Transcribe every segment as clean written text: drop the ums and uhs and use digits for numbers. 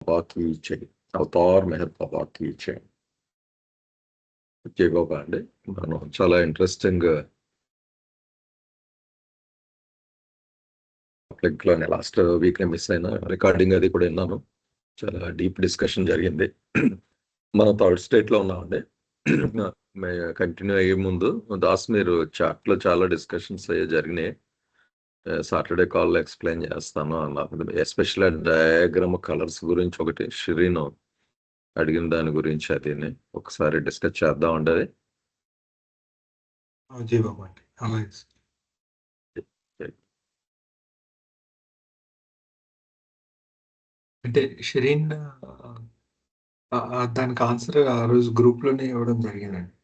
बाबा की जय अवतार मेहर बाबा की जय జై బాబా అండి. మనం చాలా ఇంట్రెస్టింగ్ టాపిక్లోనే లాస్ట్ వీక్ మిస్ అయిన రికార్డింగ్ అది కూడా విన్నాను. చాలా డీప్ డిస్కషన్ జరిగింది. మనం థర్డ్ స్టేట్లో ఉన్నామండి. కంటిన్యూ అయ్యే ముందు దాస్ మీరు చాట్లో చాలా డిస్కషన్స్ అయ్యే జరిగినాయి. సాటర్డే కాల్లో ఎక్స్ప్లెయిన్ చేస్తాను అన్నారు. ఎస్పెషల్లీ డయాగ్రామ్ కలర్స్ గురించి ఒకటి షిరీన్ అడిగిన దాని గురించి అది ఒకసారి డిస్కస్ చేద్దాం అండి. అది జై బాబా అండి. అలాగే సార్. అంటే షిరీన్ దానికి ఆన్సర్ ఆ రోజు గ్రూప్ లోనే ఇవ్వడం జరిగిందండి.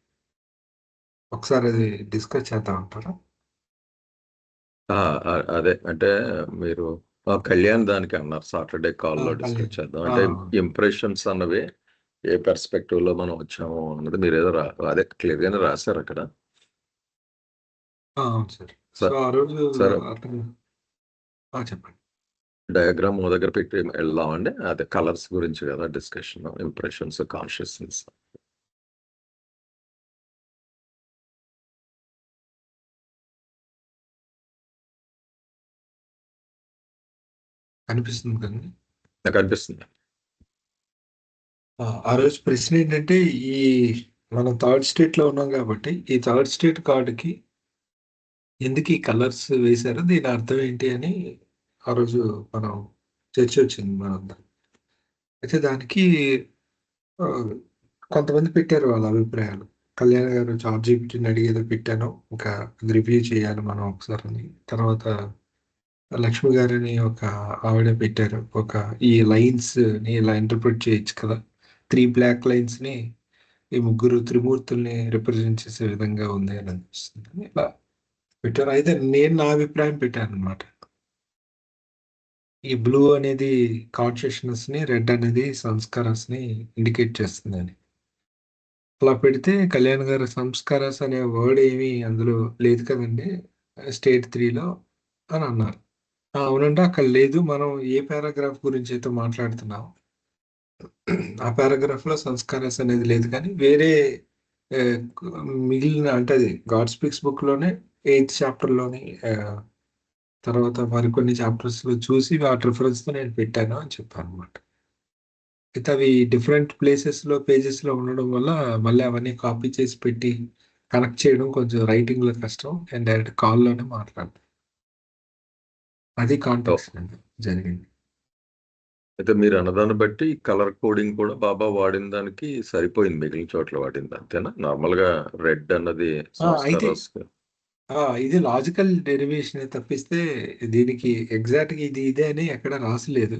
ఒకసారి అది డిస్కస్ చేద్దాం అంటారా? అదే అంటే మీరు కళ్యాణ్ దానికి అన్నారు సాటర్డే కాల్లో డిస్కస్ చేద్దాం అంటే ఇంప్రెషన్స్ అన్నవి ఏ పర్స్పెక్టివ్ లో మనం వచ్చాము అన్నది మీరు ఏదో అదే క్లియర్ గానే రాశారు అక్కడ. అవును సార్. సో ఆ రోజు చెప్పండి. డయాగ్రామ్ ఓ దగ్గర పెట్టి వెళ్దామండి. అదే కలర్స్ గురించి కదా డిస్కషన్, ఇంప్రెషన్స్, కాన్షియస్నెస్. అనిపిస్తుంది కదండి. నాకు అనిపిస్తుంది. ఆ రోజు ప్రశ్న ఏంటంటే ఈ మనం థర్డ్ స్టేట్ లో ఉన్నాం కాబట్టి ఈ థర్డ్ స్టేట్ కార్డుకి ఎందుకు ఈ కలర్స్ వేశారు, దీని అర్థం ఏంటి అని ఆ రోజు మనం చర్చ వచ్చింది మనందరం. అయితే దానికి కొంతమంది పెట్టారు వాళ్ళ అభిప్రాయాలు. కళ్యాణ్ గారు చాట్‌జీపీటీని అడిగి ఏదో పెట్టాను, ఇంకా రివ్యూ చేయాలి మనం ఒకసారి అని. తర్వాత లక్ష్మి గారని ఒక ఆవిడ పెట్టారు, ఒక ఈ లైన్స్ని ఇలా ఇంటర్ప్రిట్ చేయొచ్చు కదా, 3 బ్లాక్ లైన్స్ని ఈ ముగ్గురు త్రిమూర్తుల్ని రిప్రజెంట్ చేసే విధంగా ఉంది అని అనిపిస్తుంది అని ఇలా పెట్టారు. అయితే నేను నా అభిప్రాయం పెట్టాను అనమాట. ఈ బ్లూ అనేది కాన్షియస్నెస్ ని, రెడ్ అనేది సంస్కారస్ ని ఇండికేట్ చేస్తుందని. అలా పెడితే కళ్యాణ్ గారు సంస్కారస్ అనే వర్డ్ ఏమీ అందులో లేదు కదండి స్టేట్ 3లో అని అన్నారు. అవునంటే అక్కడ లేదు, మనం ఏ పారాగ్రాఫ్ గురించి అయితే మాట్లాడుతున్నాం ఆ పారాగ్రాఫ్ లో సంస్కారస్ అనేది లేదు, కానీ వేరే మిగిలిన అంటే అది గాడ్ స్పీక్స్ బుక్ లోనే 8th చాప్టర్ లోని తర్వాత మరికొన్ని చాప్టర్స్ లో చూసి వాటి రిఫరెన్స్ తో నేను పెట్టాను అని చెప్పాను అనమాట. అయితే అవి డిఫరెంట్ ప్లేసెస్ లో పేజెస్ లో ఉండడం వల్ల మళ్ళీ అవన్నీ కాపీ చేసి పెట్టి కనెక్ట్ చేయడం కొంచెం రైటింగ్ లో కష్టం. నేను డైరెక్ట్ కాల్లోనే మాట్లాడతాను. అది కాంటాక్ట్ జరిగింది. అయితే మీరు అన్నదాన్ని బట్టి కలర్ కోడింగ్ కూడా బాబా వాడిన దానికి సరిపోయింది, మిగిలిన చోట్ల వాడింది అంతేనా? నార్మల్ గా రెడ్ అన్నది ఇది లాజికల్ డెరివేషన్ తప్పిస్తే దీనికి ఎగ్జాక్ట్ గా ఇది ఇదే అని ఎక్కడ రాసలేదు.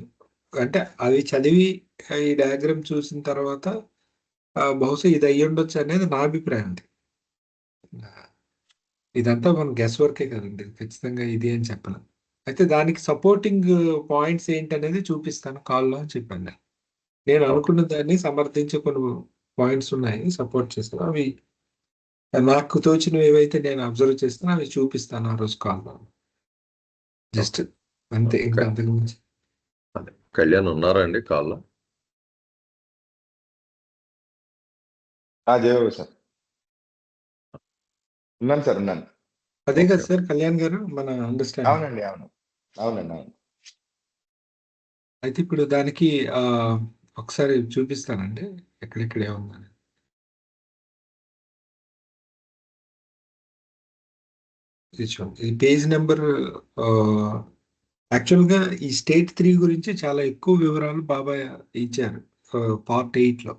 అంటే అవి చదివి ఈ డయాగ్రామ్ చూసిన తర్వాత బహుశా ఇది అయ్యి ఉండొచ్చు అనేది నా అభిప్రాయం. అది ఇదంతా మన గెస్ వర్కే కదండి, ఖచ్చితంగా ఇది అని చెప్పలేం. అయితే దానికి సపోర్టింగ్ పాయింట్స్ ఏంటనేది చూపిస్తాను కాల్లో అని చెప్పాను. నేను అనుకున్న దాన్ని సమర్థించే కొన్ని పాయింట్స్ ఉన్నాయి, సపోర్ట్ చేస్తాను. అవి నాకు తోచినవి ఏవైతే నేను అబ్జర్వ్ చేస్తానో అవి చూపిస్తాను ఆ రోజు కాల్లో. జస్ట్ అంతే, ఇంకా అంతకు మించి. కళ్యాణ్ ఉన్నారా అండి కాల్లో? జయబాబు సార్ ఉన్నాను సార్, ఉన్నాను. అదే కదా సార్ కళ్యాణ్ గారు మన అండర్స్టాండింగ్. అవునండి, అవునండి. అయితే ఇప్పుడు దానికి ఒకసారి చూపిస్తానండి ఎక్కడెక్కడే ఉందని. ఇది పేజ్ నెంబర్ యాక్చువల్గా ఈ స్టేట్ 3 గురించి చాలా ఎక్కువ వివరాలు బాబా ఇచ్చారు పార్ట్ 8లో.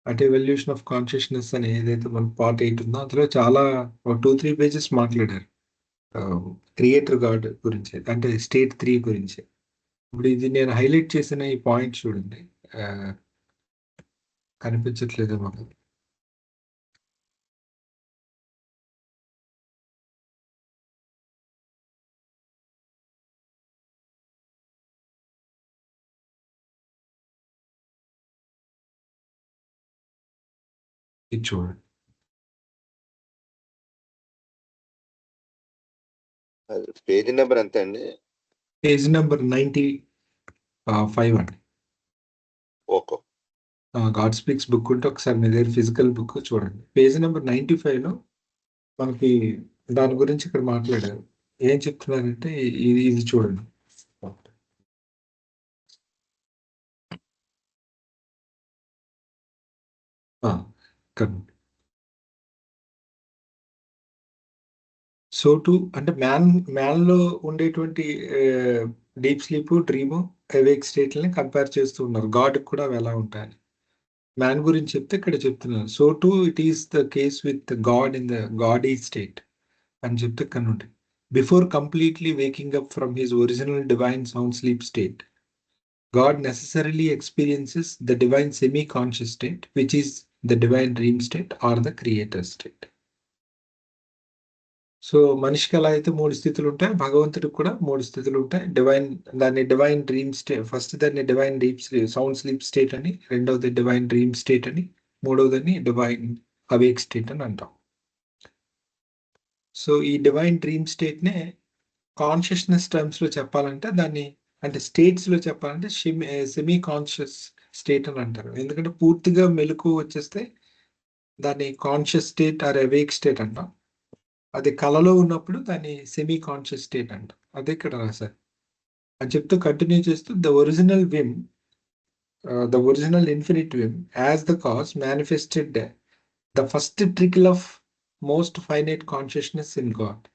అంటే ఎవల్యూషన్ ఆఫ్ కాన్షియస్నెస్ అని ఏదైతే మన పార్ట్ 8 ఉందో అందులో చాలా 2-3 పేజెస్ మాట్లాడారు క్రియేటర్ గాడ్ గురించి, అంటే స్టేట్ 3 గురించి. ఇప్పుడు ఇది నేను హైలైట్ చేసిన ఈ పాయింట్ చూడండి, కనిపించట్లేదు మాకు. ఇది చూడండి, పేజీ నెంబర్ ఎంత అండి? పేజ్ నెంబర్ 95 అండి. ఓకే. గాడ్ స్పీక్స్ బుక్ ఉంటే ఒకసారి మీ దగ్గర ఫిజికల్ బుక్ చూడండి. పేజ్ నెంబర్ 95లో మనకి దాని గురించి ఇక్కడ మాట్లాడారు. ఏం చెప్తున్నారంటే ఇది చూడండి. కరెక్ట్. సో టు అంటే మ్యాన్లో ఉండేటువంటి డీప్ స్లీప్, డ్రీమ్, అవేక్ స్టేట్లని కంపేర్ చేస్తూ ఉన్నారు. గాడ్ కూడా అవి ఎలా ఉంటాయని మ్యాన్ గురించి చెప్తే ఇక్కడ చెప్తున్నారు. So to it is the case with God in the godly state అని చెప్తే ఇక్కడ నుండి before completely waking up from his original divine sound sleep state, God necessarily experiences the divine semi-conscious state, which is the divine dream state or the creator state. So మనిషికి ఎలా అయితే 3 స్థితులు ఉంటాయి, భగవంతుడికి కూడా 3 స్థితులు ఉంటాయి. దాన్ని డివైన్ డ్రీమ్ స్టేట్, ఫస్ట్ దాన్ని divine deep sound sleep state అని, రెండవది డివైన్ డ్రీమ్ స్టేట్ అని, మూడవదని డివైన్ అవేక్ స్టేట్ అని అంటాం. సో ఈ డివైన్ డ్రీమ్ స్టేట్నే కాన్షియస్నెస్ టర్మ్స్లో చెప్పాలంటే దాన్ని, అంటే స్టేట్స్లో చెప్పాలంటే సెమీ కాన్షియస్ స్టేట్ అని అంటారు. ఎందుకంటే పూర్తిగా మెలకు వచ్చేస్తే దాన్ని conscious state or awake state అంటాం. అది కలలో ఉన్నప్పుడు దాన్ని సెమీ కాన్షియస్ స్టేట్ అంటాం. అదే ఇక్కడ రాశారు అని చెప్తూ కంటిన్యూ చేస్తూ the original Vim, the original infinite Vim as the cause manifested the first trickle of most finite consciousness in God.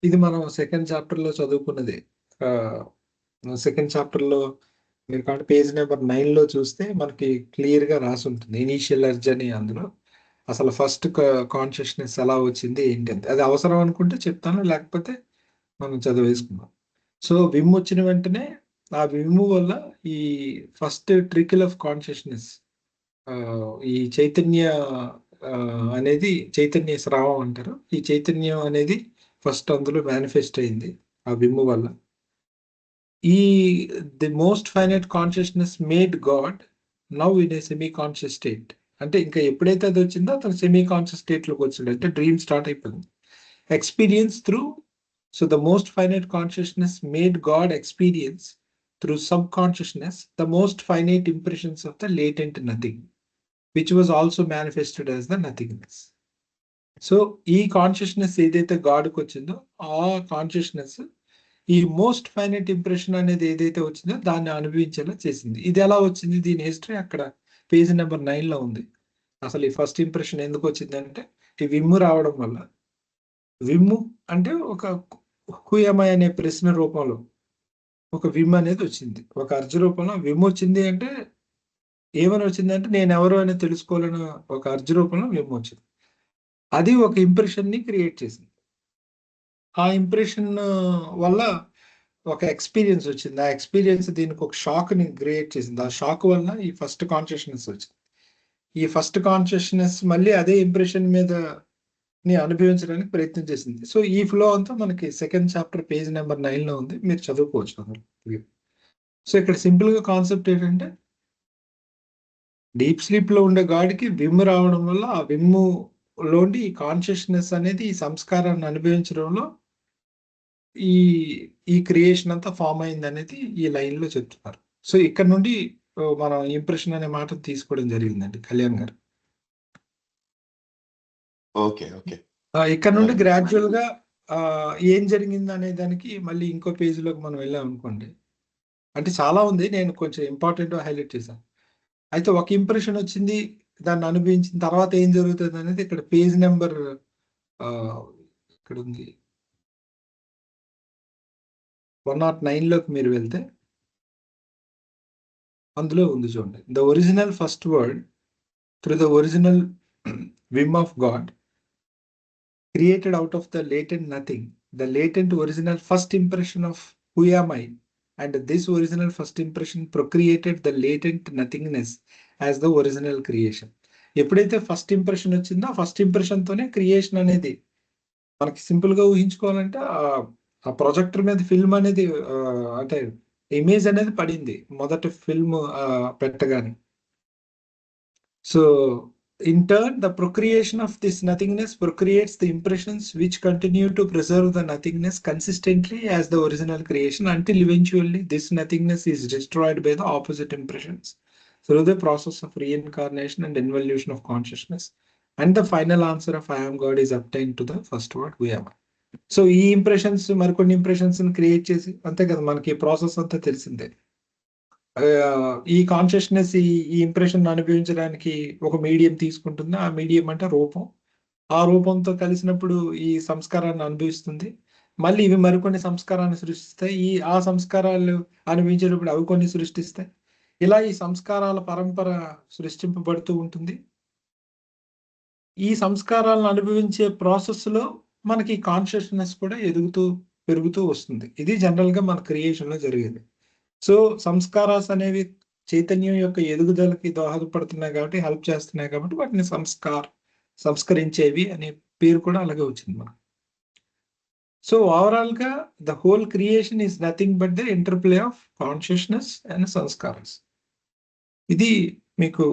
ఇది మనం సెకండ్ చాప్టర్లో చదువుకున్నది. సెకండ్ చాప్టర్లో మీరు కాబట్టి పేజ్ నెంబర్ 9లో చూస్తే మనకి క్లియర్గా రాసి ఉంటుంది ఇనీషియల్ ఎర్జ్ అని. అందులో అసలు ఫస్ట్ కాన్షియస్నెస్ ఎలా వచ్చింది ఏంటి అంటే, అది అవసరం అనుకుంటే చెప్తాను, లేకపోతే మనం చదివేసుకుందాం. సో విమ్ వచ్చిన వెంటనే ఆ విమ్ వల్ల ఈ ఫస్ట్ ట్రికిల్ ఆఫ్ కాన్షియస్నెస్, ఈ చైతన్య అనేది చైతన్య స్రావం అంటారు. ఈ చైతన్యం అనేది ఫస్ట్ అందులో మేనిఫెస్ట్ అయింది ఆ విమ్ వల్ల. The most finite consciousness made God now in a semi conscious state. అంటే ఇంకా ఎప్పుడైతే అది వచ్చిందో అతను సెమీ కాన్షియస్ స్టేట్లోకి వచ్చాడు, అంటే డ్రీమ్ స్టార్ట్ అయిపోయింది. Experience through, so the most finite consciousness made God experience through sub consciousness the most finite impressions of the latent nothing which was also manifested as the nothingness. So ఈ consciousness ఏదైతే గాడ్కి వచ్చిందో ఆ consciousness ఈ most finite impression అనేది ఏదైతే వచ్చిందో దాన్ని అనుభవించేలా చేసింది. ఇది ఎలా వచ్చింది, దీని హిస్టరీ అక్కడ పేజ్ నెంబర్ 9లో ఉంది. అసలు ఈ ఫస్ట్ ఇంప్రెషన్ ఎందుకు వచ్చింది అంటే ఈ విమ్ము రావడం వల్ల. విమ్ము అంటే ఒక హుయమై అనే ప్రశ్న రూపంలో ఒక విమ్ అనేది వచ్చింది, ఒక అర్జు రూపంలో విమ్ వచ్చింది. అంటే ఏమని వచ్చింది అంటే నేను ఎవరు అని తెలుసుకోవాలని ఒక అర్జు రూపంలో విమ్ వచ్చింది. అది ఒక ఇంప్రెషన్ని క్రియేట్ చేసింది. ఆ ఇంప్రెషన్ వల్ల ఒక ఎక్స్పీరియన్స్ వచ్చింది. ఆ ఎక్స్పీరియన్స్ దీనికి ఒక షాక్ని క్రియేట్ చేసింది. ఆ షాక్ వల్ల ఈ ఫస్ట్ కాన్షియస్నెస్ వచ్చింది. ఈ ఫస్ట్ కాన్షియస్నెస్ మళ్ళీ అదే ఇంప్రెషన్ మీద అనుభవించడానికి ప్రయత్నం చేసింది. సో ఈ ఫ్లో అంతా మనకి సెకండ్ చాప్టర్ పేజ్ నెంబర్ 9లో ఉంది, మీరు చదువుకోవచ్చు అందులో. సో ఇక్కడ సింపుల్గా కాన్సెప్ట్ ఏంటంటే డీప్ స్లీప్లో ఉండే గాడికి విమ్ రావడం వల్ల ఆ విమ్ములోండి ఈ కాన్షియస్నెస్ అనేది ఈ సంస్కారాన్ని అనుభవించడంలో ఈ క్రియేషన్ అంతా ఫామ్ అయింది అనేది ఈ లైన్లో చెప్తున్నారు. సో ఇక్కడ నుండి మనం ఇంప్రెషన్ అనే మాట తీసుకోవడం జరిగిందండి కళ్యాణ్ గారు. ఓకే. ఓకే. ఇక్కడ నుండి గ్రాడ్యువల్ గా ఏం జరిగింది అనే దానికి మళ్ళీ ఇంకో పేజీలోకి మనం వెళ్ళాం అనుకోండి. అంటే చాలా ఉంది, నేను కొంచెం ఇంపార్టెంట్ హైలైట్ చేశాను. అయితే ఒక ఇంప్రెషన్ వచ్చింది, దాన్ని అనుభవించిన తర్వాత ఏం జరుగుతుంది అనేది ఇక్కడ పేజ్ నెంబర్ ఇక్కడ ఉంది 109లోకి మీరు వెళ్తే అందులో ఉంది చూడండి. The original first word through the original Vim of God created out of the latent nothing, the latent original first impression of who am I, and this original first impression procreated the latent nothingness as the original creation. ఎప్పుడైతే first impression వచ్చిందో ఆ first ఇంప్రెషన్తోనే creation అనేది మనకి సింపుల్గా ఊహించుకోవాలంటే ఆ projector మీద film అనేది అంటే ఇమేజ్ అనేది పడింది మొదటి ఫిల్మ్ పెట్టగానే. So in turn, the procreation of this nothingness procreates the impressions which continue to preserve the nothingness consistently as the original creation until eventually this nothingness is destroyed by the opposite impressions through the process of reincarnation and involution of consciousness. And the final answer of I am God is obtained to the first word, who am I. So ఈ impressions మరికొన్ని impressions create చేసి, అంతే కదా, మనకి process అంతా తెలిసిందే. ఈ consciousness ఈ ఇంప్రెషన్ అనుభవించడానికి ఒక మీడియం తీసుకుంటుంది. ఆ మీడియం అంటే రూపం. ఆ రూపంతో కలిసినప్పుడు ఈ సంస్కారాన్ని అనుభవిస్తుంది. మళ్ళీ ఇవి మరికొన్ని సంస్కారాన్ని సృష్టిస్తాయి. ఆ సంస్కారాలు అనుభవించేటప్పుడు అవి కొన్ని సృష్టిస్తాయి. ఇలా ఈ సంస్కారాల పరంపర సృష్టింపబడుతూ ఉంటుంది. ఈ సంస్కారాలను అనుభవించే ప్రాసెస్లో మనకి కాన్షియస్నెస్ కూడా ఎదుగుతూ పెరుగుతూ వస్తుంది. ఇది జనరల్గా మన క్రియేషన్లో జరిగేది. సో సంస్కారాస్ అనేవి చైతన్యం యొక్క ఎదుగుదలకి దోహదపడుతున్నాయి కాబట్టి, హెల్ప్ చేస్తున్నాయి కాబట్టి వాటిని సంస్కరించేవి అనే పేరు కూడా అలాగే వచ్చింది మనకు. సో ఓవరాల్ గా the whole creation is nothing but the interplay of consciousness and sanskaras. ఇది మీకు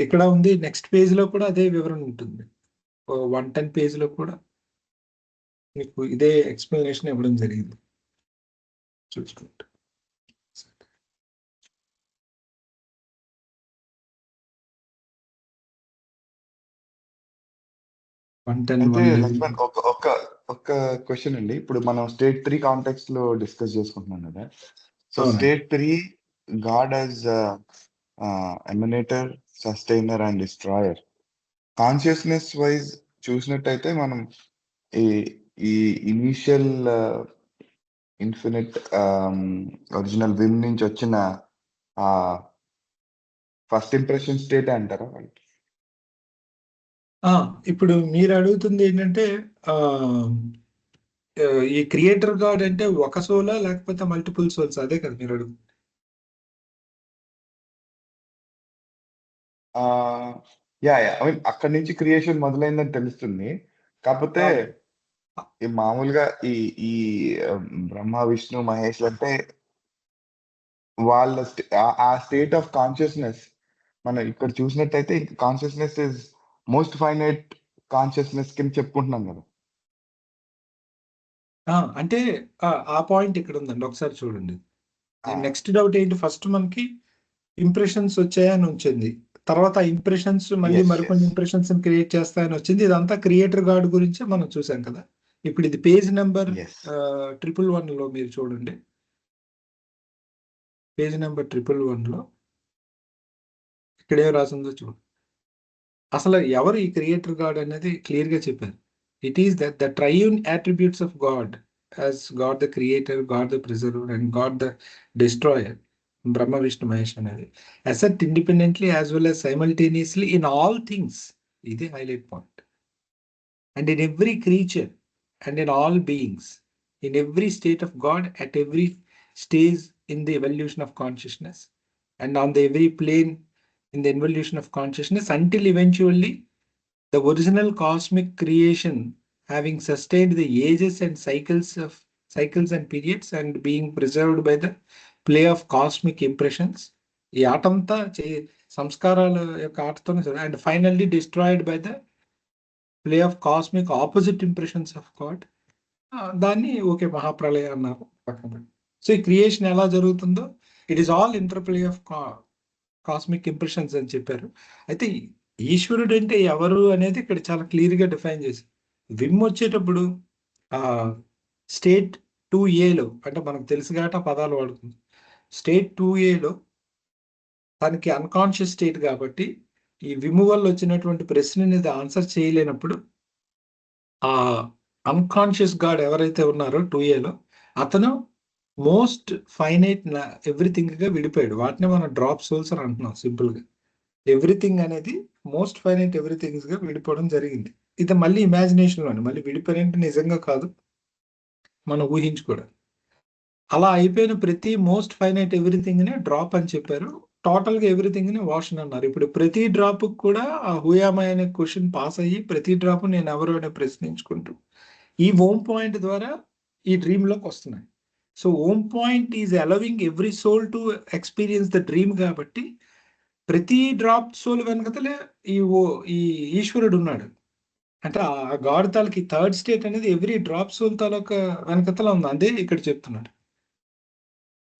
ఇక్కడ ఉంది. నెక్స్ట్ పేజ్ లో కూడా అదే వివరణ ఉంటుంది. 110 పేజ్ లో కూడా మీకు ఇదే ఎక్స్ప్లెనేషన్ ఇవ్వడం జరిగింది. చూసుకోండి. అయితే లక్ష్మణ్ ఒక క్వశ్చన్ అండి. ఇప్పుడు మనం స్టేట్ 3 కాంటెక్స్ట్ లో డిస్కస్ చేసుకుంటున్నాం కదా. So state 3 God as emanator, sustainer and destroyer. Consciousness wise చూసినట్టయితే మనం ఈ ఇనిషియల్ ఇన్ఫినిట్ ఒరిజినల్ విమ్ నుంచి వచ్చిన ఫస్ట్ ఇంప్రెషన్ స్టేట్ అంటారా? ఇప్పుడు మీరు అడుగుతుంది ఏంటంటే ఈ క్రియేటర్ గాడ్ అంటే ఒక సోలా లేకపోతే మల్టిపుల్ సోల్స్, అదే కదా మీరు అడుగు. అక్కడి నుంచి క్రియేషన్ మొదలైందని తెలుస్తుంది. కాకపోతే ఈ మామూలుగా ఈ బ్రహ్మ, విష్ణు, మహేష్ అంటే వాళ్ళ ఆ స్టేట్ ఆఫ్ కాన్షియస్నెస్ మనం ఇక్కడ చూసినట్టయితే consciousness is most finite consciousness కింద చెప్పుకుంటున్నాం కదా. అంటే ఆ పాయింట్ ఇక్కడ ఉందండి, ఒకసారి చూడండి. నెక్స్ట్ డౌట్ ఏంటి, ఫస్ట్ మనకి ఇంప్రెషన్స్ వచ్చాయని వచ్చింది, తర్వాత ఇంప్రెషన్స్ మళ్ళీ మరికొన్ని ఇంప్రెషన్స్ క్రియేట్ చేస్తాయని వచ్చింది. ఇదంతా క్రియేటర్ గాడ్ గురించి మనం చూసాం కదా. ఇప్పుడు ఇది పేజ్ నెంబర్ 111 లో మీరు చూడండి. పేజ్ నెంబర్ 111 లో ఇక్కడ ఏం రాసిందో చూడండి. అసలు ఎవరు ఈ క్రియేటర్ గాడ్ అనేది క్లియర్ గా చెప్పారు. It is that the triune attributes of God, as God the creator, God the preserver and God the destroyer, Brahma, Vishnu, Mahesh అనేది assert independently as well as simultaneously in all things. ఇది highlight point. And in every creature and in all beings, in every state of God, at every stage in the evolution of consciousness and on the every plane in the evolution of consciousness, until eventually the original cosmic creation having sustained the ages and cycles and periods and being preserved by the play of cosmic impressions, ఈ ఆటంతా సంస్కారాల యొక్క ఆటతోనే, and finally destroyed by the play of cosmic opposite impressions of God. దాన్ని okay మహాప్రళయ అన్నారు పక్కన. So ఈ creation ఎలా జరుగుతుందో it is all interplay of cosmic impressions అని చెప్పారు. అయితే ఈశ్వరుడు అంటే ఎవరు అనేది ఇక్కడ చాలా క్లియర్ గా డిఫైన్ చేశారు. విమ్ వచ్చేటప్పుడు స్టేట్ 2A అంటే మనకు తెలుసు కాబట్టి పదాలు వాడుతుంది. స్టేట్ 2A తనకి అన్కాన్షియస్ స్టేట్ కాబట్టి ఈ విమ్ వల్ల వచ్చినటువంటి ప్రశ్నని ఆన్సర్ చేయలేనప్పుడు ఆ అన్కాన్షియస్ గాడ్ ఎవరైతే ఉన్నారో 2A అతను మోస్ట్ ఫైనైట్ ఎవ్రీథింగ్ గా విడిపోయాడు. వాటిని మనం డ్రాప్ సోల్స్ అని అంటున్నాం సింపుల్ గా. ఎవ్రీథింగ్ అనేది మోస్ట్ ఫైనైట్ ఎవ్రీథింగ్స్ గా విడిపోవడం జరిగింది. ఇది మళ్ళీ ఇమాజినేషన్ లోని, మళ్ళీ విడిపోయినట్టు నిజంగా కాదు, మనం ఊహించుకోవడం. అలా అయిపోయిన ప్రతి మోస్ట్ ఫైనైట్ ఎవ్రీథింగ్ ని డ్రాప్ అని చెప్పారు. టోటల్ గా ఎవ్రీథింగ్ ని వాషన్ అన్నారు. ఇప్పుడు ప్రతి డ్రాప్ కూడా ఆ హూయామై అనే క్వశ్చన్ పాస్ అయ్యి ప్రతి డ్రాప్ నేను ఎవరు అనే ప్రశ్నించుకుంటూ ఈ ఓమ్ పాయింట్ ద్వారా ఈ డ్రీమ్ లోకి వస్తున్నాయి. So Om point is allowing every soul to experience the dream కాబట్టి ప్రతి డ్రాప్ సోల్ వెనకతలే ఈ ఈశ్వరుడు ఉన్నాడు. అంటే ఆ గాడ్ తాలకి థర్డ్ స్టేట్ అనేది ఎవ్రీ డ్రాప్ సోల్ తాలూకా వెనకతల ఉంది. అదే ఇక్కడ చెప్తున్నాడు.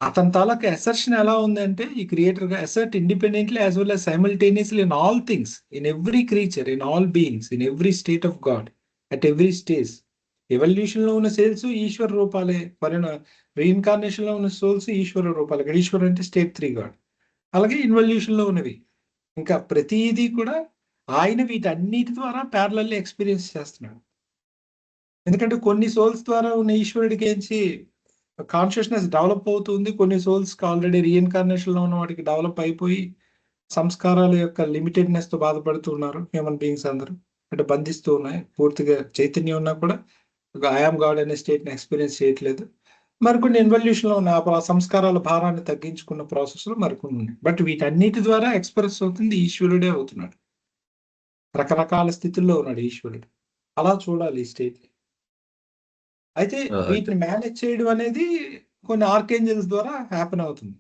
అతని తాలూకా అసర్షన్ ఎలా ఉందంటే ఈ క్రియేటర్ గా asset independently as well as simultaneously in all things, in every creature, in all beings, in every state of God, at every stage. Evolution లో ఉన్న సేల్స్ ఈశ్వర రూపాలే, రీఇన్కార్నేషన్ లో ఉన్న సోల్స్ ఈశ్వర రూపాలే. ఇక్కడ ఈశ్వర్ అంటే స్టేట్ 3 గాడ్. అలాగే ఇన్వల్యూషన్ లో ఉన్నవి ఇంకా ప్రతిదీ కూడా ఆయన వీటన్నిటి ద్వారా ప్యారలల్లీ ఎక్స్పీరియన్స్ చేస్తున్నాడు. ఎందుకంటే కొన్ని సోల్స్ ద్వారా ఉన్న ఈశ్వరుడికి ఏంచి కాన్షియస్నెస్ డెవలప్ అవుతుంది, కొన్ని సోల్స్కి ఆల్రెడీ రీఇన్కార్నేషన్లో ఉన్న వాటికి డెవలప్ అయిపోయి సంస్కారాల యొక్క లిమిటెడ్నెస్తో బాధపడుతున్నారు హ్యూమన్ బీయింగ్స్ అందరూ. అంటే బంధిస్తూ ఉన్నాయి, పూర్తిగా చైతన్యం ఉన్నా కూడా ఐఆమ్ గాడ్ అనే స్టేట్ని ఎక్స్పీరియన్స్ చేయట్లేదు. మరికొన్ని ఇన్వల్యూషన్లో ఉన్న ఆ సంస్కారాల భారాన్ని తగ్గించుకున్న ప్రాసెస్లో మరికొన్ని ఉన్నాయి. బట్ వీటన్నిటి ద్వారా ఎక్స్ప్రెస్ అవుతుంది ఈశ్వరుడే అవుతున్నాడు. రకరకాల స్థితుల్లో ఉన్నాడు ఈశ్వరుడు. అలా చూడాలి ఈ స్టేట్ని. అయితే వీటిని మేనేజ్ చేయడం అనేది కొన్ని ఆర్కేంజల్స్ ద్వారా హ్యాపెన్ అవుతుంది.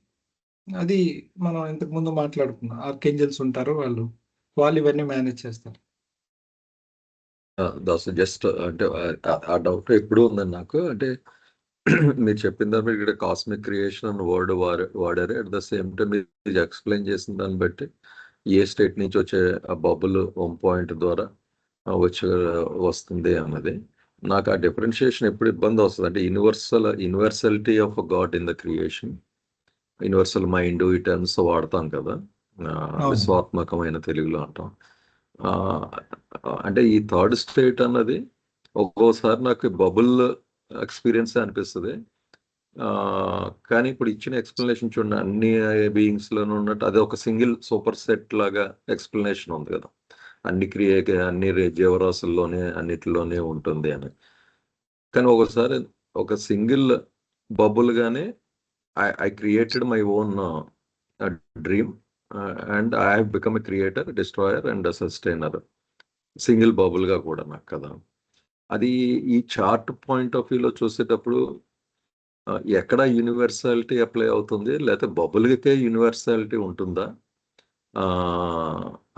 అది మనం ఇంతకు ముందు మాట్లాడుకున్నాం. ఆర్కేంజల్స్ ఉంటారు, వాళ్ళు ఇవన్నీ మేనేజ్ చేస్తారు. దాస్ జస్ట్ అంటే ఆ డౌట్ ఎప్పుడు ఉందని నాకు. అంటే మీరు చెప్పిన దాన్ని బట్టి ఇక్కడ కాస్మిక్ క్రియేషన్ అని వర్డ్ వాడారు. అట్ ద సేమ్ టైం మీరు ఎక్స్ప్లెయిన్ చేసిన దాన్ని బట్టి ఏ స్టేట్ నుంచి వచ్చే ఆ బబుల్ 1 పాయింట్ ద్వారా వస్తుంది అన్నది నాకు ఆ డిఫరెన్షియేషన్ ఎప్పుడు ఇబ్బంది వస్తుంది అంటే universality of God in the creation, universal mind ఈ టర్మ్స్ వాడతాం కదా, విశ్వాత్మకమైన తెలుగులో అంటాం. అంటే ఈ థర్డ్ స్టేట్ అన్నది ఒక్కోసారి నాకు బబుల్ ఎక్స్పీరియన్స్ అనిపిస్తుంది. కానీ ఇప్పుడు ఇచ్చిన ఎక్స్ప్లెనేషన్ చూడండి, అన్ని బీయింగ్స్ లోనూ ఉన్నట్టు అది ఒక సింగిల్ సూపర్ సెట్ లాగా ఎక్స్ప్లెనేషన్ ఉంది కదా, అన్ని జీవరాశుల్లోనే అన్నిటిలోనే ఉంటుంది అని. కానీ ఒకసారి ఒక సింగిల్ బబుల్ గానే I created my own dream and I have become a creator, destroyer and sustainer, single bubble గా కూడా నాకు కదా. అది ఈ చార్ట్ పాయింట్ ఆఫ్ వ్యూలో చూసేటప్పుడు ఎక్కడ యూనివర్సాలిటీ అప్లై అవుతుంది, లేకపోతే బబుల్కే యూనివర్సాలిటీ ఉంటుందా,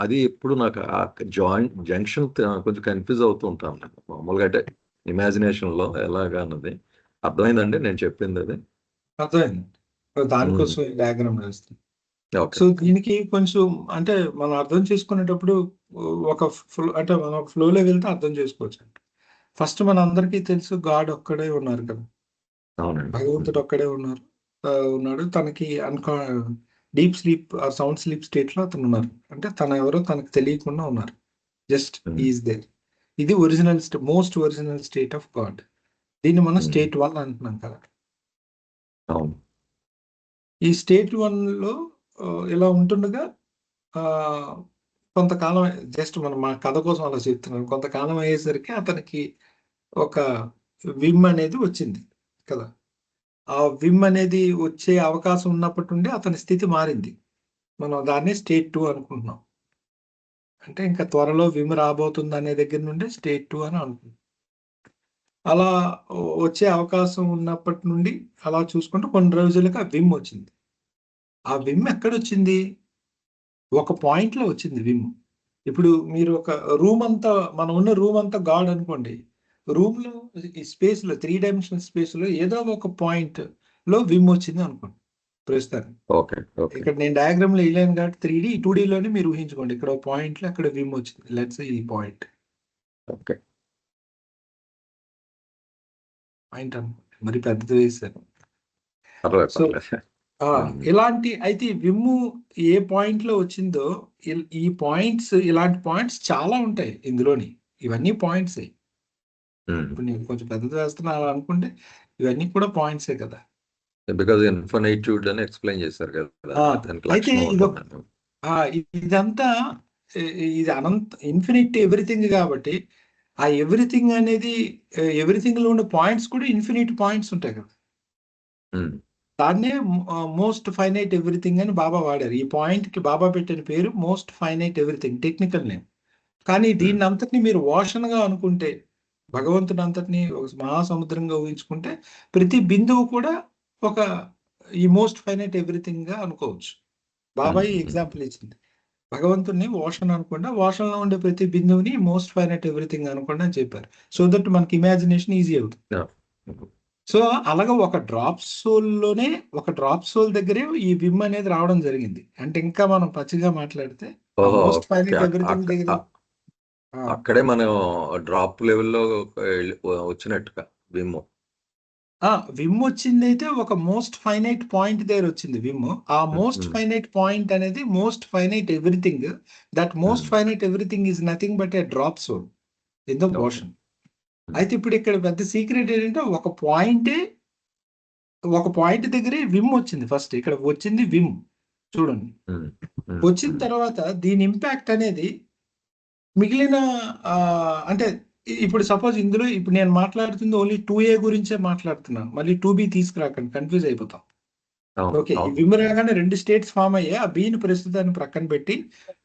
అది ఎప్పుడు నాకు ఆ జంక్షన్ కొంచెం కన్ఫ్యూజ్ అవుతూ ఉంటాను నేను మామూలుగా. అంటే ఇమాజినేషన్లో ఎలాగా అన్నది అర్థమైందండి నేను చెప్పింది అది? అర్థమైంది. దానికోసం డయాగ్రామ్ వేస్తాం. ఓకే. సో దీనికి కొంచెం అంటే మనం అర్థం చేసుకునేటప్పుడు ఒక అంటే మనం ఫ్లోలో వెళ్తే అర్థం చేసుకోవచ్చు. ఫస్ట్ మన అందరికీ తెలుసు గాడ్ ఒక్కడే ఉన్నారు కదా, అవునండి. భగవంతుడు ఒక్కడే ఉన్నాడు. తనకి deep sleep sound sleep state లో అతను ఉన్నారు. అంటే తన ఎవరో తనకు తెలియకుండా ఉన్నారు, జస్ట్ ఈజ్ దేర్. ఇది original most original state of God. దీన్ని మనం స్టేట్ 1 అంటున్నాం కదా. అవును. ఈ స్టేట్ 1లో ఇలా ఉంటుండగా కొంతకాలం, జస్ట్ మనం మా కథ కోసం అలా చెప్తున్నాం, కొంతకాలం అయ్యేసరికి అతనికి ఒక విమ్ అనేది వచ్చింది కదా. ఆ విమ్ అనేది వచ్చే అవకాశం ఉన్నప్పటి నుండి అతని స్థితి మారింది. మనం దాన్ని స్టేట్ 2 అనుకుంటున్నాం. అంటే ఇంకా త్వరలో విమ్ రాబోతుంది అనే దగ్గర నుండి స్టేట్ 2 అని అనుకుంటున్నాం. అలా వచ్చే అవకాశం ఉన్నప్పటి నుండి అలా చూసుకుంటూ కొన్ని రోజులకి ఆ విమ్ వచ్చింది. ఆ విమ్ ఎక్కడొచ్చింది? ఒక పాయింట్లో వచ్చింది విమ్. ఇప్పుడు మీరు ఒక రూమ్ అంతా, మనం ఉన్న రూమ్ అంతా గాడ్ అనుకోండి. రూమ్లో ఈ స్పేస్లో 3 డైమెన్షనల్ స్పేస్లో ఏదో ఒక పాయింట్ లో విమ్ వచ్చింది అనుకోండి ప్రస్తుతానికి. ఇక్కడ నేను డయాగ్రామ్ లో వేయలేను కాబట్టి 3D 2Dలోనే మీరు ఊహించుకోండి. ఇక్కడ ఒక పాయింట్ లో అక్కడ విమ్ వచ్చింది, లెట్స్ ఈ పాయింట్ పాయింట్ అనుకోండి, మరి పెద్దది వేసాను. సో ఇలాంటి అయితే విమ్ము ఏ పాయింట్ లో వచ్చిందో, ఈ పాయింట్స్, ఇలాంటి పాయింట్స్ చాలా ఉంటాయి ఇందులోని. ఇవన్నీ పాయింట్సే. ఇప్పుడు నేను కొంచెం పెద్దది వేస్తున్నా అనుకుంటే ఇవన్నీ కూడా పాయింట్సే కదా. బికాజ్ ఇన్ఫినిట్యూడ్ అని ఎక్స్ప్లెయిన్ చేశారు కదా. అయితే ఇదంతా ఇది ఇన్ఫినిట్ ఎవ్రీథింగ్ కాబట్టి ఆ ఎవ్రీథింగ్ అనేది, ఎవ్రీథింగ్ లో ఉండే పాయింట్స్ కూడా ఇన్ఫినిట్ పాయింట్స్ ఉంటాయి కదా. దాన్నే మోస్ట్ ఫైనైట్ ఎవ్రీథింగ్ అని బాబా వాడారు. ఈ పాయింట్ కి బాబా పెట్టిన పేరు most finite everything, technical name. కానీ దీన్ని అంతటిని మీరు ఓషన్గా అనుకుంటే, భగవంతుని అంతటిని ఒక మహాసముద్రంగా ఊహించుకుంటే, ప్రతి బిందువు కూడా ఒక ఈ మోస్ట్ ఫైనైట్ ఎవ్రీథింగ్ గా అనుకోవచ్చు. బాబాయ్ ఎగ్జాంపుల్ ఇచ్చింది, భగవంతుని ఓషన్ అనుకుంటే ఓషన్ లో ఉండే ప్రతి బిందువుని మోస్ట్ ఫైనైట్ ఎవ్రీథింగ్ అనుకోండి అని చెప్పారు. సో దట్ మనకి ఇమాజినేషన్ ఈజీ అవుతుంది. సో అలాగా ఒక డ్రాప్ సోల్లోనే ఒక డ్రాప్ సోల్ దగ్గరే ఈ విమ్ అనేది రావడం జరిగింది. అంటే ఇంకా మనం పచ్చిగా మాట్లాడితే ఆ ఓహో! Most okay. ఫైనైట్ ఎవ్రీథింగ్ దగ్గర అక్కడే మనం డ్రాప్ లెవెల్‌లో వచ్చినట్టుగా విమ్. విమ్ వచ్చింది అయితే ఒక మోస్ట్ ఫైనైట్ పాయింట్ దగ్గర వచ్చింది విమ్. ఆ మోస్ట్ హ్మ్. ఫైనైట్ పాయింట్ అనేది most finite everything. That most finite everything is nothing but a drop soul in the okay. Ocean. అయితే ఇప్పుడు ఇక్కడ పెద్ద సీక్రెట్ ఏంటంటే ఒక పాయింట్ దగ్గరే విమ్ వచ్చింది. ఫస్ట్ ఇక్కడ వచ్చింది విమ్ చూడండి. హ్మ్. హ్మ్. వచ్చిన తర్వాత దీని ఇంపాక్ట్ అనేది మిగిలిన అంటే ఇప్పుడు సపోజ్ ఇందులో ఇప్పుడు నేను మాట్లాడుతుంది ఓన్లీ 2A గురించే మాట్లాడుతున్నాను. మళ్ళీ 2B తీసుకురాకండి, కన్ఫ్యూజ్ అయిపోతాం. అవును. ఓకే. ఈ అవును. విమ్ రాగానే 2 స్టేట్స్ ఫార్మ్ అయ్యాయి. ఆ బిని ప్రస్తుతాన్ని ప్రక్కన పెట్టి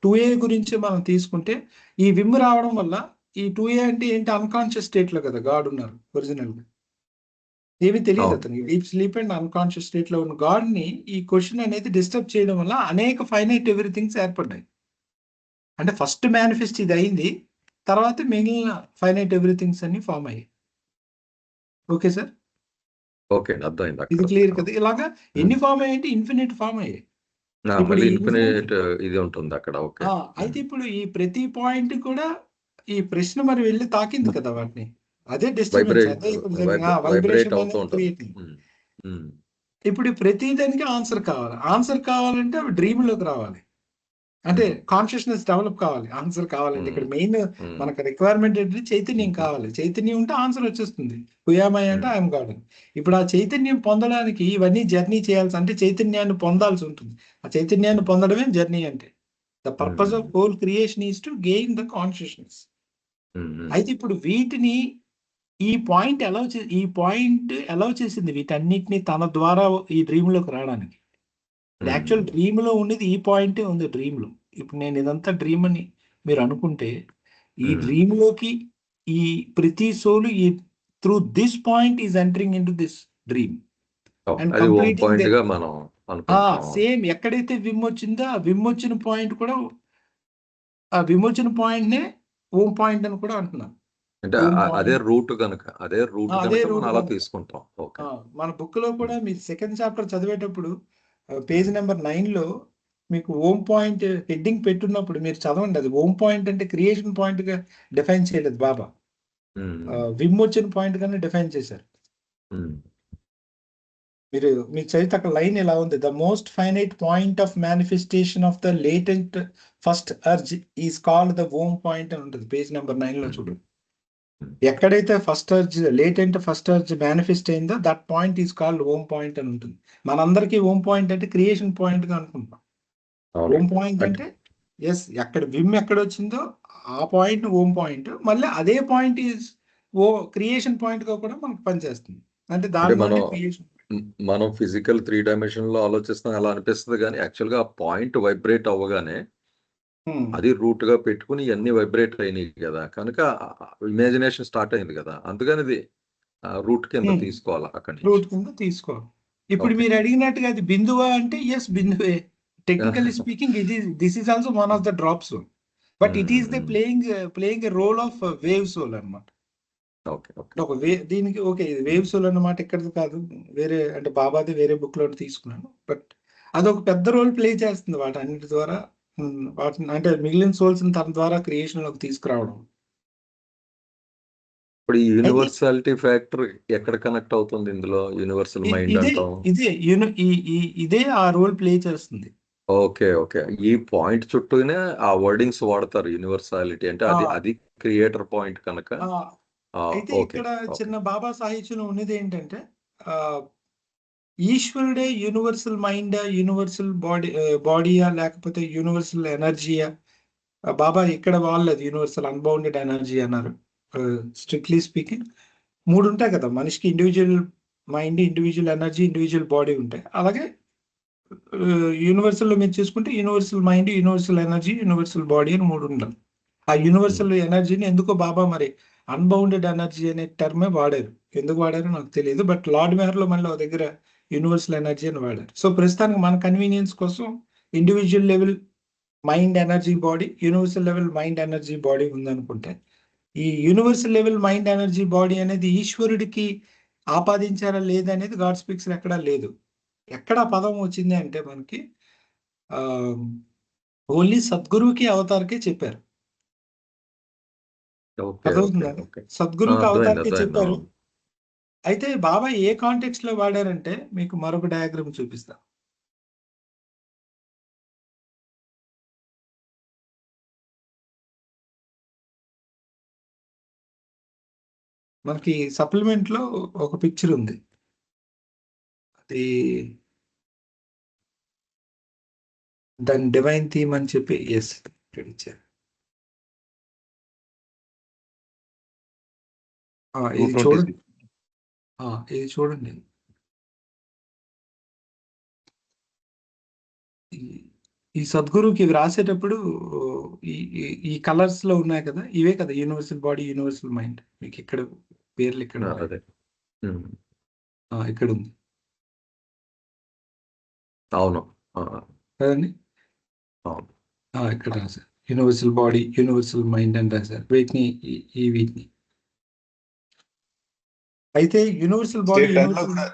2A గురించి మనం తీసుకుంటే ఈ విమ్ రావడం వల్ల ఈ 2A అంటే ఏంటి, అన్కాన్షియస్ స్టేట్ లో కదా గాడ్ ఉన్నారు ఒరిజినల్ గా. ఏమీ తెలియదు అవును. అతనికి. Deep sleep and unconscious state లో ఉన్న గాడ్ ని ఈ క్వశ్చన్ అనేది డిస్టర్బ్ చేయడం వల్ల అనేక ఫైనైట్ ఎవ్రీథింగ్స్ ఏర్పడ్డాయి. అంటే ఫస్ట్ మేనిఫెస్ట్ ఇది అయింది, తర్వాత మిగిలిన ఫైనైట్ ఎవ్రీథింగ్స్ అన్ని ఫామ్ అయ్యాయి. Okay sir, okay. అర్థమైంది ఇది అక్కడ. క్లియర్ కదా. ఇలాగా హ్మ్. ఎన్ని ఫామ్ అయ్యాయంటే ఇన్ఫినిట్ ఫామ్ అయ్యాయి. ఇప్పుడు మళ్ళీ ఈ ఇన్ఫినిట్ ఇది ఉంటుంది అక్కడ. ఓకే. అయితే ఇప్పుడు ఈ ప్రతి పాయింట్ కూడా ఈ ప్రశ్న మరి వెళ్ళి తాకింది కదా వాటిని. అదే డిస్టర్బెన్స్, అదే ఇక్కడ జరిగిన వైబ్రేట్ వైబ్రేషన్ అవుతూ అనేది ఉంటుంది. క్రియేట్ అయింది. హ్మ్. హ్మ్. ఇప్పుడు ఈ ప్రతి దానికి ఆన్సర్ కావాలి. ఆన్సర్ కావాలంటే అవి డ్రీమ్ లోకి రావాలి. అంటే హ్మ్. కాన్షియస్నెస్ డెవలప్ కావాలి. ఆన్సర్ కావాలంటే ఇక్కడ హ్మ్. మెయిన్ హ్మ్. మనకు రిక్వైర్మెంట్ ఏంటంటే చైతన్యం కావాలి. చైతన్యం ఉంటే ఆన్సర్ వచ్చేస్తుంది. హుయామై అంటే హ్మ్. I'm God. ఇప్పుడు ఆ చైతన్యం పొందడానికి ఇవన్నీ జర్నీ చేయాల్సి, అంటే చైతన్యాన్ని పొందాల్సి ఉంటుంది. ఆ చైతన్యాన్ని పొందడమే జర్నీ అంటే. ద పర్పస్ ఆఫ్ హ్మ్. Whole creation is to gain the consciousness. హ్మ్. అయితే ఇప్పుడు వీటిని ఈ పాయింట్ అలౌ చేసింది వీటన్నిటిని తన ద్వారా ఈ డ్రీమ్ లోకి రావడానికి. యాక్చువల్ హ్మ్. డ్రీమ్ లో ఉండేది ఈ పాయింటే ఉంది డ్రీమ్ లో. ఇప్పుడు నేను ఇదంతా డ్రీమ్ అని మీరు అనుకుంటే ఈ హ్మ్. డ్రీమ్ లోకి ఈ ప్రతి సోలు ఈ through this point is entering in to this dream and అది హోమ్ కంప్లీటింగ్ ద పాయింట్‌గా మనం అనుకుంటాం. సేమ్ ఎక్కడైతే విమ్ వచ్చిందో ఆ విమ్ వచ్చిన పాయింట్ కూడా ఆ విమ్ వచ్చిన పాయింట్ నే హోమ్ పాయింట్ అని కూడా అంటున్నాను. అంటే హోమ్ అదే పాయింట్ రూట్ గనక అదే మనం రూట్ అలా కనుక తీసుకుంటాం. ఓకే. మన బుక్ లో కూడా హ్మ్. మీరు సెకండ్ చాప్టర్ చదివేటప్పుడు పేజ్ హ్మ్. నెంబర్ 9 లో మీకు హోమ్ పాయింట్ హెడ్డింగ్ పెట్టున్నప్పుడు మీరు చదవండి. అది హోమ్ పాయింట్ అంటే క్రియేషన్ పాయింట్ గా డిఫైన్ చేయలేదు బాబా. హ్మ్. విమ్ వచ్చిన పాయింట్ గానే డిఫైన్ చేశారు. హ్మ్. మీరు చదివితే అక్కడ లైన్ ఇలా ఉంది: the most finite point of manifestation of the latent first urge is called the home point అని ఉంటుంది పేజ్ నెంబర్ 9 లో హ్మ్. చూడండి. హ్మ్. ఎక్కడైతే లేటెంట్ ఫస్ట్ అర్జ్ మేనిఫెస్ట్ అయిందో that point is called home point అని ఉంటుంది. మనందరికీ హోమ్ పాయింట్ అంటే క్రియేషన్ పాయింట్ గా అనుకుంటాం. అవును. హోమ్ పాయింట్ అంటే ఎక్కడ విమ్ ఎక్కడ వచ్చిందో ఆ పాయింట్ హోమ్ పాయింట్, మళ్ళీ అదే పాయింట్ ఈజ్ క్రియేషన్ పాయింట్ గా కూడా మనకు పనిచేస్తుంది. అంటే అంటే దానిలోనే క్రియేషన్. మనం ఫిజికల్ 3 డైమెన్షన్‌లో ఆలోచిస్తాం అలా అనిపిస్తది గానీ, యాక్చువల్‌గా ఆ పాయింట్ వైబ్రేట్ అవ్వగానే అది రూట్‌గా పెట్టుకొని ఇయన్నీ వైబ్రేట్ అయినాయి గదా! కనుక ఇమాజినేషన్ స్టార్ట్ అయింది గదా! అందుకని ఇది రూట్ కింద తీసుకోవాలా అక్కడి నుంచి. రూట్ కింద తీసుకోవాలి. ఇప్పుడు ఓకే. మీరు అడిగినట్టుగా అది బిందువా అంటే బిందువే. Technically speaking this is also one of the drop soul. But hmm. It is the hmm. Playing a role of wave soul అన్నమాట. ఓకే. ఓకే. ఒక దీనికి ఓకే, ఇది వేవ్ సోల్ అన్నమాట ఇక్కడిది కాదు. వేరే అంటే బాబాది వేరే బుక్ లో తీసుకున్నాను. బట్ అదొక పెద్ద రోల్ ప్లే చేస్తుంది వాటన్నిటి ద్వారా. వాటిని అంటే మిగిలిన సోల్స్ తన ద్వారా క్రియేషన్ లోకి తీసుకురావడం. ఇప్పుడు ఈ అయితే యూనివర్సాలిటీ ఫ్యాక్టర్ ఎక్కడ కనెక్ట్ అవుతుంది ఇందులో? యూనివర్సల్ మైండ్ ఇదే అంటాం. ఇదే ఇదే ఆ రోల్ ప్లే చేస్తుంది. ఓకే. ఓకే. ఈ పాయింట్ చుట్టూనే ఆ వర్డింగ్స్ వాడతారు యూనివర్సాలిటీ అంటే ఆ అది క్రియేటర్ పాయింట్ కనుక. ఆ అయితే ఓకే. ఇక్కడ ఓకే. చిన్న బాబా సాహిత్యంలో ఉన్నది ఏంటంటే ఆ ఈశ్వరుడే యూనివర్సల్ మైండా, యూనివర్సల్ బాడీయా, లేకపోతే యూనివర్సల్ ఎనర్జీయా? బాబా ఇక్కడ వాళ్ళది యూనివర్సల్ అన్బౌండెడ్ ఎనర్జీ అన్నారు. స్ట్రిక్ట్లీ స్పీకింగ్ 3 ఉంటాయి కదా మనిషికి: individual mind, individual energy, individual body ఉంటాయి. అలాగే యూనివర్సల్ లో మీరు చూసుకుంటే universal mind, universal energy, universal body అని 3 ఉండాలి. ఆ హ్మ్. యూనివర్సల్ ఎనర్జీని ఎందుకో బాబా మరి అన్బౌండెడ్ ఎనర్జీ అనే టర్మే వాడారు. ఎందుకు వాడారో నాకు తెలియదు. బట్ లార్డ్ మెహర్లో మళ్ళీ ఒక దగ్గర యూనివర్సల్ ఎనర్జీ అని వాడారు. సో ప్రస్తుతానికి మన కన్వీనియన్స్ కోసం individual level mind energy body, universal level mind energy body ఉందనుకుంటే, ఈ universal level mind energy body అనేది ఈశ్వరుడికి ఆపాదించారా లేదనేది గాడ్ స్పీక్స్ ఎక్కడా లేదు. ఎక్కడ ఆ పదం వచ్చింది అంటే మనకి ఓన్లీ సద్గురువుకి అవతారకే చెప్పారు. ఓకే. ఓకే. అర్థమవుతుందండి? ఓకే. ఆ! సద్గురువుకి అర్థమైంది. అవతారకే అర్థమైంది. చెప్పారు. అవును. అయితే బాబా ఏ కాంటెక్స్ట్ లో వాడారంటే మీకు మరొక డయాగ్రామ్ చూపిస్తా. మనకి సప్లిమెంట్ లో ఒక పిక్చర్ ఉంది. అది దాని డివైన్ థీమ్ అని చెప్పి ఇక్కడ ఇచ్చారు. ఇది 226. చూడండి. ఇది చూడండి. ఈ సద్గురుకి ఇవి రాసేటప్పుడు ఈ ఈ కలర్స్ లో ఉన్నాయి కదా, ఇవే కదా యూనివర్సల్ బాడీ, యూనివర్సల్ మైండ్. మీకు ఇక్కడ పేర్లు ఇక్కడ ఉన్నాయి. అదే. హ్మ్. ఇక్కడ ఉంది అవును. కదండి. అవును. ఇక్కడ రాశారు యూనివర్సల్ బాడీ, యూనివర్సల్ మైండ్ అని రాశారు. వీటిని వీటిని అయితే యూనివర్సల్ బాడీ, స్టేట్ 10 లో యూనివర్సల్ కూడా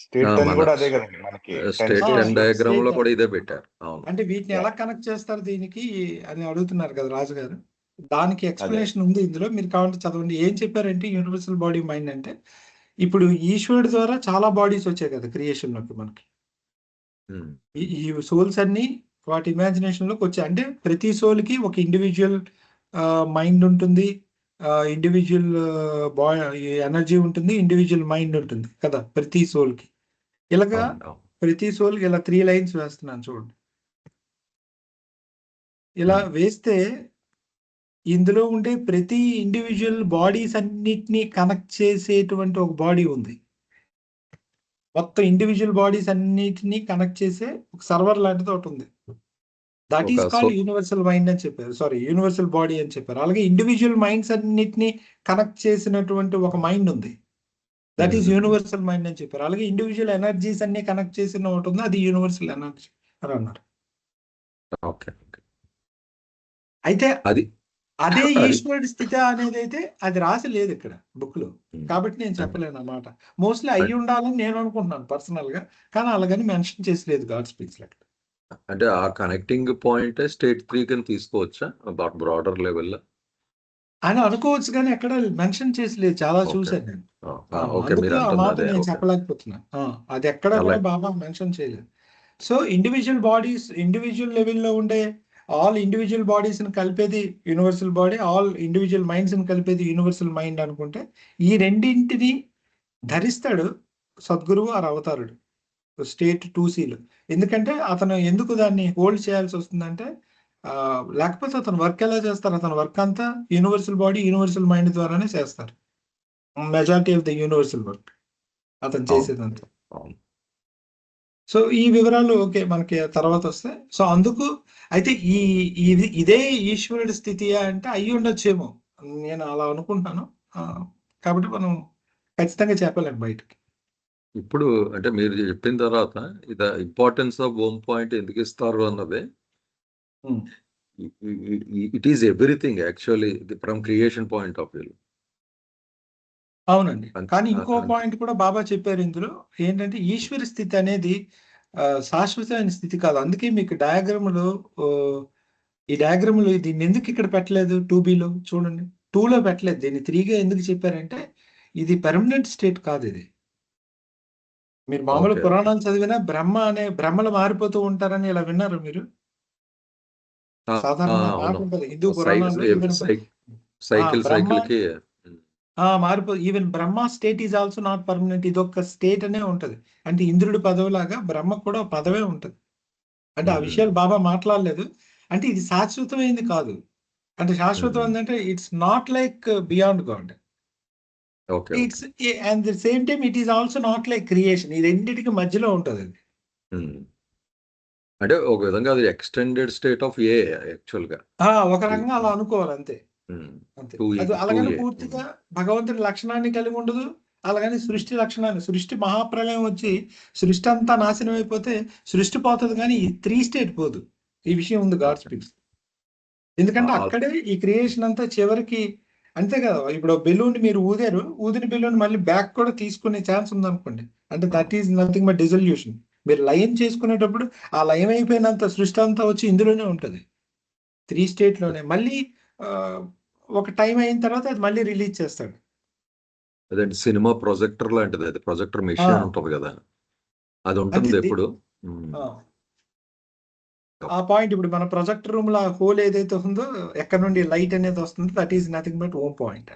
స్టేట్ 10 మన కూడా అదే కదండి మనకి 10 స్టేట్ 10 స్టేట్స్ లో. డయాగ్రామ్ లో స్టేట్ కూడా ఇదే పెట్టారు. అవును. అంటే వీటిని ఎలా కనెక్ట్ చేస్తారు దీనికి అని అడుగుతున్నారు కదా రాజు గారు. దానికి అదే. ఎక్స్ప్లెనేషన్ ఉంది ఇందులో, మీరు కావాలంటే చదవండి. ఏం చెప్పారంటే యూనివర్సల్ బాడీ మైండ్ అంటే ఇప్పుడు ఈశ్వరుడు ద్వారా చాలా బాడీస్ వచ్చాయి కదా క్రియేషన్ లోకి మనకి. హ్మ్. ఈ సోల్స్ అన్ని వాటి ఇమాజినేషన్ లోకి వచ్చాయి. అంటే ప్రతి సోల్ కి ఒక ఇండివిజువల్ మైండ్ ఉంటుంది, ఇండివిజువల్ ఎనర్జీ ఉంటుంది, ఇండివిజువల్ మైండ్ ఉంటుంది కదా ప్రతి సోల్ కి. ఇలాగా అవును. అవును. ప్రతి సోల్ కి ఇలా 3 లైన్స్ వేస్తున్నాను చూడండి. ఇలా హ్మ్. వేస్తే ఇందులో ఉండే ప్రతి ఇండివిజువల్ బాడీస్ అన్నిటినీ కనెక్ట్ చేసేటువంటి ఒక బాడీ ఉంది. మొత్తం ఇండివిజువల్ బాడీస్ అన్నిటినీ కనెక్ట్ చేసే ఒక సర్వర్ లాంటిది ఒకటి ఉంది. దట్ ఒక ఈస్ కాల్డ్ యూనివర్సల్ మైండ్ అని చెప్పారు. సారీ, యూనివర్సల్ బాడీ అని చెప్పారు. అలాగే ఇండివిజువల్ మైండ్స్ అన్నిటినీ కనెక్ట్ చేసినటువంటి ఒక మైండ్ ఉంది. దట్ ఈస్ యూనివర్సల్ మైండ్ అని చెప్పారు. అలాగే ఇండివిజువల్ ఎనర్జీస్ అన్ని కనెక్ట్ చేసిన ఒకటి ఉంది, అది యూనివర్సల్ ఎనర్జీ అని అన్నారు. ఓకే. ఓకే. అయితే అది అదే అది ఈశ్వరుడి స్థితి అనేది అయితే అది రాసి లేదు ఇక్కడ బుక్ లో, కాబట్టి నేను చెప్పలేను అన్నమాట. మోస్ట్లీ అయ్యి ఉండాలని నేను అనుకుంటున్నాను పర్సనల్ గా, కానీ అలాగని మెన్షన్ చేసి లేదు గాడ్ స్పీక్స్ లెక్క. అంటే ఆ కనెక్టింగ్ పాయింట్ స్టేట్ 3 కింద తీసుకోవచ్చా బ్రాడర్ లెవెల్లో? అని అనుకోవచ్చు కానీ ఎక్కడ మెన్షన్ చేసి లేదు. చాలా ఓకే. చూశాను నేను. ఓకే. అందుకు మీరు ఆ అంటుంది మాట అదే. నేను ఓకే. చెప్పలేకపోతున్నా. అది ఎక్కడ కూడా అలాగే. బాబా మెన్షన్ చేయలేదు. సో ఇండివిజువల్ బాడీస్, ఇండివిజువల్ లెవెల్లో ఉండే ఆల్ ఇండివిజువల్ బాడీస్ ని కలిపేది universal body, all individual minds ని కలిపేది యూనివర్సల్ మైండ్ అనుకుంటే ఈ రెండింటిని ధరిస్తాడు సద్గురువు ఆ అవతారుడు స్టేట్ 2Cలో. ఎందుకంటే అతను ఎందుకు దాన్ని హోల్డ్ చేయాల్సి వస్తుందంటే లేకపోతే అతను వర్క్ ఎలా చేస్తారు? అతను వర్క్ అంతా యూనివర్సల్ బాడీ, యూనివర్సల్ మైండ్ ద్వారానే చేస్తారు. Majority of the universal work అతను అవును. చేసేదంతా. అవును. సో ఈ వివరాలు ఓకే మనకి తర్వాత వస్తాయి. సో అందుకు అయితే ఇదే ఈశ్వరుడి స్థితియా అంటే అయ్యి ఉండొచ్చేమో, నేను అలా అనుకుంటున్నాను. కాబట్టి మనం ఖచ్చితంగా చెప్పలేం బయటకి. ఇప్పుడు అంటే మీరు చెప్పిన తర్వాత ఇది ఇంపార్టెన్స్ ఆఫ్ హోమ్ పాయింట్ ఎందుకు ఇస్తారు అన్నది, it is everything actually from creation point of view. అవునండి. కానీ ఇంకో పాయింట్ కూడా బాబా చెప్పారు ఇందులో. ఏంటంటే ఈశ్వర స్థితి అనేది శాశ్వతమైన స్థితి కాదు. అందుకే మీకు డయాగ్రామ్‌లో ఈ డయాగ్రామ్‌లో దీన్ని ఎందుకు ఇక్కడ పెట్టలేదు 2Bలో చూడండి. 2లో పెట్టలేదు. దీన్ని 3గా ఎందుకు చెప్పారంటే ఇది పెర్మనెంట్ స్టేట్ కాదు ఇది. మీరు మామూలు ఓకే. పురాణాలు చదివినా బ్రహ్మలు మారిపోతూ ఉంటారని ఇలా విన్నారా మీరు? సాధారణంగా మాట అవును. ఉంటది. హిందూ పురాణాల్లో ఈవెన్ బ్రహ్మ సైకిల్‌కి even Brahma state is also not permanent. ఇది ఒక స్టేట్ అనే ఉంటది. అంటే ఇంద్రుడి పదవిలాగా బ్రహ్మ కూడా పదవే ఉంటది. అంటే ఆ విషయాలు బాబా మాట్లాడలేదు. అంటే ఇది శాశ్వతమైంది కాదు. అంటే శాశ్వతం ఏంటంటే it's not like beyond God. Okay. It's and the same time it is also not like creation. ఈ రెండిటికి మధ్యలో ఉంటది అది. అంటే ఒక విధంగా అది ఎక్స్టెండెడ్ స్టేట్ ఆఫ్ ఏ యాక్చువల్‌గా. ఒక రకంగా అలా అనుకోవాలి అంతే. అంతే. అది అలాగని పూర్తిగా భగవంతుడి లక్షణాన్ని కలిగి ఉండదు. అలాగని సృష్టి లక్షణాన్ని, సృష్టి మహాప్రలయం వచ్చి సృష్టి అంతా నాశనం అయిపోతే సృష్టి పోతుంది కానీ ఈ 3 స్టేట్ పోదు. ఈ విషయం ఉంది గాడ్ స్పీక్స్. ఎందుకంటే అక్కడే ఈ క్రియేషన్ అంతా చివరికి అంతే కదా, ఇప్పుడు బెలూన్ మీరు ఊదిన బెలూన్ మళ్ళీ బ్యాక్ కూడా తీసుకునే ఛాన్స్ ఉందనుకోండి, అంటే that is nothing but dissolution. మీరు లయం చేసుకునేటప్పుడు ఆ లయం అయిపోయినంత సృష్టి అంతా వచ్చి ఇందులోనే ఉంటుంది, 3 స్టేట్ లోనే. మళ్ళీ ఆ, ఒక టైం అయిన తర్వాత అది మళ్ళీ రిలీజ్ చేస్తాడు. అదేంటి సినిమా ప్రొజెక్టర్ లాంటిది, అది ప్రొజెక్టర్ ఆ, మెషిన్ ఉంటుంది కదా, అది అంటే ఉంటుంది ఎప్పుడు. ఉమ్. ఆ, ఆ పాయింట్ ఇప్పుడు మన ప్రొజెక్టర్ రూమ్ లో హోల్ ఏదైతే ఉందో, ఎక్కడ నుండి లైట్ అనేది వస్తుందో, that is nothing but ohm point.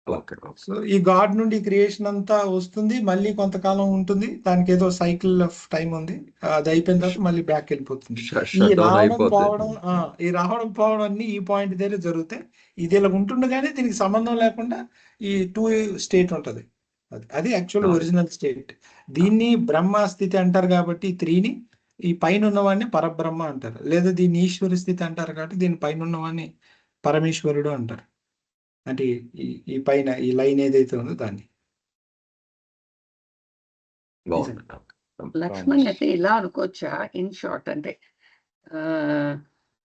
Okay okay. So ఈ గాడ్ నుండి క్రియేషన్ అంతా వస్తుంది, మళ్ళీ కొంతకాలం ఉంటుంది, దానికి ఏదో సైకిల్ ఆఫ్ టైం ఉంది, అది అయిపోయిన తర్వాత మళ్ళీ బ్యాక్ వెళ్ళిపోతుంది. ఈ షట్ డౌన్ రావడం అయిపోద్ది. పోవడం, ఈ రావడం పోవడం అన్ని ఈ పాయింట్ దగ్గర జరుగుతాయి. ఇది ఇలా ఉంటుండగానే దీనికి సంబంధం లేకుండా ఈ 2 స్టేట్ ఉంటది. అది యాక్చువల్ అవును. Original state. దీన్ని బ్రహ్మ స్థితి అంటారు కాబట్టి 3ని, ఈ పైన ఉన్నవాడిని పరబ్రహ్మ అంటారు, లేదా దీన్ని ఈశ్వర స్థితి అంటారు కాబట్టి దీని పైన ఉన్నవాడిని పరమేశ్వరుడు అంటారు. అంటే ఈ ఈ పైన ఈ లైన్ ఏదైతే ఉందో దాన్ని. బాగుంది. లక్ష్మణ్ అయితే ఇలా అనుకోవచ్చా ఇన్ షార్ట్, అంటే ఆ,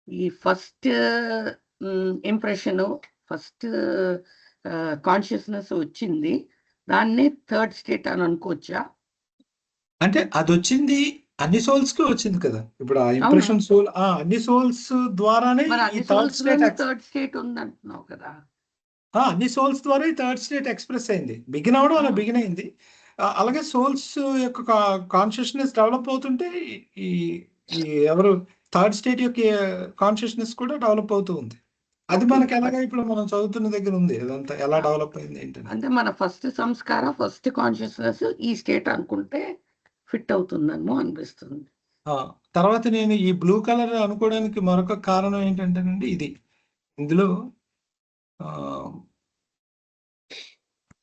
ఈ ఫస్ట్ ఇంప్రెషన్, ఫస్ట్ కాన్షియస్నెస్ వచ్చింది, దాన్ని థర్డ్ స్టేట్ అని అనుకోవచ్చా? అంటే అది వచ్చింది అన్ని సోల్స్ కి వచ్చింది కదా, ఇప్పుడు ఆ ఇంప్రెషన్ సోల్ అన్ని సోల్స్ ద్వారానే మరి ఈ అన్ని third souls state third state ఉంది అంటున్నావు కదా. అన్ని సోల్స్ ద్వారా ఈ థర్డ్ స్టేట్ ఎక్స్ప్రెస్ అయింది, బిగిన్ అవడం అలా బిగిన్ అయింది. అలాగే సోల్స్ యొక్క కాన్షియస్నెస్ డెవలప్ అవుతుంటే ఈ ఈ ఎవరు థర్డ్ స్టేట్ యొక్క కాన్షియస్నెస్ కూడా డెవలప్ అవుతూ ఉంది. అది Okay. మనకి ఎలాగ ఇప్పుడు మనం చదువుతున్న దగ్గర ఉంది, అదంతా ఎలా డెవలప్ అయింది ఏంటని. అంటే మన ఫస్ట్ సంస్కారం, ఫస్ట్ కాన్షియస్నెస్ ఈ స్టేట్ అనుకుంటే ఫిట్ అవుతుందేమో అనిపిస్తుంది. తర్వాత నేను ఈ బ్లూ కలర్ అనుకోవడానికి మరొక కారణం ఏంటంటేనండి, ఇది ఇందులో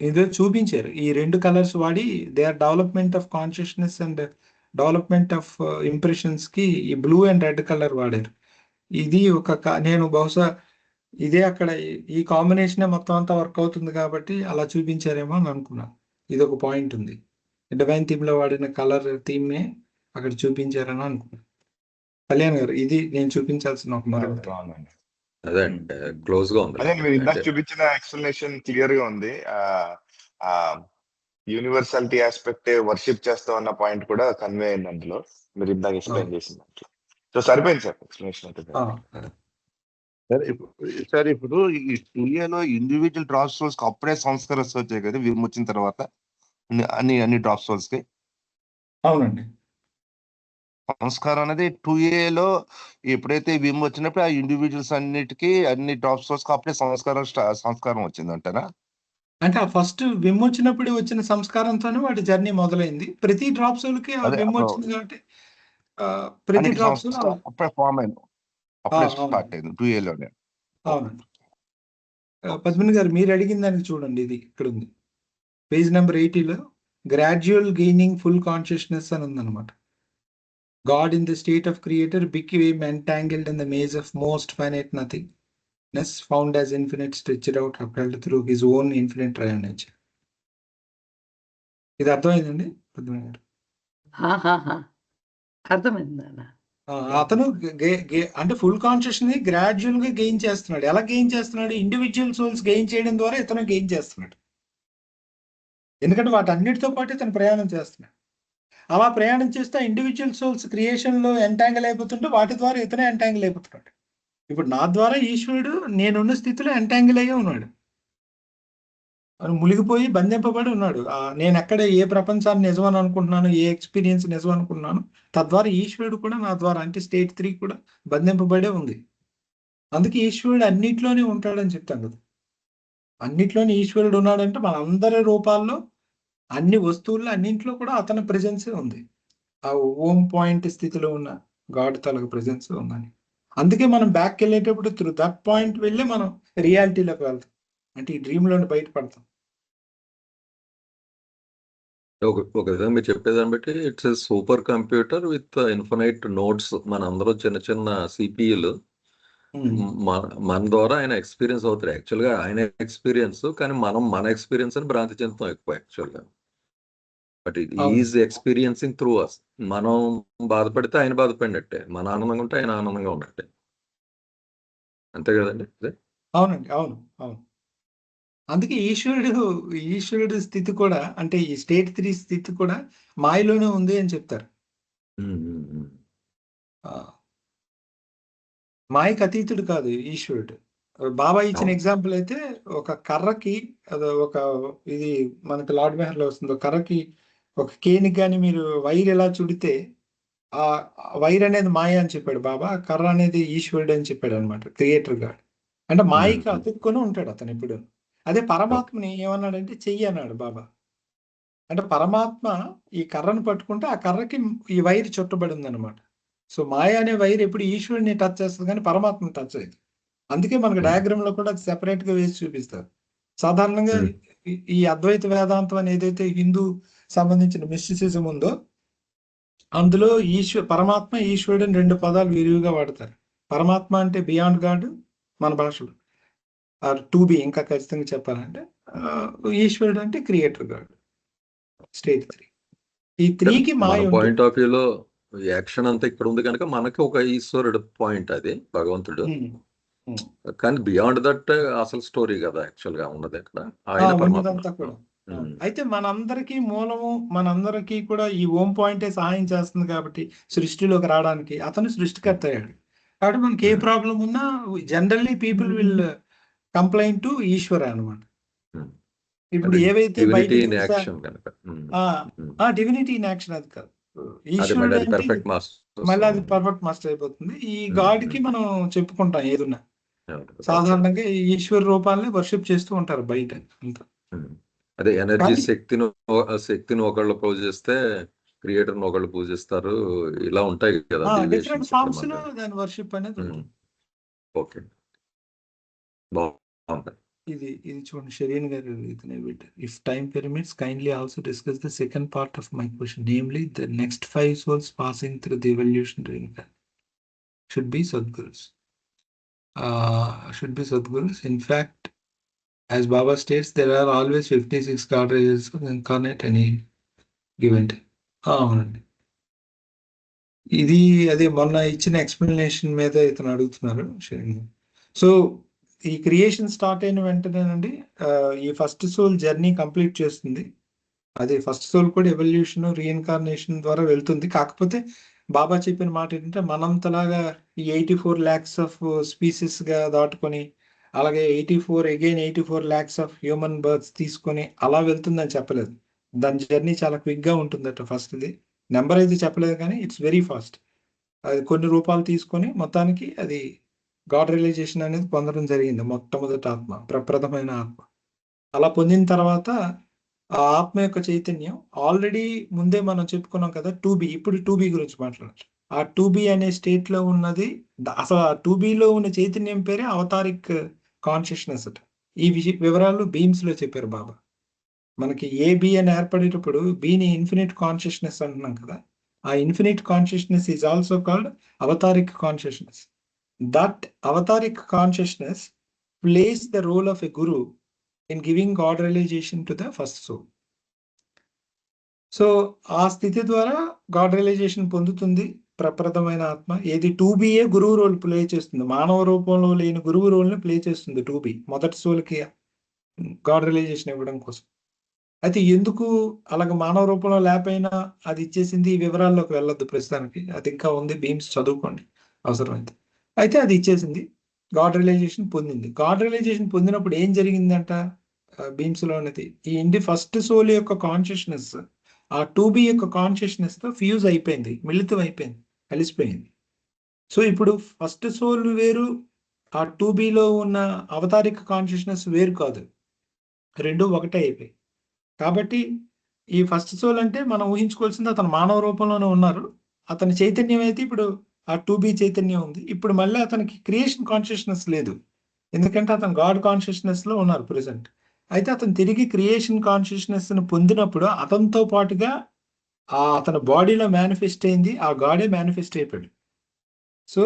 ఇదే చూపించారు, ఈ 2 కలర్స్ వాడి they are development of consciousness and development of impressions కి ఈ బ్లూ అండ్ రెడ్ కలర్ వాడారు. ఇది నేను బహుశా ఇదే అక్కడ ఈ కాంబినేషన్ మొత్తం అంతా వర్క్ అవుతుంది కాబట్టి అలా చూపించారేమో అని అనుకున్నాను. ఇది ఒక పాయింట్ ఉంది, డివైన్ థీమ్ లో వాడిన కలర్ థీమ్ అక్కడ చూపించారని అనుకున్నాను. కళ్యాణ్ గారు, ఇది నేను చూపించాల్సిన ఒక మరొక బాగుందండి. అదే క్లోజ్ గా ఉంది. అదే మీరు ఇందాక అంటే చూపించిన ఎక్స్ప్లెనేషన్ క్లియర్ గా ఉంది. యూనివర్సాలిటీ ఆస్పెక్ట్ వర్షిప్ చేస్తాం అన్న పాయింట్ కూడా కన్వే అయింది అందులో, మీరు ఇందాక ఎక్స్ప్లెయిన్ చేసిన దాంట్లో. సో సరిపోయింది సార్ ఎక్స్ప్లెనేషన్ అయితే. సార్ ఇప్పుడు ఈ ఇండియాలో ఇండివిజువల్ డ్రాప్ సోల్స్ కి అప్పుడే సంస్కారం వచ్చాయి కదా విమోచిన తర్వాత, అన్ని డ్రాప్ సోల్స్ కి. అవునండి, సంస్కారం అనేది 2A ఎప్పుడైతే విమ్ వచ్చినప్పుడు ఆ ఇండివిజువల్స్ అన్నిటికీ అన్ని డ్రాప్ సోర్స్ కి అప్పుడే సంస్కారం వచ్చింది అంటారా? అంటే ఆ ఫస్ట్ విమ్ వచ్చినప్పుడు వచ్చిన సంస్కారంతోనే వాటి జర్నీ మొదలైంది. ప్రతి డ్రాప్ సోల్కి ఆ అదే విమ్ అప్పుడు వచ్చింది కాబట్టి ప్రతి అన్ని డ్రాప్ సోల్ సంస్కారం అప్పుడే ఫామ్ అయింది, అప్పుడే అవును. స్టార్ట్ అయింది 2Aలోనే. అవునండి. పద్మిని గారు, మీరు అడిగిన దానికి చూడండి, ఇది ఇక్కడ ఉంది, పేజ్ నెంబర్ 80లో గ్రాడ్యువల్ గెయినింగ్ ఫుల్ కాన్షియస్నెస్ అని ఉందన్నమాట. God in the state of creator became entangled in the maze of most finite nothingness, found as infinite, stretched out, upheld through his own infinite triune nature. ఇది అర్థమైందండి పద్మిని గారు? అర్థమైందా? అతను అంటే full conscious ని gradual గా గెయిన్ చేస్తున్నాడు. ఎలా గెయిన్ చేస్తున్నాడు? ఇండివిజువల్ సోల్స్ గెయిన్ చేయడం ద్వారా ఇతను గెయిన్ చేస్తున్నాడు. ఎందుకంటే వాటన్నిటితో పాటు ఇతను ప్రయాణం చేస్తున్నాడు. అలా ప్రయాణం చేస్తే ఇండివిజువల్ సోల్స్ క్రియేషన్ లో ఎంటాంగిల్ అయిపోతుంటే వాటి ద్వారా ఇతనే ఎంటాంగిల్ అయిపోతున్నాడు. ఇప్పుడు నా ద్వారా ఈశ్వరుడు నేనున్న స్థితిలో ఎంటాంగిల్ అయ్యే ఉన్నాడు, మునిగిపోయి బంధింపబడి ఉన్నాడు. నేను ఎక్కడ ఏ ప్రపంచాన్ని నిజమని అనుకుంటున్నాను, ఏ ఎక్స్పీరియన్స్ నిజం అనుకుంటున్నాను, తద్వారా ఈశ్వరుడు కూడా నా ద్వారా అంటే స్టేట్ 3 కూడా బంధింపబడే ఉంది. అందుకే ఈశ్వరుడు అన్నిట్లోనే ఉంటాడని చెప్తాం కదా. అన్నిట్లోనే ఈశ్వరుడు ఉన్నాడంటే మన అందరి రూపాల్లో, అన్ని వస్తువుల్లో, అన్నింట్లో కూడా అతని ప్రెజెన్సే ఉంది. ఆ ఓం పాయింట్ స్థితిలో ఉన్న గాడ్ తలకు ప్రెజెన్స్ ఉందని. అందుకే మనం బ్యాక్ వెళ్ళేటప్పుడు త్రూ దట్ పాయింట్ వెళ్ళి మనం రియాలిటీలోకి వెళ్తాం, అంటే ఈ డ్రీమ్ లోని బయటపడతాం. ఒక విధంగా మీరు చెప్పేదాన్ని బట్టి it's super computer with infinite notes. మన అందరూ చిన్న చిన్న సిపిఈలు మన ద్వారా ఆయన ఎక్స్పీరియన్స్ అవుతారు. యాక్చువల్గా ఆయన ఎక్స్పీరియన్స్, కానీ మనం మన ఎక్స్పీరియన్స్ అని భ్రాంతి చెందుతాం ఎక్కువ actually. But is experiencing through us. మనం బాధపడితే ఆయన బాధపడినట్టే, మన ఆనందంగా ఉంటే ఆయన ఆనందంగా ఉన్నట్టే. అంతే కదండి? అవునండి, అవును అవును. అందుకే ఈశ్వరుడు స్థితి కూడా, అంటే ఈ స్టేట్ 3 స్థితి కూడా మాయలోనే ఉంది అని చెప్తారు. ఆ, మాయకు అతీతుడు కాదు ఈశ్వరుడు. బాబా ఇచ్చిన అవును. ఎగ్జాంపుల్ అయితే, ఒక కర్రకి అది ఒక ఇది మనకి లార్డ్ మెహర్ లో వస్తుంది. ఒక కర్రకి ఒక కేనికి కానీ మీరు వైర్ ఎలా చుడితే ఆ వైర్ అనేది మాయ అని చెప్పాడు బాబా, ఆ కర్ర అనేది ఈశ్వరుడు అని చెప్పాడు అనమాట, క్రియేటర్ గాడ్. అంటే మాయకి అతుక్కొని ఉంటాడు అతను ఎప్పుడు. అదే పరమాత్మని ఏమన్నాడంటే చెయ్యి అన్నాడు బాబా. అంటే పరమాత్మ ఈ కర్రను పట్టుకుంటే ఆ కర్రకి ఈ వైర్ చుట్టబడి ఉందన్నమాట. సో మాయ అనే వైర్ ఎప్పుడు ఈశ్వరుని టచ్ చేస్తుంది కానీ పరమాత్మని టచ్ అయ్యింది. అందుకే మనకు డయాగ్రామ్ లో కూడా సెపరేట్ గా వేసి చూపిస్తారు. సాధారణంగా ఈ అద్వైత వేదాంతం అని ఏదైతే హిందూ సంబంధించిన మిస్టిసిజం ఉందో అందులో పరమాత్మ ఈశ్వరుడు అని 2 పదాలు విరివిగా వాడతారు. పరమాత్మ అంటే బియాండ్ గాడ్ మన భాషలో, ఆర్ టు బి ఇంకా ఖచ్చితంగా చెప్పాలంటే. ఈశ్వరుడు అంటే క్రియేటర్ గాడ్, స్టేట్ 3. ఈ 3కి మన మాయ పాయింట్ ఆఫ్ వ్యూలో యాక్షన్ అంతా ఇక్కడ ఉంది కనుక మనకి ఒక ఈశ్వరుడు పాయింట్ అది భగవంతుడు. కానీ బియాండ్ దట్ అసలు స్టోరీ కదా యాక్చువల్ గా ఉన్నది అక్కడ ఆయన ఉన్నదంతా పరమాత్మ. కూడా. అయితే మనందరికీ మూలము, మనందరికీ కూడా ఈ ఓం పాయింటే సహాయం చేస్తుంది కాబట్టి సృష్టిలోకి రావడానికి. అతను సృష్టికర్త అయ్యాడు కాబట్టి మనకి ఏ ప్రాబ్లం ఉన్నా generally people will complaint to Ishwara అనమాట. ఇప్పుడు ఏవైతే బయట డివినిటీ ఇన్ యాక్షన్ అది కాదు, ఈశ్వరుడు మళ్ళీ అది పర్ఫెక్ట్ మాస్టర్ అయిపోతుంది. ఈ గాడ్ కి మనం చెప్పుకుంటాం ఏదున్నా. సాధారణంగా ఈశ్వర రూపాలని వర్షిప్ చేస్తూ ఉంటారు బయట అంతా. అదే ఎనర్జీ శక్తిని ఒకళ్ళు పూజిస్తే క్రియేటర్ ఒకళ్ళు పూజిస్తారు, ఇలా ఉంటాయి కదా డిఫరెంట్ ఫార్మ్స్ లో దాని వర్షిప్ అనేది ఉంటుంది. ఓకే, బాగుంది. ఇది చూడండి, షరీన్ గారు ఇతనే పెట్టారు. If time permits kindly also discuss the second part of my question, namely the next 5 souls passing through the evolution should be Sadgurus. In fact, as Baba states, there are always 56 God rays incarnate any given time. అవునండి, ఇది అదే మొన్న ఇచ్చిన explanation మీద ఇతను అడుగుతున్నారు. So ఈ creation start అయిన వెంటనేనండి ఈ ఫస్ట్ సోల్ జర్నీ కంప్లీట్ చేస్తుంది. అదే ఫస్ట్ సోల్ కూడా ఎవల్యూషన్ రీఇన్కార్నేషన్ ద్వారా వెళ్తుంది. కాకపోతే బాబా చెప్పిన మాట ఏంటంటే మనంతలాగా ఈ 84 lakhs ఆఫ్ స్పీసీస్ గా దాటుకొని, అలాగే 84 lakhs ఆఫ్ హ్యూమన్ బర్త్స్ తీసుకొని అలా వెళ్తుందని చెప్పలేదు. దాని జర్నీ చాలా క్విక్ గా ఉంటుందట. ఫస్ట్ ఇది నెంబర్ అయితే చెప్పలేదు కానీ ఇట్స్ వెరీ ఫాస్ట్. అది కొన్ని రూపాలు తీసుకొని మొత్తానికి అది గాడ్ రియలైజేషన్ అనేది పొందడం జరిగింది. మొట్టమొదటి ఆత్మ, ప్రప్రథమైన ఆత్మ. అలా పొందిన తర్వాత ఆ ఆత్మ యొక్క చైతన్యం ఆల్రెడీ ముందే మనం చెప్పుకున్నాం కదా 2B. ఇప్పుడు 2B గురించి మాట్లాడారు. ఆ 2B అనే స్టేట్ లో ఉన్నది, అసలు ఆ 2Bలో ఉన్న చైతన్యం పేరే అవతారిక్ కాన్షియస్నెస్ అట. ఈ వివరాలు బీమ్స్ లో చెప్పారు బాబా. మనకి ఏబి అని ఏర్పడేటప్పుడు బీని ఇన్ఫినిట్ కాన్షియస్నెస్ అంటున్నాం కదా. ఆ infinite consciousness is also called avataric consciousness. That avataric consciousness plays the role of a guru in giving God realization to the first soul. So ఆ స్థితి ద్వారా గాడ్ రియలైజేషన్ పొందుతుంది ప్రప్రథమైన ఆత్మ. ఏది 2Bఏ గురువు రోల్ ప్లే చేస్తుంది, మానవ రూపంలో లేని గురువు రోల్ ని ప్లే చేస్తుంది 2B మొదటి సోల్కి గాడ్ రియలైజేషన్ ఇవ్వడం కోసం. అయితే ఎందుకు అలాగ మానవ రూపంలో లేకపోయినా అది ఇచ్చేసింది, ఈ వివరాల్లోకి వెళ్ళొద్దు ప్రస్తుతానికి, అది ఇంకా ఉంది, బీమ్స్ చదువుకోండి అవసరమైతే. అయితే అది ఇచ్చేసింది, గాడ్ రియలైజేషన్ పొందింది. గాడ్ రియలైజేషన్ పొందినప్పుడు ఏం జరిగిందంట బీమ్స్ లో అనేది, ఈ ఫస్ట్ సోల్ యొక్క కాన్షియస్నెస్ ఆ 2B యొక్క కాన్షియస్నెస్ తో ఫ్యూజ్ అయిపోయింది, మిళితం అయిపోయింది, కలిసిపోయింది. సో ఇప్పుడు ఫస్ట్ సోల్ వేరు, ఆ 2Bలో ఉన్న అవతారిక కాన్షియస్నెస్ వేరు కాదు, రెండు ఒకటే అయిపోయి. కాబట్టి ఈ ఫస్ట్ సోల్ అంటే మనం ఊహించుకోవాల్సింది అతను మానవ రూపంలోనే ఉన్నారు, అతని చైతన్యం అయితే ఇప్పుడు ఆ 2B చైతన్యం ఉంది. ఇప్పుడు మళ్ళీ అతనికి క్రియేషన్ కాన్షియస్నెస్ లేదు, ఎందుకంటే అతను గాడ్ కాన్షియస్నెస్ లో ఉన్నారు ప్రెసెంట్. అయితే అతను తిరిగి క్రియేషన్ కాన్షియస్నెస్ ని పొందినప్పుడు అతనితో పాటుగా అతని బాడీలో మేనిఫెస్ట్ అయింది, ఆ గాడే మేనిఫెస్ట్ అయిపోయాడు. సో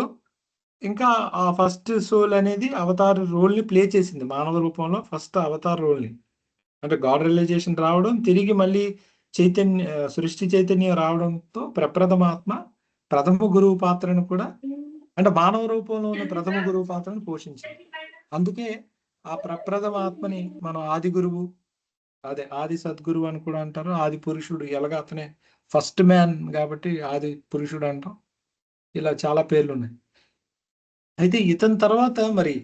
ఇంకా ఆ ఫస్ట్ సోల్ అనేది అవతార్ రోల్ ని ప్లే చేసింది మానవ రూపంలో, ఫస్ట్ అవతార్ రోల్ ని. అంటే గాడ్ రియలైజేషన్ రావడం, తిరిగి మళ్ళీ సృష్టి చైతన్యం రావడంతో ప్రప్రథమాత్మ ప్రథమ గురువు పాత్రను కూడా, అంటే మానవ రూపంలో ఉన్న ప్రథమ గురువు పాత్రను పోషించింది. అందుకే ఆ ప్రప్రథమ ఆత్మని మనం ఆది గురువు, అదే ఆది సద్గురువు అని కూడా అంటారు. ఆది పురుషుడు, ఎలాగ అతనే ఫస్ట్ మ్యాన్ కాబట్టి ఆది పురుషుడు అంటాం. ఇలా చాలా పేర్లు ఉన్నాయి. అయితే ఇతని తర్వాత మరి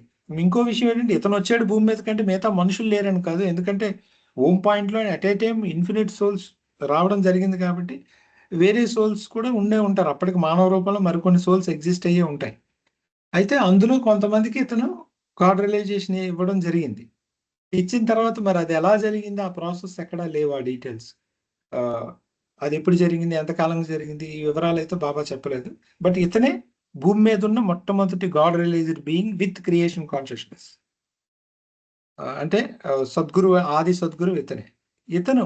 ఇంకో విషయం ఏంటంటే, ఇతను వచ్చాడు భూమి మీద కంటే మిగతా మనుషులు లేరని కాదు. ఎందుకంటే ఓమ్ పాయింట్లో at a time infinite souls రావడం జరిగింది కాబట్టి వేరే సోల్స్ కూడా ఉండే ఉంటారు. అప్పటికి మానవ రూపంలో మరికొన్ని సోల్స్ ఎగ్జిస్ట్ అయ్యే ఉంటాయి. అయితే అందులో కొంతమందికి ఇతను గాడ్ రియలైజేషన్ ఇవ్వడం జరిగింది. ఇచ్చిన తర్వాత మరి అది ఎలా జరిగింది, ఆ ప్రాసెస్ ఎక్కడా లేవు ఆ డీటెయిల్స్. అది ఎప్పుడు జరిగింది, ఎంతకాలం జరిగింది, ఈ వివరాలు అయితే బాబా చెప్పలేదు. బట్ ఇతనే భూమి మీద ఉన్న మొట్టమొదటి god realised being with creation consciousness. అంటే సద్గురు, ఆది సద్గురు ఇతనే. ఇతను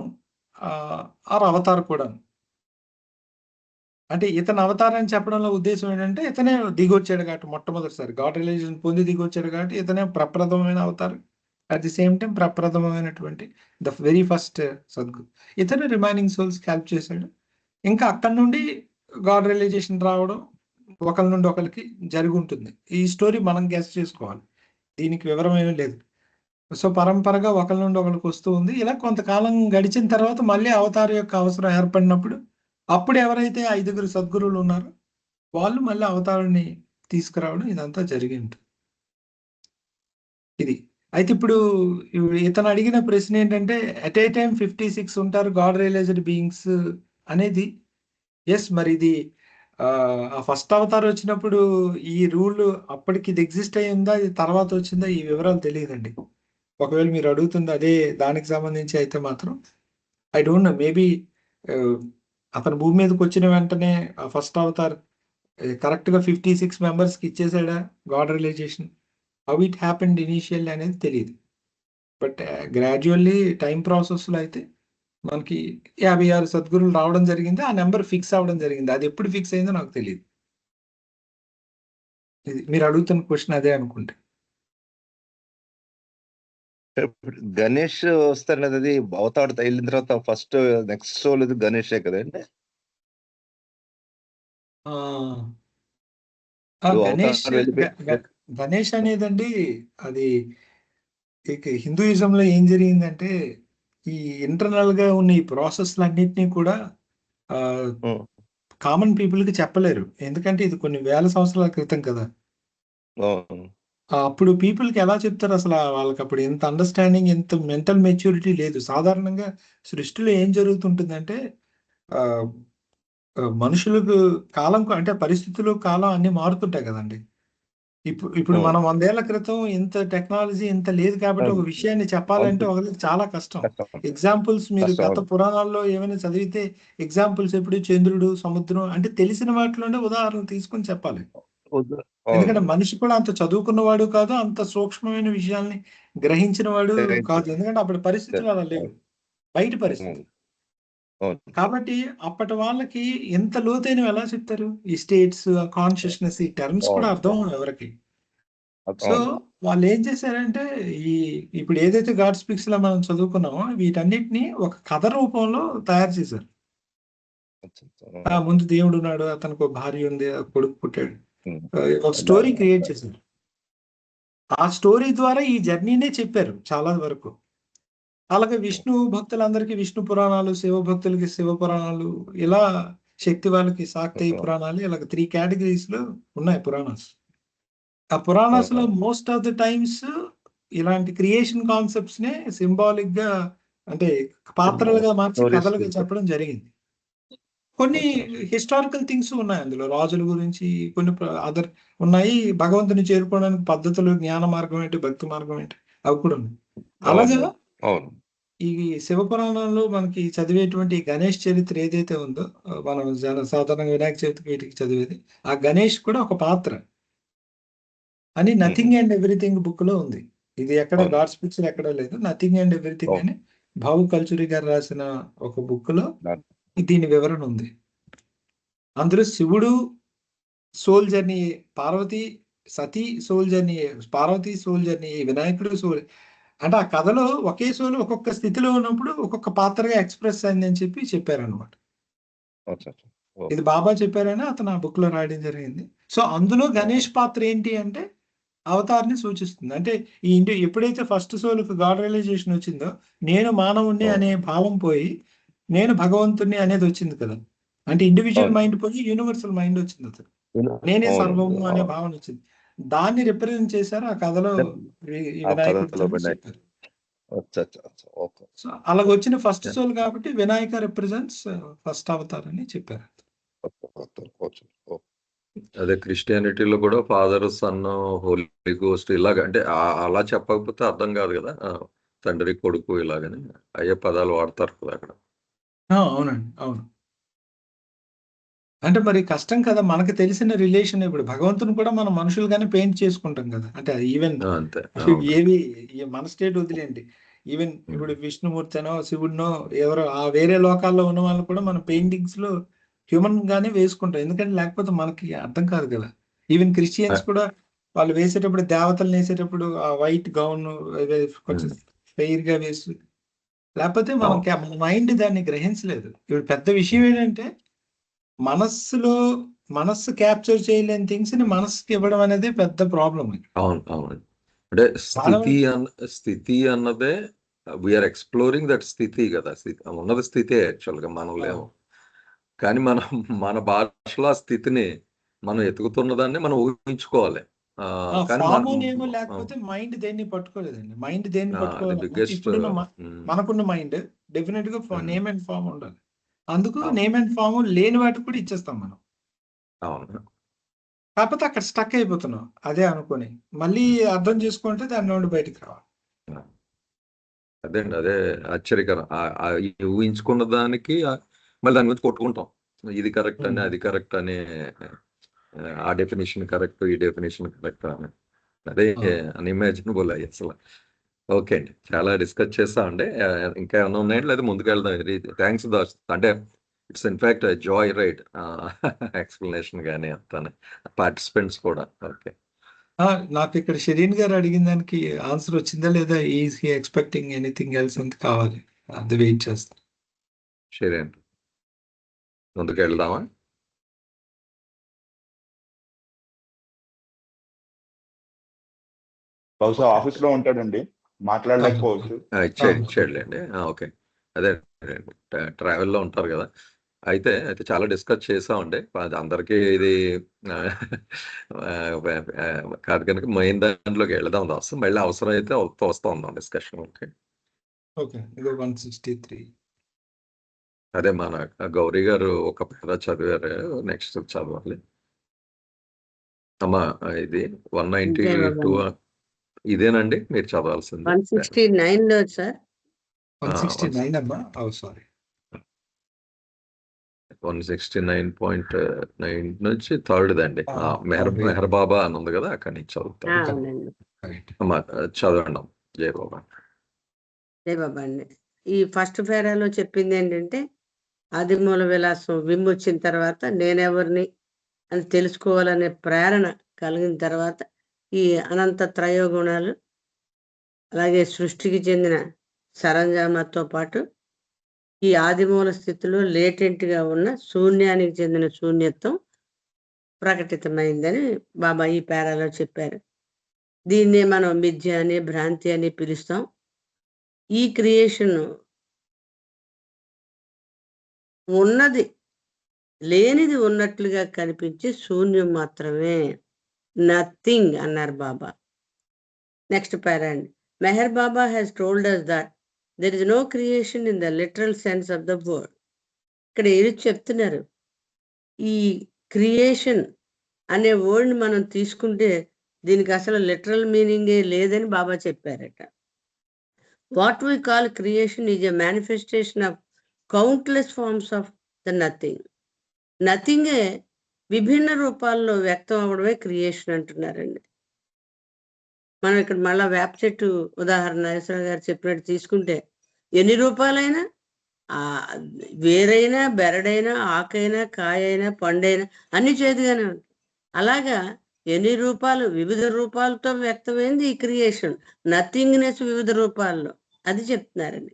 ఆరు అవతార్ కూడా. అంటే ఇతను అవతారాన్ని చెప్పడంలో ఉద్దేశం ఏంటంటే, ఇతనే దిగొచ్చాడు కాబట్టి మొట్టమొదటిసారి గాడ్ రియలైజేషన్ పొంది దిగొచ్చాడు కాబట్టి ఇతనే ప్రప్రథమమైన అవతారం. అట్ ది సేమ్ టైం ప్రప్రథమమైనటువంటి ద వెరీ ఫస్ట్ సద్గురు. ఇతను రిమైనింగ్ సోల్స్ హెల్ప్ చేశాడు. ఇంకా అక్కడి నుండి గాడ్ రియలైజేషన్ రావడం ఒకరి నుండి ఒకరికి జరిగి ఉంటుంది. ఈ స్టోరీ మనం గెస్ చేసుకోవాలి, దీనికి వివరం ఏమీ లేదు. సో పరంపరగా ఒకరి నుండి ఒకరికి వస్తూ ఉంది. ఇలా కొంతకాలం గడిచిన తర్వాత మళ్ళీ అవతార యొక్క అవసరం ఏర్పడినప్పుడు అప్పుడు ఎవరైతే 5గురు సద్గురువులు ఉన్నారో వాళ్ళు మళ్ళీ అవతారాన్ని తీసుకురావడం ఇదంతా జరిగింది. ఇది అయితే ఇప్పుడు ఇతను అడిగిన ప్రశ్న ఏంటంటే, అట్ ఏ టైం 56 ఉంటారు గాడ్ రియలైజ్డ్ బీయింగ్స్ అనేది. ఎస్, మరి ఇది ఆ ఫస్ట్ అవతార్ వచ్చినప్పుడు ఈ రూల్ అప్పటికి ఇది ఎగ్జిస్ట్ అయ్యి ఉందా, ఇది తర్వాత వచ్చిందా, ఈ వివరాలు తెలియదండి. ఒకవేళ మీరు అడుగుతుంది అదే దానికి సంబంధించి అయితే మాత్రం ఐ డోంట్ నో. మేబీ అతను భూమి మీదకి వచ్చిన వెంటనే ఆ ఫస్ట్ అవతార్ కరెక్ట్గా 56 మెంబర్స్కి ఇచ్చేసాడా God realization. How it happened initial అనేది తెలియదు. బట్ గ్రాడ్యువల్లీ టైం ప్రాసెస్లో అయితే మనకి 56 సద్గురులు రావడం జరిగింది. ఆ నెంబర్ ఫిక్స్ అవ్వడం జరిగింది. అది ఎప్పుడు ఫిక్స్ అయిందో నాకు తెలియదు. ఇది మీరు అడుగుతున్న క్వశ్చన్ అదే అనుకుంటే. గణేష్ వస్తాడు, అది అవతాడు తగిలిన తర్వాత ఫస్ట్ నెక్స్ట్ సోల్ ఇది గణేషే కదండి. గణేష్ గణేష్ అనేదండి, అది హిందూయిజంలో ఏం జరిగిందంటే, ఈ ఇంటర్నల్ గా ఉన్న ఈ ప్రాసెస్లు అన్నింటినీ కూడా కామన్ పీపుల్ కి చెప్పలేరు. ఎందుకంటే ఇది కొన్ని వేల సంవత్సరాల క్రితం కదా. అప్పుడు పీపుల్ కి ఎలా చెప్తారు అసలు? వాళ్ళకి అప్పుడు ఎంత అండర్స్టాండింగ్, ఎంత మెంటల్ మెచ్యూరిటీ లేదు. సాధారణంగా సృష్టిలో ఏం జరుగుతుంటుందంటే, మనుషులకు కాలం అంటే పరిస్థితులు, కాలం అన్ని మారుతుంటాయి కదండి. ఇప్పుడు మనం 100 ఏళ్ల క్రితం ఇంత టెక్నాలజీ ఇంత లేదు కాబట్టి ఒక విషయాన్ని చెప్పాలంటే ఒకరికి చాలా కష్టం. ఎగ్జాంపుల్స్ మీరు గత పురాణాల్లో ఏమైనా చదివితే ఎగ్జాంపుల్స్ ఎప్పుడు చంద్రుడు, సముద్రం అంటే తెలిసిన వాటిలోనే ఉదాహరణలు తీసుకొని చెప్పాలి. ఎందుకంటే మనిషి కూడా అంత చదువుకున్నవాడు కాదు, అంత సూక్ష్మమైన విషయాల్ని గ్రహించిన వాడు కాదు. ఎందుకంటే అప్పటి పరిస్థితులు అలా లేవు, బయట పరిస్థితులు. కాబట్టి అప్పటి వాళ్ళకి ఎంత లోతైన ఎలా చెప్తారు? ఈ స్టేట్స్, కాన్షియస్నెస్, ఈ టర్మ్స్ కూడా అర్థం ఎవరికి. సో వాళ్ళు ఏం చేశారంటే, ఇప్పుడు ఏదైతే గాడ్ స్పీక్స్ లో మనం చదువుకున్నామో వీటన్నిటిని ఒక కథ రూపంలో తయారు చేశారు. ముందు దేవుడు ఉన్నాడు, అతనికి ఒక భార్య ఉంది, కొడుకు పుట్టాడు, ఒక స్టోరీ క్రియేట్ చేశారు. ఆ స్టోరీ ద్వారా ఈ జర్నీనే చెప్పారు చాలా వరకు. అలాగే విష్ణు భక్తులందరికీ విష్ణు పురాణాలు, శివ భక్తులకి శివ పురాణాలు, ఇలా శక్తి వాళ్ళకి శాక్తేయ పురాణాలు, ఇలాగ 3 కేటగిరీస్ లో ఉన్నాయి పురాణాస్. ఆ పురాణాస్ లో మోస్ట్ ఆఫ్ ద టైమ్స్ ఇలాంటి క్రియేషన్ కాన్సెప్ట్స్ నే సింబాలిక్ గా, అంటే పాత్రలుగా మార్చి కథలుగా చెప్పడం జరిగింది. కొన్ని హిస్టారికల్ థింగ్స్ ఉన్నాయి అందులో, రాజుల గురించి కొన్ని అదర్ ఉన్నాయి. భగవంతుని చేరుకోవడానికి పద్ధతులు, జ్ఞాన మార్గం ఏంటి, భక్తి మార్గం ఏంటి, అవి కూడా ఉన్నాయి. అలాగే ఈ శివపురాణంలో మనకి చదివేటువంటి గణేష్ చరిత్ర ఏదైతే ఉందో, మనం సాధారణంగా వినాయక చవితికి వీటికి చదివేది, ఆ గణేష్ కూడా ఒక పాత్ర అని నథింగ్ అండ్ ఎవ్రీథింగ్ బుక్ లో ఉంది. ఇది ఎక్కడ గాడ్ స్పీక్స్ ఎక్కడ లేదు. నథింగ్ అండ్ ఎవ్రీథింగ్ అని భావు కల్చూరి గారు రాసిన ఒక బుక్ లో దీని వివరణ ఉంది. అందులో శివుడు soul journey, Parvati Sati soul journey, Parvati soul journey, వినాయకుడు సోల్, అంటే ఆ కథలో ఒకే సోల్ ఒక్కొక్క స్థితిలో ఉన్నప్పుడు ఒక్కొక్క పాత్రగా ఎక్స్ప్రెస్ అయింది అని చెప్పారనమాట. ఇది బాబా చెప్పారని అతను ఆ బుక్ లో రాయడం జరిగింది. సో అందులో గణేష్ పాత్ర ఏంటి అంటే, అవతార్ని సూచిస్తుంది. అంటే ఈ ఎప్పుడైతే ఫస్ట్ సోల్కి గాడ్ రియలైజేషన్ వచ్చిందో, నేను మానవుణ్ణి అవును. అనే భావం పోయి నేను భగవంతుణ్ణి అనేది వచ్చింది కదా. అంటే ఇండివిజువల్ అవును. మైండ్ పోయి యూనివర్సల్ మైండ్ వచ్చింది అతను. నేనే అవునండి. సర్వము అనే అవును. భావన వచ్చింది. దాన్ని రిప్రజెంట్ చేశారు ఆ కథలో ఈ ఆ వినాయకుడితో కథలో అని చెప్పారు. అచ్చా, అచ్చా, అచ్చా. ఓకే. సో అలాగొచ్చిన ఫస్ట్ సోల్ కాబట్టి వినాయక రిప్రజెంట్స్ ఫస్ట్ అవతార్ అని చెప్పారు. Okay, okay, okay. ఓకే. అదే క్రిస్టియానిటీలో కూడా ఫాదర్, సన్, హోలీ గోస్ట్ ఇలాగ అంటే అలా చెప్పకపోతే అర్థం కాదు కదా. తండ్రి, కొడుకు ఇలాగని అయ్యే పదాలు వాడతారు కదా అక్కడ. అవునండి, అవును. అంటే మరి కష్టం కదా, మనకు తెలిసిన రిలేషన్. ఇప్పుడు భగవంతుని కూడా మనం మనుషులుగానే పెయింట్ చేసుకుంటాం కదా. అంటే ఈవెన్ అంతే. అవును. ఏవి మన స్టేట్ వదిలేండి, ఈవెన్ ఇప్పుడు విష్ణుమూర్తినో శివుడినో ఎవరో ఆ వేరే లోకాల్లో ఉన్న వాళ్ళు కూడా మన పెయింటింగ్స్ లో హ్యూమన్ గానే వేసుకుంటాం. ఎందుకంటే లేకపోతే మనకి అర్థం కాదు కదా. ఈవెన్ క్రిస్టియన్స్ కూడా వాళ్ళు వేసేటప్పుడు, దేవతలు వేసేటప్పుడు ఆ వైట్ గౌన్ కొంచెం ఫెయిర్ గా వేసి, లేకపోతే మన మైండ్ దాన్ని గ్రహించలేదు. ఇప్పుడు పెద్ద విషయం ఏంటంటే మనస్సు క్యాప్చర్ చేయలేని థింగ్స్ ని మనస్సుకి ఇవ్వడం అనేది పెద్ద ప్రాబ్లం. అవును, అవును. అంటే స్థితి అన్నదే వీఆర్ ఎక్స్ప్లోరింగ్ దట్ స్థితి కదా. స్థితి ఉన్నది స్థితే యాక్చువల్గా, మనం లేము. కానీ మన భాషలో ఆ స్థితిని మనం ఎతుకుతున్నదాన్ని మనం ఊహించుకోవాలి. కానీ ఏమో లేకపోతే మైండ్ దేన్ని పట్టుకోలేదండి. మైండ్ దేన్ని పట్టుకోవాలి, బిగ్గెస్ట్ ఇప్పుడున్న మనకున్న మైండ్ డెఫినెట్ గా నేమ్ అండ్ ఫామ్ ఉండాలి. అందుకు నేమ్ అండ్ ఫామ్ లేని వాటికి కూడా ఇచ్చేస్తాం మనం. అవును. కాకపోతే అక్కడ స్టక్ అయిపోతున్నాం అదే అనుకొని. మళ్ళీ అర్థం చేసుకుంటే దాని నుండి బయటకు రావాలి. అదే అండి, అదే ఆశ్చర్యకరం. ఈ ఊహించుకున్న దానికి మళ్ళీ దాని గురించి కొట్టుకుంటాం. ఇది కరెక్ట్ అని, అది కరెక్ట్ అని, ఆ డెఫినేషన్ కరెక్ట్, ఈ డెఫినేషన్ కరెక్ట్ అని. అదే అన్ఇమాజినబుల్ అయ్యి అసలు. ఓకే అండి, చాలా డిస్కస్ చేస్తామండి. ఇంకా ఏమైనా ఉన్నాయండి లేదా ముందుకు వెళ్దాం? థ్యాంక్స్ దాస్. అంటే it's in fact Joy right explanation కానీ అంతానే, పార్టిసిపెంట్స్ కూడా. ఓకే. నాకు ఇక్కడ షరీన్ గారు అడిగిన దానికి ఆన్సర్ వచ్చిందా లేదా? Is he expecting anything else అంత కావాలి, అది వెయిట్ చేస్తాను. సరే అండి, ముందుకు వెళ్దామా? బహుశా ఆఫీస్ లో ఉంటాడండి, మాట్లాడలేకపోవచ్చు. ఇచ్చేయండి. ఓకే. అదే ట్రావెల్లో ఉంటారు కదా. అయితే చాలా డిస్కస్ చేసామండి. అది అందరికీ ఇది కాదు కనుక మెయిన్ దాంట్లోకి వెళదాం దాసు. మళ్ళీ అవసరం అయితే వస్తూ ఉందాం డిస్కషన్. ఓకే. ఓకే, ఇది 163. అదే మన గౌరీ గారు ఒక పేర చదివారు, నెక్స్ట్ చదవాలి. అమ్మా ఇది 192 ఇదేనండి మీరు చదవాల్సింది. 169 సార్. 169 అమ్మా. సారీ, 169.9 నుంచి థర్డ్ అండి. మెహర్ బాబా అని ఉంది కదా, అక్కడి నుంచి చదువుతారు. అమ్మా చదవండి. జయ బాబా. జయ బాబా అండి. ఈ ఫస్ట్ పేరాలో చెప్పింది ఏంటంటే, ఆదిమూల విలాసం విమ్మొచ్చిన తర్వాత నేనెవరిని అని తెలుసుకోవాలనే ప్రేరణ కలిగిన తర్వాత ఈ అనంత త్రయోగుణాలు, అలాగే సృష్టికి చెందిన సరంజామాతో పాటు ఈ ఆదిమూల స్థితిలో లేటెంట్గా ఉన్న శూన్యానికి చెందిన శూన్యత్వం ప్రకటితమైందని బాబా ఈ పేరాలో చెప్పారు. దీన్నే మనం మిథ్య అని, భ్రాంతి అని పిలుస్తాం. ఈ క్రియేషన్ ఉన్నది లేనిది ఉన్నట్లుగా కనిపించే శూన్యం మాత్రమే, నథింగ్ అన్నారు బాబా. నెక్స్ట్ పారా అండి. Meher Baba has told us that there is no creation in the literal sense of the word. ఇక్కడ ఏది చెప్తున్నారు, ఈ క్రియేషన్ అనే వర్డ్ని మనం తీసుకుంటే దీనికి అసలు లిటరల్ మీనింగే లేదని బాబా చెప్పారట. What we call creation is a manifestation of countless forms of the nothing. నథింగే విభిన్న రూపాల్లో వ్యక్తం అవ్వడమే క్రియేషన్ అంటున్నారండి. మనం ఇక్కడ మళ్ళా వేప చెట్టు ఉదాహరణ నాగేశ్వరరావు గారు చెప్పినట్టు తీసుకుంటే ఎన్ని రూపాలైనా, వేరైనా, బెరడైనా, ఆకైనా, కాయైనా, పండైనా అన్ని చేతిగానే ఉంటాయి. అలాగా ఎన్ని రూపాలు, వివిధ రూపాలతో వ్యక్తమైంది ఈ క్రియేషన్, నథింగ్నెస్ వివిధ రూపాల్లో, అది చెప్తున్నారండి.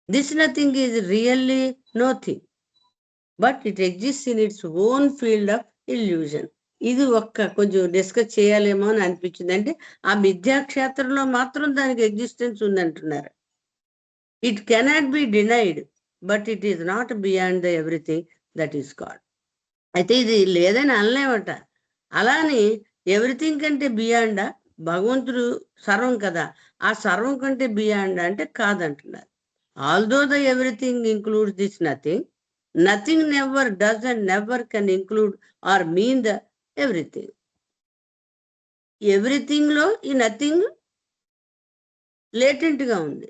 This nothing is really nothing, but it exist in its own field of illusion. ఇది కొంచెం డిస్కస్ చేయాలేమో అని అనిపించింది. అంటే ఆ మిథ్యాక్షేత్రంలో మాత్రం దానికి ఎగ్జిస్టెన్స్ ఉందంటున్నారు. It cannot be denied, but it is not beyond the everything that is God. అయితే ఇది లేదని అనలేమట. అలాని ఎవ్రీథింగ్ కంటే బియాండా, భగవంతుడు సర్వం కదా, ఆ సర్వం కంటే బియాండా అంటే కాదంటున్నారు. Although the everything includes this nothing, nothing never does and never can include or mean the everything. Everything లో ఈ నథింగ్ లేటెంట్ గా ఉంది.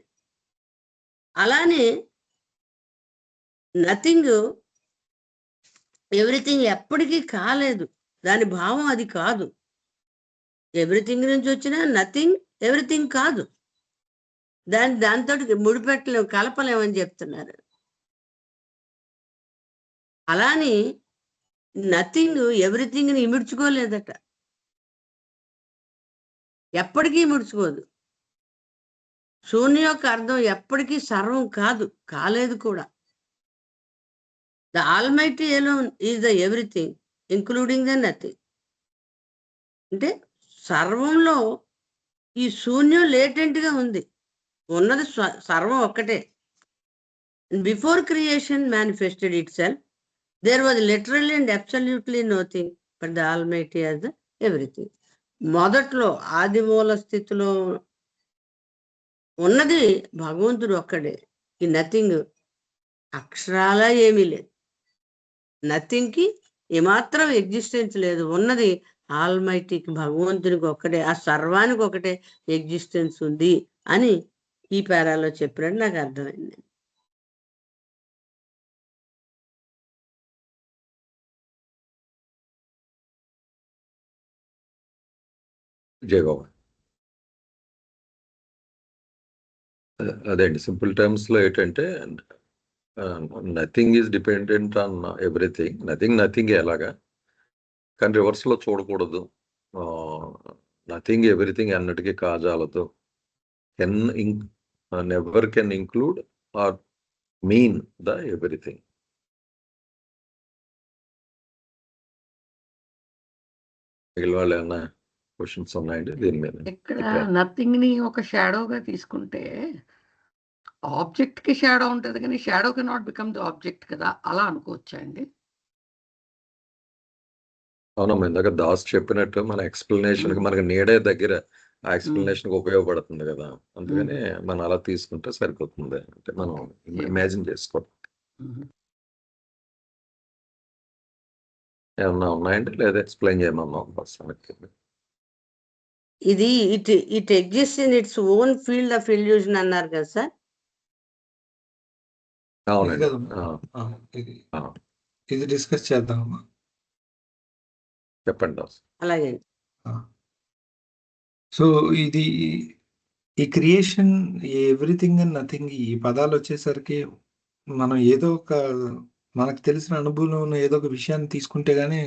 అలానే నథింగ్ ఎవ్రీథింగ్ ఎప్పటికీ కాలేదు, దాని భావం అది కాదు. ఎవ్రీథింగ్ నుంచి వచ్చిన నథింగ్ ఎవ్రీథింగ్ కాదు, దాంతో ముడిపెట్టలేము, కలపలేమని చెప్తున్నారు. అలాని నథింగ్ ఎవ్రీథింగ్ ని ఇమిడ్చుకోలేదట, ఎప్పటికీ ఇమిడ్చుకోదు. శూన్య యొక్క అర్థం ఎప్పటికీ సర్వం కాదు, కాలేదు కూడా. The Almighty alone is the everything, including the nothing. అంటే సర్వంలో ఈ శూన్యం లేటెంట్ గా ఉంది, ఉన్నది సర్వం ఒక్కటే. Before creation manifested itself, there was literally and absolutely nothing but the almighty as the everything. మొదట్లో ఆది మూల స్థితిలో ఉన్నది భగవంతుడు ఒక్కడే. ఈ నథింగ్ అక్షరాలా ఏమీ లేదు, నథింగ్ కి ఏమాత్రం ఎగ్జిస్టెన్స్ లేదు. ఉన్నది ఆల్మైటీకి, భగవంతునికి ఒక్కటే, ఆ సర్వానికి ఒకటే ఎగ్జిస్టెన్స్ ఉంది అని ఈ పేరాలో చెప్పినట్టు నాకు అర్థమైంది. జయగోవా. అదే అండి, సింపుల్ టర్మ్స్ లో ఏంటంటే nothing is dependent on everything. Nothing ఎలాగా, కానీ రివర్స్ లో చూడకూడదు. నథింగ్ ఎవ్రీథింగ్ అన్నటికీ కాజాలదు. Never can include or mean the everything. మిగిలిన వాళ్ళు ఏమన్నా క్వశ్చన్స్ ఉన్నాయండి దీని మీద? ఇక్కడ నథింగ్ ని ఒక షాడోగా తీసుకుంటే ఆబ్జెక్ట్ కి షాడో ఉంటది, కానీ shadow can not become the object కదా, అలా అనుకోవచ్చా అండి? అవునమ్మా, ఇందాక దాస్ చెప్పినట్టు మన ఎక్స్ప్లెనేషన్ కి మనకి నీడే దగ్గర ఆ ఎక్స్ప్లెనేషన్ కి ఉపయోగపడుతుంది కదా, అందుకని మనం అలా తీసుకుంటే సరిపోతుంది. అంటే మనం ఇమాజిన్ చేసుకోవడం. ఏమన్నా ఉన్నాయండి లేదా ఎక్స్ప్లెయిన్ చేయమన్నా పర్సన్కి? ఇది it exist in its own field of illusion అన్నారు కదా సార్. అవునండి. ఇది డిస్కస్ చేద్దామమ్మా. చెప్పండి దాస్. అలాగే. సో ఇది ఈ క్రియేషన్, ఎవ్రీథింగ్ అండ్ నథింగ్, ఈ పదాలు వచ్చేసరికి మనం ఏదో ఒక మనకు తెలిసిన అనుభవంలో ఉన్న ఏదో ఒక విషయాన్ని తీసుకుంటే గానీ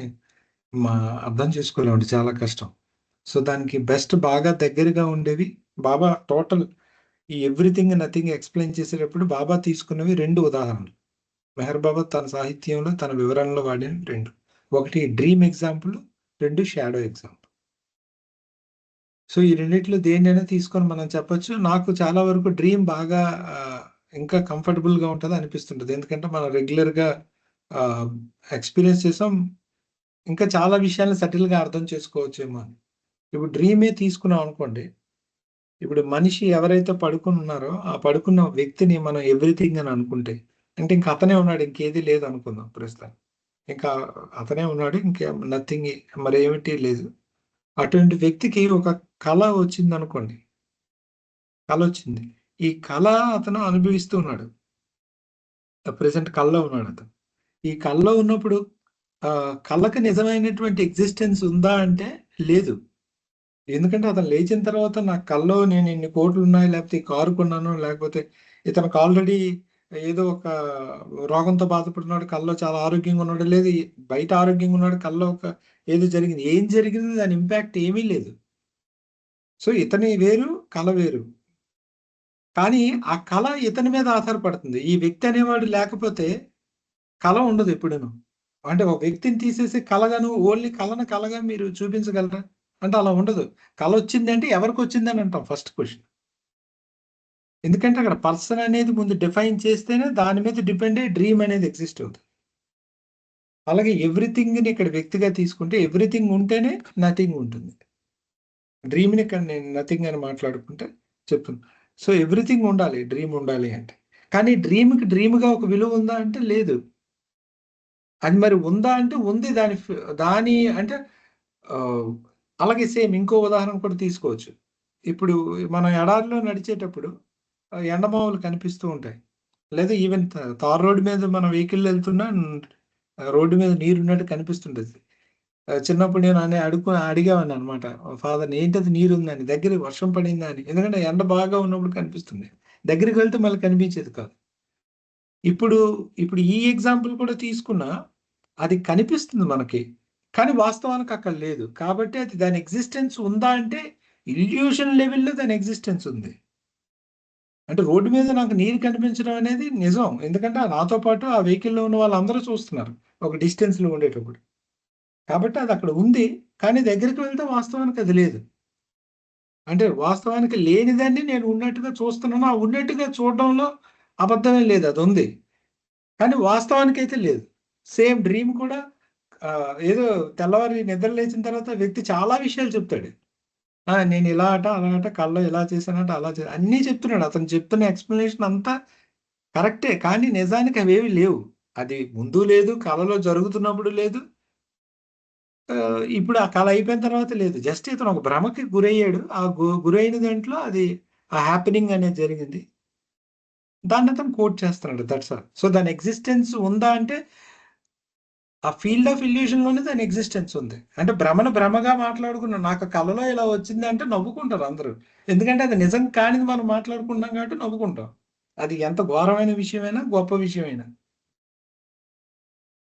అర్థం చేసుకోలేమండి, చాలా కష్టం. సో దానికి బెస్ట్ బాగా దగ్గరగా ఉండేవి బాబా టోటల్ ఈ ఎవ్రీథింగ్ నథింగ్ ఎక్స్ప్లెయిన్ చేసేటప్పుడు బాబా తీసుకున్నవి 2 ఉదాహరణలు. మెహర్ బాబా తన సాహిత్యంలో తన వివరణలో వాడిన 2, ఒకటి dream example, 2 shadow example. So ఈ రెండిట్లో దేన్నైనా తీసుకొని మనం చెప్పొచ్చు. నాకు చాలా వరకు డ్రీమ్ బాగా ఇంకా కంఫర్టబుల్ గా ఉంటుంది అనిపిస్తుంటుంది, ఎందుకంటే మనం రెగ్యులర్ గా ఎక్స్పీరియన్స్ చేసాం, ఇంకా చాలా విషయాలను సటిల్ గా అర్థం చేసుకోవచ్చేమో అని. ఇప్పుడు డ్రీమే తీసుకున్నాం అనుకోండి, ఇప్పుడు మనిషి ఎవరైతే పడుకుని ఉన్నారో ఆ పడుకున్న వ్యక్తిని మనం ఎవ్రీథింగ్ అని అనుకుంటే, అంటే ఇంకా అతనే ఉన్నాడు, ఇంకేది లేదు అనుకుందాం ప్రస్తుతం, ఇంకా అతనే ఉన్నాడు, ఇంకా నథింగ్ మరి ఏమిటి లేదు. అటువంటి వ్యక్తికి ఒక కళ వచ్చింది అనుకోండి, కళ వచ్చింది, ఈ కళ అతను అనుభవిస్తూ ఉన్నాడు, ప్రెసెంట్ కళలో ఉన్నాడు అతను. ఈ కళలో ఉన్నప్పుడు కళకి నిజమైనటువంటి ఎగ్జిస్టెన్స్ ఉందా అంటే లేదు, ఎందుకంటే అతను లేచిన తర్వాత నా కల్లో నేను ఇన్ని కోట్లు ఉన్నాయి, లేకపోతే ఈ కారు కొన్నాను, లేకపోతే ఇతనికి ఆల్రెడీ ఏదో ఒక రోగంతో బాధపడుతున్నాడు, కల్లో చాలా ఆరోగ్యంగా ఉన్నాడు, లేదు బయట ఆరోగ్యంగా ఉన్నాడు, కల్లో ఒక ఏదో జరిగింది, ఏం జరిగింది దాని ఇంపాక్ట్ ఏమీ లేదు. సో ఇతని వేరు, కళ వేరు. కానీ ఆ కళ ఇతని మీద ఆధారపడుతుంది. ఈ వ్యక్తి అనేవాడు లేకపోతే కళ ఉండదు ఎప్పుడూను. అంటే ఒక వ్యక్తిని తీసేసి కలగాను ఓన్లీ కలగా మీరు చూపించగలరా అంటే అలా ఉండదు. కళ వచ్చింది అంటే ఎవరికి వచ్చిందని అంటాం ఫస్ట్ క్వశ్చన్. ఎందుకంటే అక్కడ పర్సన్ అనేది ముందు డిఫైన్ చేస్తేనే దాని మీద డిపెండ్ అయ్యి డ్రీమ్ అనేది ఎగ్జిస్ట్ అవుతుంది. అలాగే ఎవ్రీథింగ్ని ఇక్కడ వ్యక్తిగా తీసుకుంటే ఎవ్రీథింగ్ ఉంటేనే నథింగ్ ఉంటుంది. డ్రీమ్ని ఇక్కడ నేను నథింగ్ అని మాట్లాడుకుంటే చెప్తున్నా. సో ఎవ్రీథింగ్ ఉండాలి డ్రీమ్ ఉండాలి అంటే. కానీ డ్రీమ్కి డ్రీమ్గా ఒక విలువ ఉందా అంటే లేదు. అది మరి ఉందా అంటే ఉంది. దాని అంటే అలాగే సేమ్ ఇంకో ఉదాహరణ కూడా తీసుకోవచ్చు. ఇప్పుడు మనం ఎడారిలో నడిచేటప్పుడు ఎండమావులు కనిపిస్తూ ఉంటాయి. లేదా ఈవెన్ తార్ రోడ్డు మీద మనం వెహికల్ వెళ్తున్నా రోడ్డు మీద నీరు ఉన్నట్టు కనిపిస్తుంటుంది. చిన్నప్పుడు నేను అడిగేవాడిని అనమాట ఫాదర్ని, ఏంటది నీరు ఉందని, దగ్గర వర్షం పడిందా అని. ఎందుకంటే ఎండ బాగా ఉన్నప్పుడు కనిపిస్తుంది, దగ్గరికి వెళ్తే మళ్ళీ కనిపించేది కాదు. ఇప్పుడు ఈ ఎగ్జాంపుల్ కూడా తీసుకున్నా అది కనిపిస్తుంది మనకి, కానీ వాస్తవానికి అక్కడ లేదు. కాబట్టి అది దాని ఎగ్జిస్టెన్స్ ఉందా అంటే ఇల్యూషన్ లెవెల్లో దాని ఎగ్జిస్టెన్స్ ఉంది. అంటే రోడ్డు మీద నాకు నీరు కనిపించడం అనేది నిజం, ఎందుకంటే నాతో పాటు ఆ వెహికల్లో ఉన్న వాళ్ళందరూ చూస్తున్నారు ఒక డిస్టెన్స్లో ఉండేటప్పుడు. కాబట్టి అది అక్కడ ఉంది, కానీ దగ్గరికి వెళ్తే వాస్తవానికి అది లేదు. అంటే వాస్తవానికి లేనిదాన్ని నేను ఉన్నట్టుగా చూస్తున్నాను. ఆ ఉన్నట్టుగా చూడడంలో అబద్ధమే లేదు, అది ఉంది, కానీ వాస్తవానికి అయితే లేదు. సేమ్ డ్రీమ్ కూడా ఏదో తెల్లవారి నిద్ర లేచిన తర్వాత వ్యక్తి చాలా విషయాలు చెప్తాడు. నేను ఇలా అలా కళ్ళలో ఇలా చేశానట, అలా అన్నీ చెప్తున్నాడు. అతను చెప్తున్న ఎక్స్ప్లెనేషన్ అంతా కరెక్టే, కానీ నిజానికి అవేవి లేవు. అది ముందు లేదు, కళలో జరుగుతున్నప్పుడు లేదు, ఇప్పుడు ఆ కళ అయిపోయిన తర్వాత లేదు. జస్ట్ ఇతను ఒక భ్రమకి గురయ్యాడు. ఆ గురైన దాంట్లో అది ఆ హ్యాపెనింగ్ అనేది జరిగింది. దాన్ని అతను కోట్ చేస్తున్నాడు, దట్స్ ఆల్. సో దాని ఎగ్జిస్టెన్స్ ఉందా అంటే ఆ ఫీల్డ్ ఆఫ్ ఇల్యూషన్ లోనే దాని ఎగ్జిస్టెన్స్ ఉంది. అంటే భ్రమగా మాట్లాడుకున్నాం, నాకు కళలో ఇలా వచ్చింది అంటే నవ్వుకుంటారు అందరూ. ఎందుకంటే అది నిజం కానిది మనం మాట్లాడుకుంటాం కాబట్టి నవ్వుకుంటాం. అది ఎంత ఘోరమైన విషయమైనా గొప్ప విషయమైనా.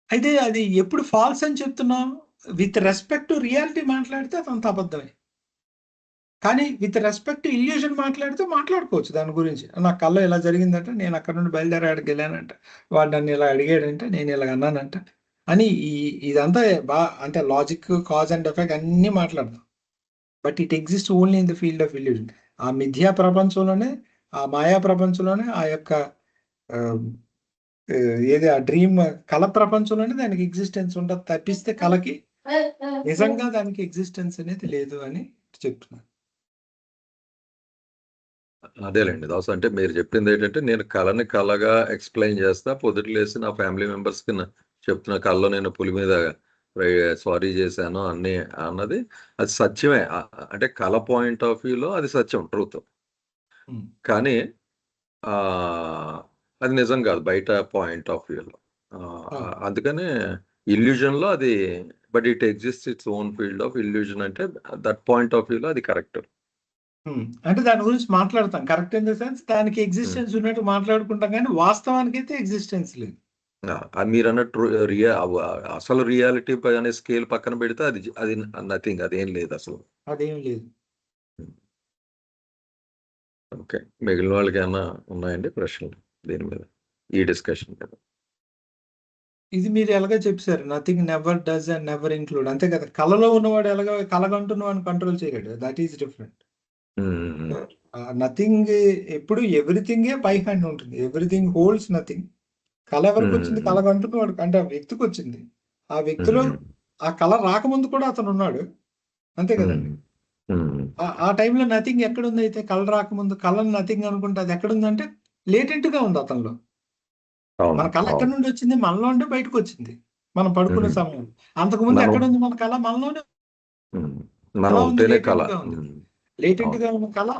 అయితే అది ఎప్పుడు ఫాల్స్ అని చెప్తున్నాం, విత్ రెస్పెక్ట్ టు రియాలిటీ మాట్లాడితే అదంత అబద్ధమే. కానీ విత్ రెస్పెక్ట్ టు ఇల్యూషన్ మాట్లాడితే మాట్లాడుకోవచ్చు దాని గురించి. నాకు కళ్ళలో ఇలా జరిగిందంటే, నేను అక్కడ నుండి బయలుదేరి ఆడికి వెళ్ళానంట, వాడు నన్ను ఇలా అడిగాడంటే, నేను ఇలా అన్నానంట అని ఇదంతా అంటే లాజిక్, కాజ్ అండ్ ఎఫెక్ట్ అన్నీ మాట్లాడతాం. But it exist only in the field of illusion. ఆ మిథ్యా ప్రపంచంలోనే, ఆ మాయా ప్రపంచంలోనే, ఆ యొక్క ఏది ఆ డ్రీమ్ కళ ప్రపంచంలోనే దానికి ఎగ్జిస్టెన్స్ ఉండదు తప్పిస్తే కళకి నిజంగా దానికి ఎగ్జిస్టెన్స్ అనేది లేదు అని చెప్తున్నాను. అదేలేండి దాసు, అంటే మీరు చెప్పింది ఏంటంటే నేను కళని కళగా ఎక్స్ప్లెయిన్ చేస్తా, పొద్దుట్లేసి నా ఫ్యామిలీ మెంబర్స్కి చెప్తున్న కళలో నేను పులి మీద సారీ చేశాను అన్ని అన్నది అది సత్యమే. అంటే కళ పాయింట్ ఆఫ్ వ్యూలో అది సత్యం, ట్రూత్. కానీ అది నిజం కాదు బయట పాయింట్ ఆఫ్ వ్యూలో. అందుకనే ఇల్యూజన్లో అది, but it exist it's own field of illusion, అంటే దట్ పాయింట్ ఆఫ్ వ్యూలో అది కరెక్ట్. అంటే దాని గురించి మాట్లాడతాం, కరెక్ట్ ఇన్ ద సెన్స్ దానికి ఎగ్జిస్టెన్స్ ఉన్నట్టు మాట్లాడుకుంటాం, కానీ వాస్తవానికి అయితే ఎగ్జిస్టెన్స్ లేదు. మీరు అన్నట్టు అసలు రియాలిటీ అనే స్కేల్ పక్కన పెడితే అది నథింగ్, అదేం లేదు అసలు, అదేం లేదు. ఓకే, మిగిలిన వాళ్ళకి ఏమన్నా ఉన్నాయండి ప్రశ్నలు దీని మీద, ఈ డిస్కషన్ మీద? ఇది మీరు ఎలాగో చెప్పారు, nothing never does and never include, అంతే కదా. కళలో ఉన్నవాడు ఎలాగో కలగంటున్నావు కంట్రోల్ చేయలేడు, దట్ ఈస్ డిఫరెంట్. నథింగ్ ఎప్పుడు ఎవ్రీథింగే పై హ్యాండ్ ఉంటుంది, ఎవ్రీథింగ్ హోల్డ్స్ నథింగ్. కళ ఎవరికి వచ్చింది, కలగంటున్నవాడు అంటే ఆ వ్యక్తికి వచ్చింది. ఆ వ్యక్తిలో ఆ కళ రాకముందు కూడా అతను ఉన్నాడు, అంతే కదండి. ఆ టైంలో నథింగ్ ఎక్కడుంది? అయితే కళ రాకముందు కళను నథింగ్ అనుకుంటే అది ఎక్కడుందంటే లేటెంట్ గా ఉంది అతనిలో. మన కళ ఎక్కడి నుండి వచ్చింది? మనలో ఉంటే బయటకు వచ్చింది మనం పడుకునే సమయంలో. అంతకుముందు ఎక్కడుంది మన కళ? మనలోనే లేటెంట్ గా ఉన్న కళ.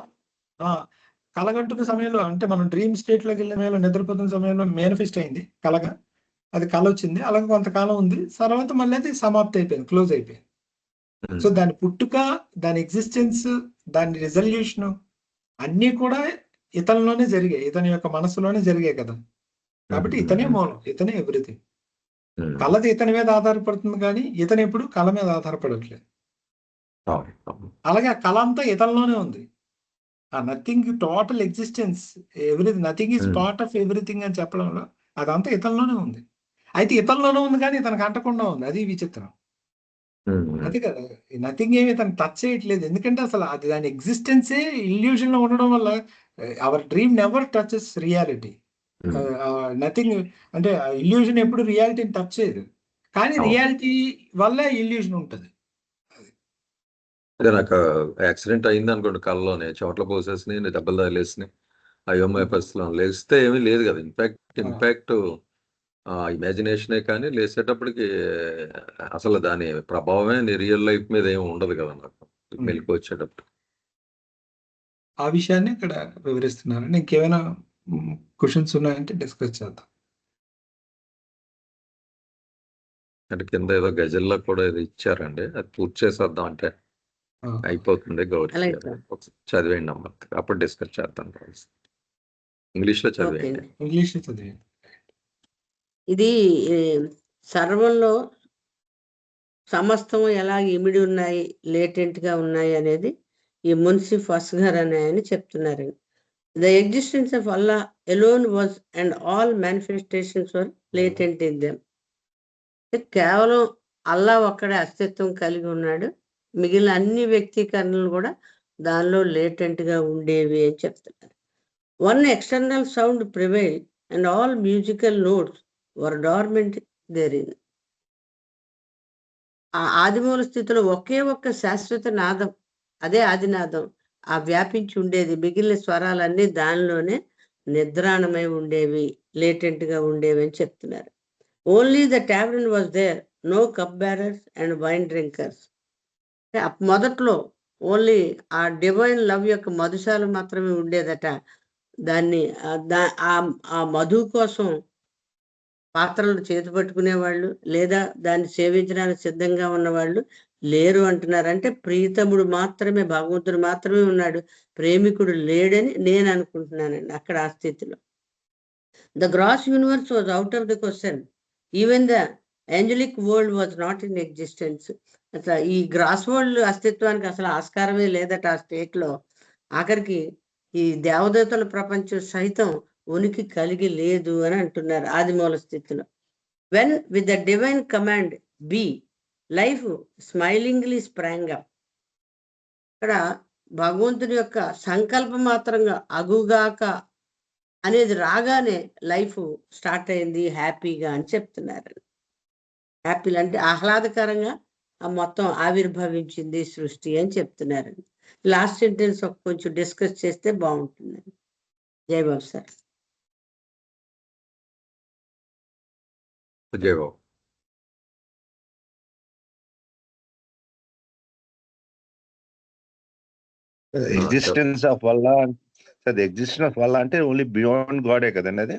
కలగంటున్న సమయంలో అంటే మనం డ్రీమ్ స్టేట్ లోకి వెళ్ళిన సమయంలో, నిద్రపోతున్న సమయంలో మేనిఫెస్ట్ అయింది కళగా, అది కళ వచ్చింది, అలాగే కొంతకాలం ఉంది, తర్వాత మళ్ళీ అది సమాప్తి అయిపోయింది, క్లోజ్ అయిపోయింది. సో దాని పుట్టుక, దాని ఎగ్జిస్టెన్స్, దాని రిజల్యూషన్ అన్నీ కూడా ఇతనిలోనే జరిగాయి, ఇతని యొక్క మనసులోనే జరిగాయి కదా. కాబట్టి ఇతనే మూలం, ఇతనే ఎవ్రీథింగ్. కళది ఇతని మీద ఆధారపడుతుంది, కానీ ఇతను ఎప్పుడు కళ మీద ఆధారపడట్లేదు. అలాగే ఆ కళ అంతా ఇతనిలోనే ఉంది. ఆ nothing total existence, everything, nothing is part of everything అని చెప్పడంలో అదంతా ఇతనిలోనే ఉంది. అయితే ఇతనిలోనే ఉంది కానీ ఇతనికి అంటకుండా ఉంది, అది విచిత్రం. అదే కదా, నథింగ్ ఏమి తనకు టచ్ చేయట్లేదు, ఎందుకంటే అసలు అది దాని ఎగ్జిస్టెన్సే ఇల్యూజన్ లో ఉండడం వల్ల our dream never touches reality. Nothing అంటే ఇల్యూజన్ ఎప్పుడు రియాలిటీని టచ్ చేయదు, కానీ అవును. రియాలిటీ వల్ల ఇల్యూజన్ ఉంటుంది. అదే నాకు యాక్సిడెంట్ అయింది అనుకోండి, కళ్ళలోనే చెమటలు పోసేసినాయి, దెబ్బలు తగిలేసినాయి, అయోమయ పరిస్థితుల్లో లేస్తే ఏమీ లేదు కదా. ఇంపాక్ట్ ఇమాజినేషనే, కానీ లేసేటప్పటికి అసలు దాని ప్రభావమే రియల్ లైఫ్ మీద ఏమి ఉండదు కదా నాకు మెలకు వచ్చేటప్పుడు. ఆ విషయాన్ని ఇక్కడ వివరిస్తున్నారు. ఇంకేమైనా క్వశ్చన్స్ ఉన్నాయంటే డిస్కస్ చేద్దాం. అంటే కింద ఏదో గజల్లో కూడా ఏదో ఇచ్చారండి, అది పూర్తి చేసేద్దాం అంటే అయిపోతుంది. గౌరీ అలాగే గారు సార్. ఒకసారి చదివేయండి అమ్మ, అప్పుడు డిస్కస్ చేద్దాం. ఇంగ్లీష్లో ఓకే చదివేయండి. అండి. ఇంగ్లీష్ చదివి ఇది సర్వంలో సమస్తం ఎలా ఇమిడి ఉన్నాయి, లేటెంట్ గా ఉన్నాయి అనేది ఈ మున్సిఫ్ అస్గర్ అనే ఆయన చెప్తున్నారండి. The existence of Allah alone was and all manifestations were latent in them. కేవలం అల్లా ఒక్కడే అస్తిత్వం కలిగి ఉన్నాడు, మిగిలిన అన్ని వ్యక్తీకరణలు కూడా దానిలో లేటెంట్ గా ఉండేవి అని చెప్తున్నారు. One external sound prevail and all musical notes were dormant therein. ఆ ఆదిమూల స్థితిలో ఒకే ఒక్క శాశ్వత నాదం, అదే ఆదినాదం ఆ వ్యాపించి ఉండేది, మిగిలిన స్వరాలన్నీ దానిలోనే నిద్రాణమై ఉండేవి, లేటెంట్ గా ఉండేవి అని చెప్తున్నారు. Only the tavern was there, no cup bearers and wine drinkers. మొదట్లో ఓన్లీ ఆ డివైన్ లవ్ యొక్క మధుశాల మాత్రమే ఉండేదట. దాన్ని ఆ మధు కోసం పాత్రలు చేతి పట్టుకునేవాళ్ళు లేదా దాన్ని సేవించడానికి సిద్ధంగా ఉన్నవాళ్ళు లేరు అంటున్నారు. అంటే ప్రీతముడు మాత్రమే, భగవంతుడు మాత్రమే ఉన్నాడు, ప్రేమికుడు లేడని నేను అనుకుంటున్నానండి అక్కడ ఆ స్థితిలో. The gross universe was out of the question, even the angelic world was not in existence. అసలు ఈ గ్రాస్ వరల్డ్ అస్తిత్వానికి అసలు ఆస్కారమే లేదట ఆ స్టేట్ లో. ఆఖరికి ఈ దేవదూతల ప్రపంచం సైతం ఉనికి కలిగి లేదు అని అంటున్నారు ఆదిమూల స్థితిలో. When with the divine command be, life smilingly sprang up. ఇక్కడ భగవంతుని యొక్క సంకల్పం మాత్రంగా అగుగాక అనేది రాగానే లైఫ్ స్టార్ట్ అయింది హ్యాపీగా అని చెప్తున్నారు. హ్యాపీ అంటే ఆహ్లాదకరంగా మొత్తం ఆవిర్భవించింది సృష్టి అని చెప్తున్నారు. లాస్ట్ సెంటెన్స్ కొంచెం డిస్కస్ చేస్తే బాగుంటుందండి. Jayababu sir. Jayababu. Existence of వల్ల ద ఎగ్జిస్టెన్స్ ఆఫ్ వల్ల అంటే ఓన్లీ బియాండ్ గాడే కదండి అది.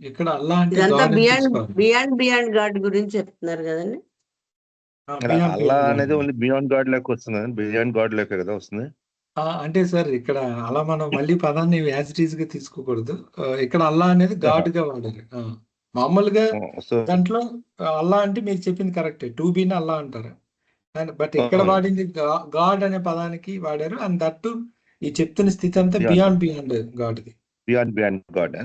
ఇక్కడ అల్లా అంటే ఇదంతా గాడ్ బియాండ్ గాడ్ గురించి చెప్తున్నారు కదండి. అల్లా అనేది ఓన్లీ బియాండ్ గాడ్ లెక్క వస్తుంది కదండి, బియాండ్ గాడ్ లెక్క కదా వస్తుంది. అంటే సార్ ఇక్కడ అలా మనం మళ్ళీ పదాన్ని యాజ్ ఇట్ ఈజ్ గా తీసుకోకూడదు. ఇక్కడ అల్లా అనేది గాడ్ గా వాడారు. మామూలుగా సో దాంట్లో అల్లా అంటే మీరు చెప్పింది కరెక్టే, టూ బీని అల్లా అంటారు. బట్ ఇక్కడ వాడింది గాడ్ అనే పదానికి వాడారు. అండ్ దట్టు ఈ చెప్తున్న స్థితి అంతా బియాండ్ గాడ్ది. Beyond God.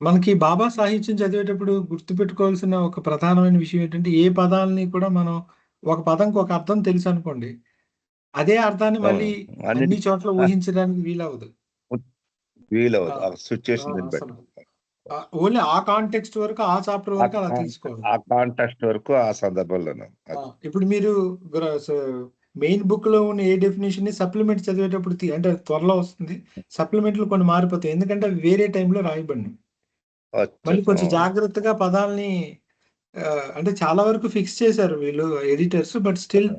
మనకి బాబా సాహిత్యం చదివేటప్పుడు గుర్తుపెట్టుకోవాల్సిన ఒక ప్రధానమైన విషయం ఏంటంటే, ఏ పదాలని కూడా మనం ఒక పదంకి ఒక అర్థం తెలుసు అనుకోండి, అదే అర్థాన్ని మళ్ళీ అన్ని చోట్ల ఊహించడానికి వీలవదు. ఓన్లీ ఆ కాంటెక్స్ట్ వరకు, ఆ చాప్టర్ వరకు అలా తీసుకోవాలి. ఆ కాంటెక్స్ట్ వరకు ఆ సందర్భంలో. ఇప్పుడు మీరు మెయిన్ బుక్ లో ఉన్న ఏ డెఫినేషన్ ని సప్లిమెంట్ చదివేటప్పుడు అంటే త్వరలో వస్తుంది, సప్లిమెంట్లు కొన్ని మారిపోతాయి, ఎందుకంటే వేరే టైంలో రాయబడినాయి. మళ్ళీ కొంచెం జాగ్రత్తగా పదాలని అంటే చాలా వరకు ఫిక్స్ చేశారు వీళ్ళు ఎడిటర్స్, బట్ స్టిల్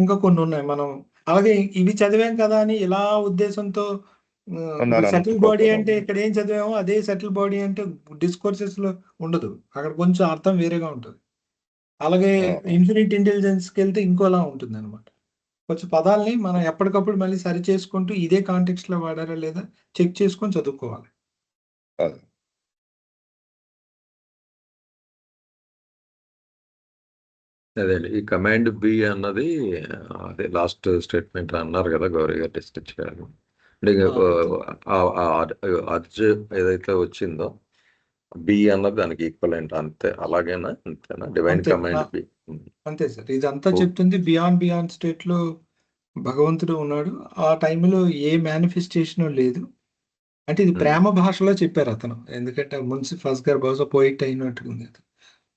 ఇంకా కొన్ని ఉన్నాయి. మనం అలాగే ఇవి చదివాం కదా అని ఇలా ఉద్దేశంతో సెటిల్ బాడీ అంటే ఇక్కడ ఏం చదివామో అదే సెటిల్ బాడీ అంటే డిస్కోర్సెస్ లో ఉండదు, అక్కడ కొంచెం అర్థం వేరేగా ఉంటుంది. అలాగే ఇన్ఫినిట్ ఇంటెలిజెన్స్ కి వెళ్తే ఇంకోలా ఉంటుంది అనమాట. కొంచెం పదాలని మనం ఎప్పటికప్పుడు మళ్ళీ సరి చేసుకుంటూ ఇదే కాంటెక్స్ట్ లో వాడారా లేదా చెక్ చేసుకొని చదువుకోవాలి. అదే ఈ కమాండ్ బి అన్నది అదే లాస్ట్ స్టేట్మెంట్ అన్నారు కదా గౌరీ గారు డిస్కస్ చేయాలి. అంటే ఆ, అర్జ్ ఏదైతే వచ్చిందో బి అన్నది దానికి ఈక్వలెంట్ అంతే, అలాగేనా? అంతేనా? డివైన్ అంతే కమాండ్ బి. అంతే సార్. ఇదంతా ఓ. చెప్తుంది బియాండ్ స్టేట్ లో భగవంతుడు ఉన్నాడు. ఆ టైంలో ఏ మేనిఫెస్టేషన్ లేదు. అంటే ఇది ప్రేమ భాషలో చెప్పారు అతను. ఎందుకంటే మున్సి ఫస్ట్ గారు బహుశా పోయిట్ అయినట్టుకుంది.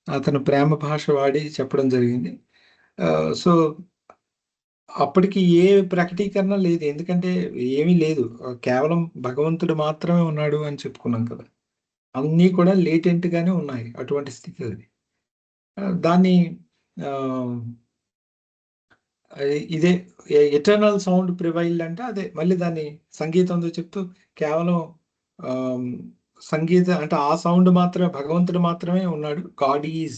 అతను ప్రేమ భాష వాడి చెప్పడం జరిగింది. సో అప్పటికి ఏ ప్రకటీకరణ లేదు, ఎందుకంటే ఏమీ లేదు. కేవలం భగవంతుడు మాత్రమే ఉన్నాడు అని చెప్పుకున్నాం కదా. అన్నీ కూడా లేటెంట్ గానే ఉన్నాయి, అటువంటి స్థితి అది. దాన్ని ఆ, ఇదే ఎటర్నల్ సౌండ్ ప్రివైల్డ్ అంటే అదే మళ్ళీ దాన్ని సంగీతంతో చెప్తూ కేవలం ఆమ్, సంగీత అంటే ఆ సౌండ్ మాత్రమే, భగవంతుడు మాత్రమే ఉన్నాడు, గాడ్ ఈజ్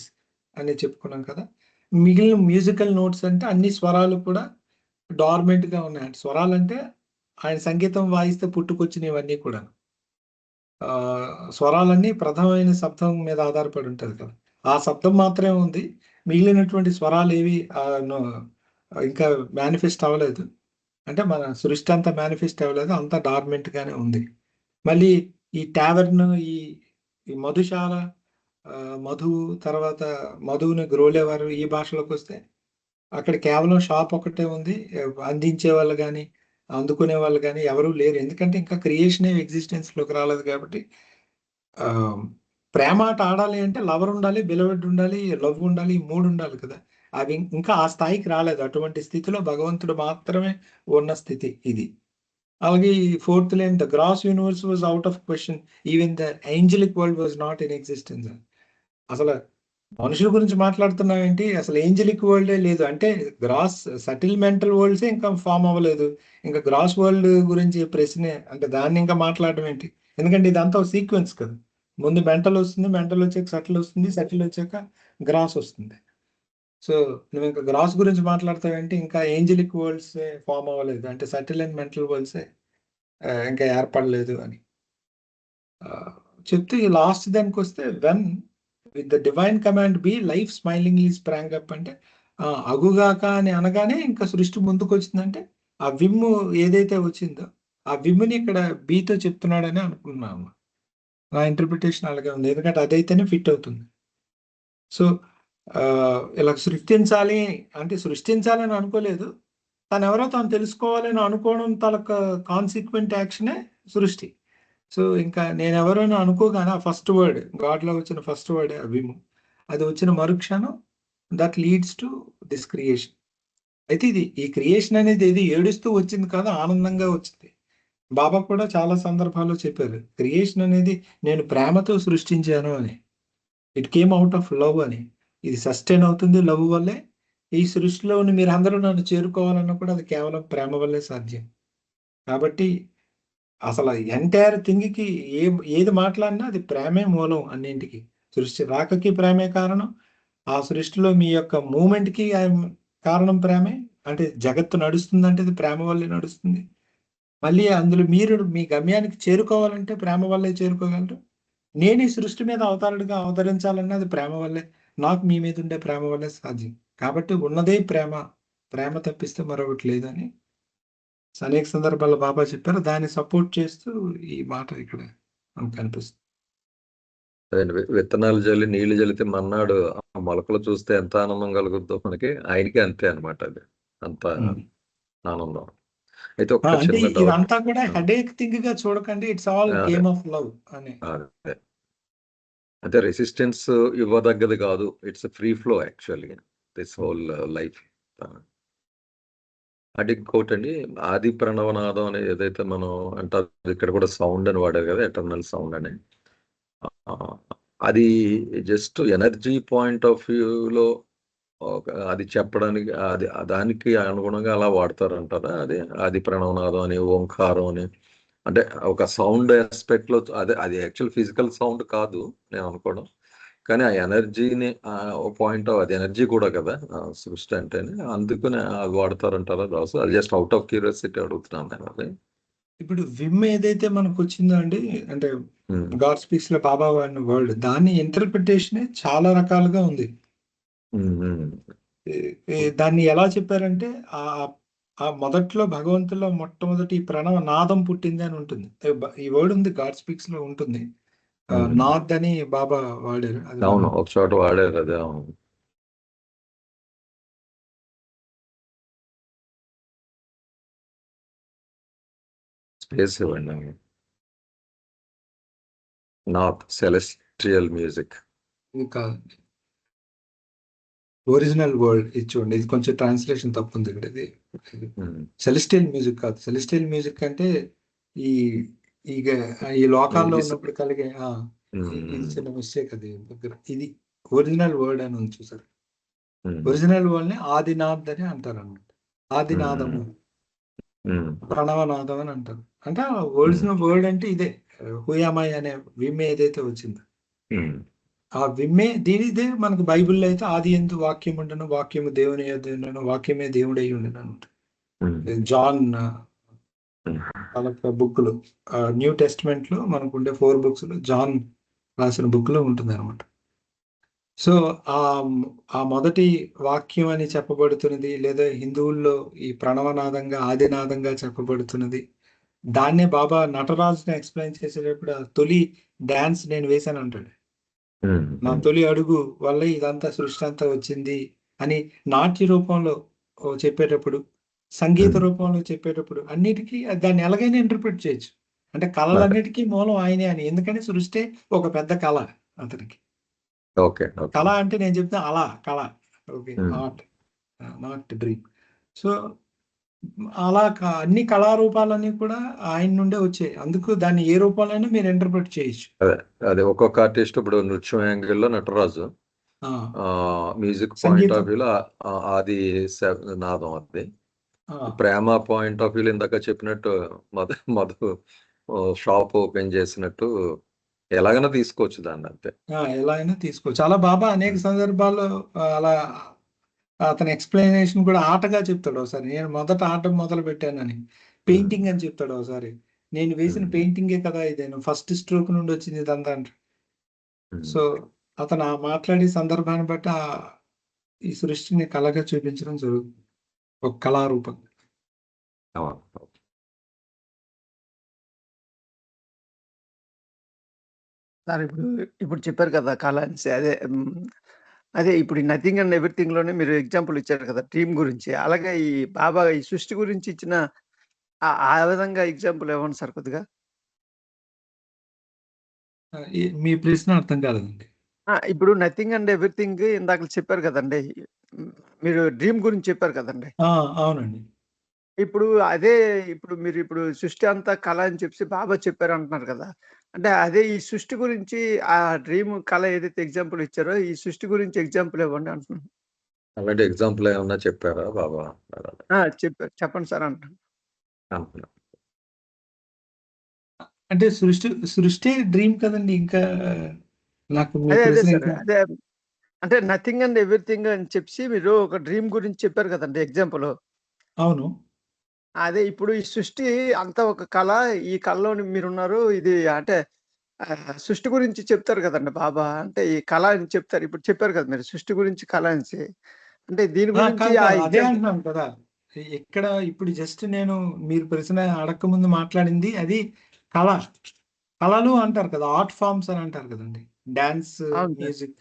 అని చెప్పుకున్నాం కదా. మిగిలిన మ్యూజికల్ నోట్స్ అంటే అన్ని స్వరాలు కూడా డార్మెంట్ గా ఉన్నాయి. అంటే స్వరాలు అంటే ఆయన సంగీతం వాయిస్తే పుట్టుకొచ్చినవన్నీ కూడా స్వరాలన్నీ ప్రధానమైన శబ్దం మీద ఆధారపడి ఉంటుంది కదా. ఆ శబ్దం మాత్రమే ఉంది, మిగిలినటువంటి స్వరాలు ఏవి ఇంకా మేనిఫెస్ట్ అవ్వలేదు. అంటే మన సృష్టి అంతా మేనిఫెస్ట్ అవ్వలేదు, అంతా డార్మెంట్ గానే ఉంది. మళ్ళీ ఈ టావర్న్, ఈ మధుశాల, మధు, తర్వాత మధువుని గ్రోలేవారు, ఈ భాషలోకి వస్తే అక్కడ కేవలం షాప్ ఒకటే ఉంది. అందించే వాళ్ళు కానీ అందుకునే వాళ్ళు కానీ ఎవరూ లేరు, ఎందుకంటే ఇంకా క్రియేషన్ ఎగ్జిస్టెన్స్ లోకి రాలేదు కాబట్టి. ప్రేమ ఆట ఆడాలి అంటే లవర్ ఉండాలి, బిలవెడ్ ఉండాలి, లవ్ ఉండాలి, ఈ మూడు ఉండాలి కదా. అవి ఇంకా ఆ స్థాయికి రాలేదు. అటువంటి స్థితిలో భగవంతుడు మాత్రమే ఉన్న స్థితి ఇది. అలాగే ఈ fourth line, the gross universe was out of question, even the angelic world was not in existence. అసలు మనుషుల గురించి మాట్లాడుతున్నాం ఏంటి, అసలు ఏంజలిక్ వరల్డే లేదు. అంటే గ్రాస్ సెటిల్మెంటల్ వరల్డ్సే ఇంకా ఫామ్ అవ్వలేదు, ఇంకా గ్రాస్ వరల్డ్ గురించి ప్రశ్నే అంటే దాన్ని ఇంకా మాట్లాడడం ఏంటి? ఎందుకంటే ఇదంతా సీక్వెన్స్ కదా. ముందు మెంటల్ వస్తుంది, మెంటల్ వచ్చాక సెటిల్ వస్తుంది, సెటిల్ వచ్చాక గ్రాస్ వస్తుంది. సో నువ్వు ఇంకా గ్రాస్ గురించి మాట్లాడతావేంటి, ఇంకా ఏంజలిక్ వరల్డ్స్ ఫామ్ అవ్వలేదు, అంటే సెటిల్ అండ్ మెంటల్ వరల్డ్సే ఇంకా ఏర్పడలేదు అని చెప్తే లాస్ట్ దానికి వస్తే, when with the divine command be life smilingly sprang up అంటే అగుగాక అని అనగానే ఇంకా సృష్టి ముందుకు వచ్చిందంటే ఆ విమ్ము ఏదైతే వచ్చిందో ఆ విమ్ముని ఇక్కడ బితో చెప్తున్నాడని అనుకున్నాము. నా ఇంటర్ప్రిటేషన్ అలాగే ఉంది, ఎందుకంటే అదైతేనే ఫిట్ అవుతుంది. సో ఇలా సృష్టించాలి అంటే సృష్టించాలని అనుకోలేదు, తను ఎవరో తాను తెలుసుకోవాలని అనుకోవడం తనకు కాన్సిక్వెంట్ యాక్షనే సృష్టి. సో ఇంకా నేను ఎవరైనా అనుకోగానే ఆ ఫస్ట్ వర్డ్, గాడ్లో వచ్చిన ఫస్ట్ వర్డ్ విము, అది వచ్చిన మరుక్షణం that leads to this creation. అయితే ఈ క్రియేషన్ అనేది ఏది ఏడుస్తూ వచ్చింది కాదు, ఆనందంగా వచ్చింది. బాబా కూడా చాలా సందర్భాల్లో చెప్పారు, క్రియేషన్ అనేది నేను ప్రేమతో సృష్టించాను అని. It came out of love అని. ఇది సస్టైన్ అవుతుంది లవ్ వల్లే. ఈ సృష్టిలో మీరు అందరూ నన్ను చేరుకోవాలన్నా కూడా అది కేవలం ప్రేమ వల్లే సాధ్యం. కాబట్టి అసలు ఎంటైర్ థింగ్కి ఏది మాట్లాడినా అది ప్రేమే మూలం అన్నింటికి. సృష్టి రాకకి ప్రేమే కారణం, ఆ సృష్టిలో మీ యొక్క మూమెంట్కి కారణం ప్రేమే. అంటే జగత్తు నడుస్తుందంటే అది ప్రేమ వల్లే నడుస్తుంది. మళ్ళీ అందులో మీరు మీ గమ్యానికి చేరుకోవాలంటే ప్రేమ వల్లే చేరుకోగలరు. నేను ఈ సృష్టి మీద అవతారుడిగా అవతరించాలన్నా అది ప్రేమ వల్లే, నాకు మీ మీద ఉండే ప్రేమ వల్లే సాధ్యం. కాబట్టి ఉన్నదే ప్రేమ, ప్రేమ తప్పిస్తే మరొకటి లేదని అనేక సందర్భాల్లో బాబా చెప్పారు. దాన్ని సపోర్ట్ చేస్తూ ఈ మాట ఇక్కడ మనకు కనిపిస్తుంది. విత్తనాలు జల్లి నీళ్లు జల్లితే మన్నాడు ఆ మొలకలు చూస్తే ఎంత ఆనందం కలుగుద్దో మనకి, ఆయనకి అంతే అనమాట. అది అంత ఆనందం. అయితే ఒక్క అంటే చిన్న డౌట్, ఇదంతా కూడా హెడేక్ థింగ్ గా చూడకండి, it's all game of love అని. అంటే రెసిస్టెన్స్ ఇవ్వదగ్గది కాదు, it's free flow actually this whole life. అంటే ఇంకోటి అండి, ఆది ప్రణవనాదం అని ఏదైతే మనం అంటారు, ఇక్కడ కూడా సౌండ్ అని వాడారు కదా, ఎటర్నల్ సౌండ్ అని. అది జస్ట్ ఎనర్జీ పాయింట్ ఆఫ్ వ్యూలో అది చెప్పడానికి అది దానికి అనుగుణంగా అలా వాడతారంటారా? అది ప్రణవనాదం అని, ఓంకారం అని, అంటే ఒక సౌండ్ ఆస్పెక్ట్ లో అది యాక్చువల్ ఫిజికల్ సౌండ్ కాదు నేను అనుకోవడం, కానీ ఆ ఎనర్జీని పాయింట్ అది ఎనర్జీ కూడా కదా సృష్టి అంటేనే, అందుకనే అది వాడతారంటారా రాసు? అది జస్ట్ అవుట్ ఆఫ్ క్యూరియాసిటీ అడుగుతున్నాను నేను. అది ఇప్పుడు విమ్ ఏదైతే మనకు వచ్చిందో అండి, అంటే గాడ్ స్పీక్స్ లో బాబా వాడిన వర్డ్, దాని ఇంటర్ప్రిటేషన్ చాలా రకాలుగా ఉంది. దాన్ని ఎలా చెప్పారంటే ఆ మొదట్లో భగవంతుల్లో మొట్టమొదటి ఈ ప్రణవ నాదం పుట్టింది అని ఉంటుంది. ఈ వర్డ్ ఉంది, గాడ్ స్పీక్స్ లో ఉంటుంది. నాద్ అని బాబా వాడారు. అది అవును, ఒక చోట వాడారు అదే. అవును. స్పేస్ ఇవ్వండి. North celestial music. ఇది కాదు, ఒరిజినల్ వర్డ్ ఇది చూడండి. ఇది కొంచెం ట్రాన్స్లేషన్ తప్పు ఉంది ఇక్కడ. ఇది సెలెస్టియల్ మ్యూజిక్ కాదు. సెలెస్టియల్ మ్యూజిక్ అంటే ఈ ఈ లోకాల్లో ఇది ఉన్నప్పుడు కలిగే ఇది చిన్న మిస్టేక్. అది దగ్గర ఇది ఒరిజినల్ వర్డ్ అని ఉంది చూసారు. ఒరిజినల్ వర్డ్ ని ఆదినాథ్ అని అంటారు అన్నమాట. ఆదినాదము, ప్రణవనాదం అని అంటారు. అంటే ఒరిజినల్ వర్డ్ అంటే ఇదే హుయామై అనే విమ్మే ఏదైతే వచ్చిందో ఆ విమ్మే దీనిదే మనకు బైబిల్లో అయితే ఆది యందు వాక్యం ఉండను, వాక్యము దేవుని యొద్ద ఉండను, వాక్యమే దేవుడై ఉండను అంటారు. జాన్ వాళ్ళ బుక్లు న్యూ టెస్ట్మెంట్ లో మనకు ఉండే 4 books లో జాన్ రాసిన బుక్ లో ఉంటుంది అనమాట. సో ఆ మొదటి వాక్యం అని చెప్పబడుతున్నది, లేదా హిందువుల్లో ఈ ప్రణవనాదంగా ఆదినాదంగా చెప్పబడుతున్నది. దాన్నే బాబా నటరాజుని ఎక్స్ప్లెయిన్ చేసేటప్పుడు ఆ తొలి డాన్స్ నేను వేశాను అంటాడు. నా తొలి అడుగు వల్ల ఇదంతా సృష్టి అంతా వచ్చింది అని నాట్య రూపంలో చెప్పేటప్పుడు, సంగీత రూపంలో చెప్పేటప్పుడు అన్నిటికీ దాన్ని ఎలాగైనా ఇంటర్ప్రిట్ చేయొచ్చు. అంటే కళలన్నిటికీ మూలం ఆయనే అని. ఎందుకంటే సృష్టి ఒక పెద్ద కళ అతనికి. ఓకే. కళ అంటే నేను చెప్తే అలా కళ, ఓకే, నాట్ డ్రీమ్. సో అలా అన్ని కళారూపాలన్నీ కూడా ఆయన నుండే వచ్చాయి. అందుకు దాన్ని ఏ రూపంలోనే మీరు ఇంటర్ప్రిట్ చేయొచ్చు. అదే ఒక్కొక్క ఆర్టిస్ట్ ఇప్పుడు నృత్యం యాంగిల్లో నటరాజు, మ్యూజిక్ పాయింట్ ఆఫ్ వ్యూలో ఆది నాదం, అది ప్రేమ పాయింట్ ఆఫ్ వ్యూలో ఇందాక చెప్పినట్టు మధు షాప్ ఓపెన్ చేసినట్టు ఎలాగైనా తీసుకోవచ్చు దాన్ని. అంతే, ఎలా అయినా తీసుకోవచ్చు. అలా బాబా అనేక సందర్భాల్లో అలా అతని ఎక్స్ప్లెనేషన్ కూడా ఆటగా చెప్తాడు. ఒకసారి నేను మొదట ఆట మొదలు పెట్టానని పెయింటింగ్ అని చెప్తాడు. ఒకసారి నేను వేసిన పెయింటింగే కదా ఇది, ఫస్ట్ స్ట్రోక్ నుండి వచ్చింది ఇదంతా అంట. సో అతను మాట్లాడే సందర్భాన్ని బట్టి ఈ సృష్టిని కళగా చూపించడం జరుగుతుంది, ఒక కళారూపం. సార్ ఇప్పుడు చెప్పారు కదా కళ అనేసి. అదే ఇప్పుడు నథింగ్ అండ్ ఎవ్రీథింగ్ లోనే మీరు ఎగ్జాంపుల్ ఇచ్చారు కదా డ్రీమ్ గురించి. అలాగే ఈ బాబా ఈ సృష్టి గురించి ఇచ్చిన ఆ విధంగా ఎగ్జాంపుల్ ఇవ్వండి సార్ కొద్దిగా. మీ ప్రశ్న అర్థం కాలేదండి. ఇప్పుడు నథింగ్ అండ్ ఎవ్రీథింగ్ ఇందాక చెప్పారు కదండి, మీరు డ్రీమ్ గురించి చెప్పారు కదండి. అవునండి. ఇప్పుడు మీరు సృష్టి అంతా కళ అని చెప్పి బాబా చెప్పారు అంటున్నారు కదా. అంటే అదే ఈ సృష్టి గురించి ఆ డ్రీమ్ కళ ఏదైతే ఎగ్జాంపుల్ ఇచ్చారో ఈ సృష్టి గురించి ఎగ్జాంపుల్ ఇవ్వండి అంటున్నాను. అలాంటి ఎగ్జాంపుల్ ఏమన్నా చెప్పారా బాబా? చెప్పారు, చెప్పండి సార్ అంటున్నాను. అంటే సృష్టి డ్రీమ్ కదండి. ఇంకా నాకు అదే సార్, అదే అంటే నథింగ్ అండ్ ఎవ్రీథింగ్ అని చెప్పి మీరు ఒక డ్రీమ్ గురించి చెప్పారు కదండి ఎగ్జాంపుల్. అవును. అదే ఇప్పుడు ఈ సృష్టి అంతా ఒక కళ, ఈ కళలో మీరున్నారు. ఇది అంటే సృష్టి గురించి చెప్తారు కదండి బాబా. అంటే ఈ కళ అని చెప్తారు. ఇప్పుడు చెప్పారు కదా మీరు సృష్టి గురించి కళ అనేసి. అంటే దీని గురించి అదే అంటున్నాను కదా. ఇక్కడ ఇప్పుడు జస్ట్ నేను మీరు ప్రశ్న అడక్క ముందు మాట్లాడింది అది కళ. కళలు అంటారు కదా, ఆర్ట్ ఫార్మ్స్ అని అంటారు కదండి, డాన్స్, మ్యూజిక్.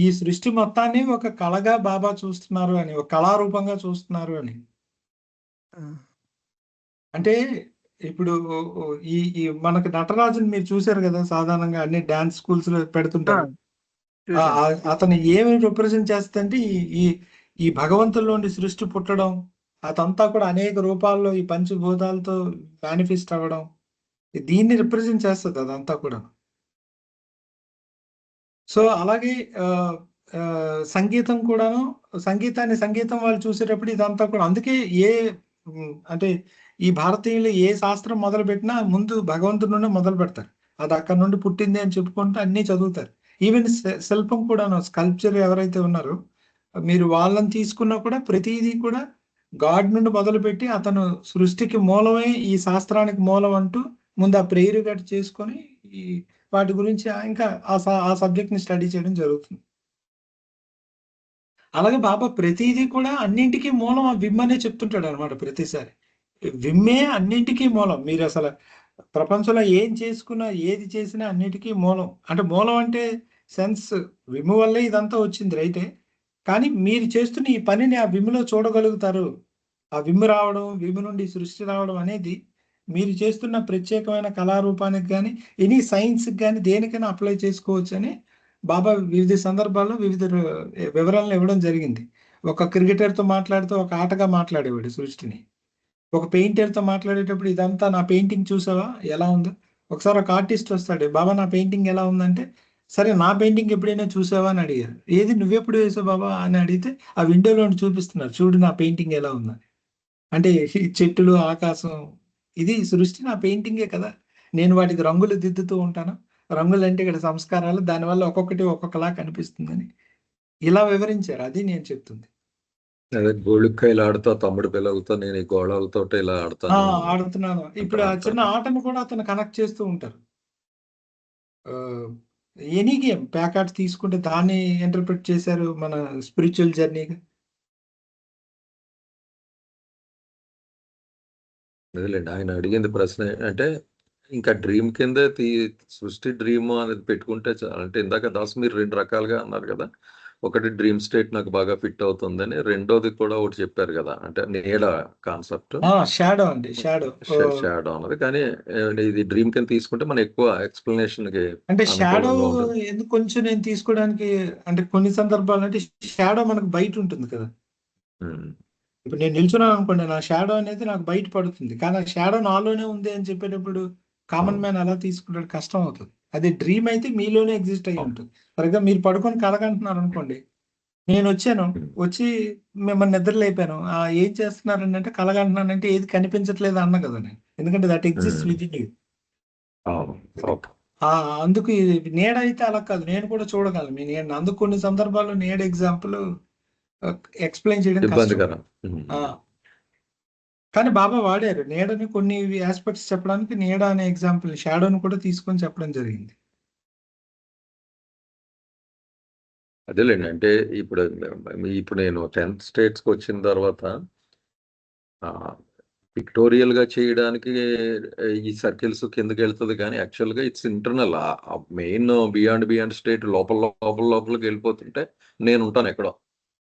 ఈ సృష్టి మొత్తాన్ని ఒక కళగా బాబా చూస్తున్నారు అని, ఒక కళారూపంగా చూస్తున్నారు అని. అంటే ఇప్పుడు ఈ మనకు నటరాజుని మీరు చూసారు కదా, సాధారణంగా అన్ని డాన్స్ స్కూల్స్ లో పెడుతుంటారు. అతను ఏమి రిప్రజెంట్ చేస్తుంటే ఈ ఈ భగవంతుల్లోని సృష్టి పుట్టడం, అదంతా కూడా అనేక రూపాల్లో ఈ పంచభూతాలతో మేనిఫెస్ట్ అవ్వడం, దీన్ని రిప్రజెంట్ చేస్తుంది అదంతా కూడా. సో అలాగే సంగీతం కూడాను, సంగీతం వాళ్ళు చూసేటప్పుడు ఇదంతా కూడా. అందుకే అంటే ఈ భారతీయులు ఏ శాస్త్రం మొదలు పెట్టినా ముందు భగవంతుడి నుండి మొదలు పెడతారు. అది అక్కడ నుండి పుట్టింది అని చెప్పుకుంటూ అన్ని చదువుతారు. ఈవెన్ శిల్పం కూడాను, స్కల్ప్చర్ ఎవరైతే ఉన్నారో మీరు వాళ్ళని తీసుకున్నా కూడా ప్రతిదీ కూడా గాడ్ నుండి మొదలుపెట్టి అతను సృష్టికి మూలమే ఈ శాస్త్రానికి మూలం అంటూ ముందు ఆ ప్రేయర్ గట్టు చేసుకొని ఈ వాటి గురించి ఇంకా ఆ సబ్జెక్ట్ ని స్టడీ చేయడం జరుగుతుంది. అలాగే బాబా ప్రతిదీ కూడా అన్నింటికీ మూలం ఆ విమ్ అనే చెప్తుంటాడు అనమాట ప్రతిసారి. విమ్మే అన్నింటికీ మూలం. మీరు అసలు ప్రపంచంలో ఏం చేసుకున్నా ఏది చేసినా అన్నిటికీ మూలం. అంటే మూలం అంటే సెన్స్ విమ్ వల్లే ఇదంతా వచ్చింది రైటే. కానీ మీరు చేస్తున్న ఈ పనిని ఆ విమ్లో చూడగలుగుతారు. ఆ విమ్ రావడం, విమ్ నుండి సృష్టి రావడం అనేది మీరు చేస్తున్న ప్రత్యేకమైన కళారూపానికి కానీ ఎనీ సైన్స్కి కానీ దేనికైనా అప్లై చేసుకోవచ్చు అని బాబా వివిధ సందర్భాల్లో వివిధ వివరాలను ఇవ్వడం జరిగింది. ఒక క్రికెటర్తో మాట్లాడుతూ ఒక ఆటగా మాట్లాడేవాడు సృష్టిని. ఒక పెయింటర్తో మాట్లాడేటప్పుడు ఇదంతా నా పెయింటింగ్ చూసావా ఎలా ఉందో. ఒకసారి ఒక ఆర్టిస్ట్ వస్తాడు, బాబా నా పెయింటింగ్ ఎలా ఉందంటే, సరే నా పెయింటింగ్ ఎప్పుడైనా చూసావా అని అడిగారు. ఏది నువ్వెప్పుడు వేసావు బాబా అని అడిగితే ఆ విండోలో చూపిస్తున్నారు, చూడు నా పెయింటింగ్ ఎలా ఉందని. అంటే ఈ చెట్టులు ఆకాశం ఇది సృష్టి నా పెయింటింగే కదా. నేను వాటికి రంగులు దిద్దుతూ ఉంటాను. రంగులు అంటే ఇక్కడ సంస్కారాలు, దానివల్ల ఒక్కొక్కటి ఒక్కొక్కలా కనిపిస్తుందని ఇలా వివరించారు. అది నేను చెప్తుంది. అదే గోళికాయలు ఆడుతా తమ్ముడు పిల్లలతో నేను ఈ గోళాలతో ఇలా ఆడతాను ఆడుతున్నాను. ఇప్పుడు ఆ చిన్న ఆటను కూడా అతను కనెక్ట్ చేస్తూ ఉంటారు. ఎనీ గేమ్ ప్యాకార్డ్స్ తీసుకుంటే దాన్ని ఇంటర్ప్రిట్ చేశారు మన స్పిరిచువల్ జర్నీగా. అదేలేండి ఆయన అడిగింది ప్రశ్న అంటే ఇంకా డ్రీమ్ కింద సృష్టి డ్రీమ్ అనేది పెట్టుకుంటే అంటే ఇందాక దాస్ మీరు 2 రకాలుగా అన్నారు కదా. ఒకటి డ్రీమ్ స్టేట్ నాకు బాగా ఫిట్ అవుతుందని, రెండోది కూడా ఒకటి చెప్పారు కదా, అంటే నీడ కాన్సెప్ట్ షాడో అండి, షాడో అన్నది. కానీ ఇది డ్రీమ్ కింద తీసుకుంటే మనం ఎక్కువ ఎక్స్ప్లెనేషన్ కి అంటే షాడో అనుకూలంగా ఉంటుంది. ఎందుకు కొంచెం నేను తీసుకోవడానికి అంటే కొన్ని సందర్భాలు అంటే షాడో మనకు బయట ఉంటుంది కదా. ఇప్పుడు నేను నిల్చున్నాను అనుకోండి, నా షాడో అనేది నాకు బయట పడుతుంది, కానీ ఆ షాడో నాలోనే ఉంది అని చెప్పేటప్పుడు కామన్ మ్యాన్ అలా తీసుకుంటాడు, కష్టం అవుతుంది. అదే డ్రీమ్ అయితే మీలోనే ఎగ్జిస్ట్ అయ్యి ఉంటుంది. ఫర్ ఎగ్జాంపుల్ మీరు పడుకొని కలగంటున్నారు అనుకోండి, నేను వచ్చాను, వచ్చి మిమ్మల్ని నిద్ర లేపాను, ఏం చేస్తున్నారండి అంటే కలగంటున్నానంటే ఏది కనిపించట్లేదు అన్న కదా నేను, ఎందుకంటే that exist with in you. అందుకు నీడ అయితే అలా కాదు, నేను కూడా చూడగలను మీ నీడ. అందుకు కొన్ని సందర్భాల్లో నీడ ఎగ్జాంపుల్ ఎక్స్ప్లెయిన్ చేయడం కష్టం. ఇబ్బందికరం. కానీ బాబా వాడారు నీడని కొన్ని ఆస్పెక్ట్స్ చెప్పడానికి. నీడ అనే ఎగ్జాంపుల్ షాడోని కూడా తీసుకొని చెప్పడం జరిగింది. అదేలేండి, అంటే ఇప్పుడు నేను 10th స్టేట్స్కి వచ్చిన తర్వాత పిక్టోరియల్ గా చేయడానికి ఈ సర్కిల్స్ కిందకి వెళ్తుంది, కానీ యాక్చువల్గా it's internal. Main beyond state లోపలికి వెళ్ళిపోతుంటే నేను ఉంటాను ఎక్కడో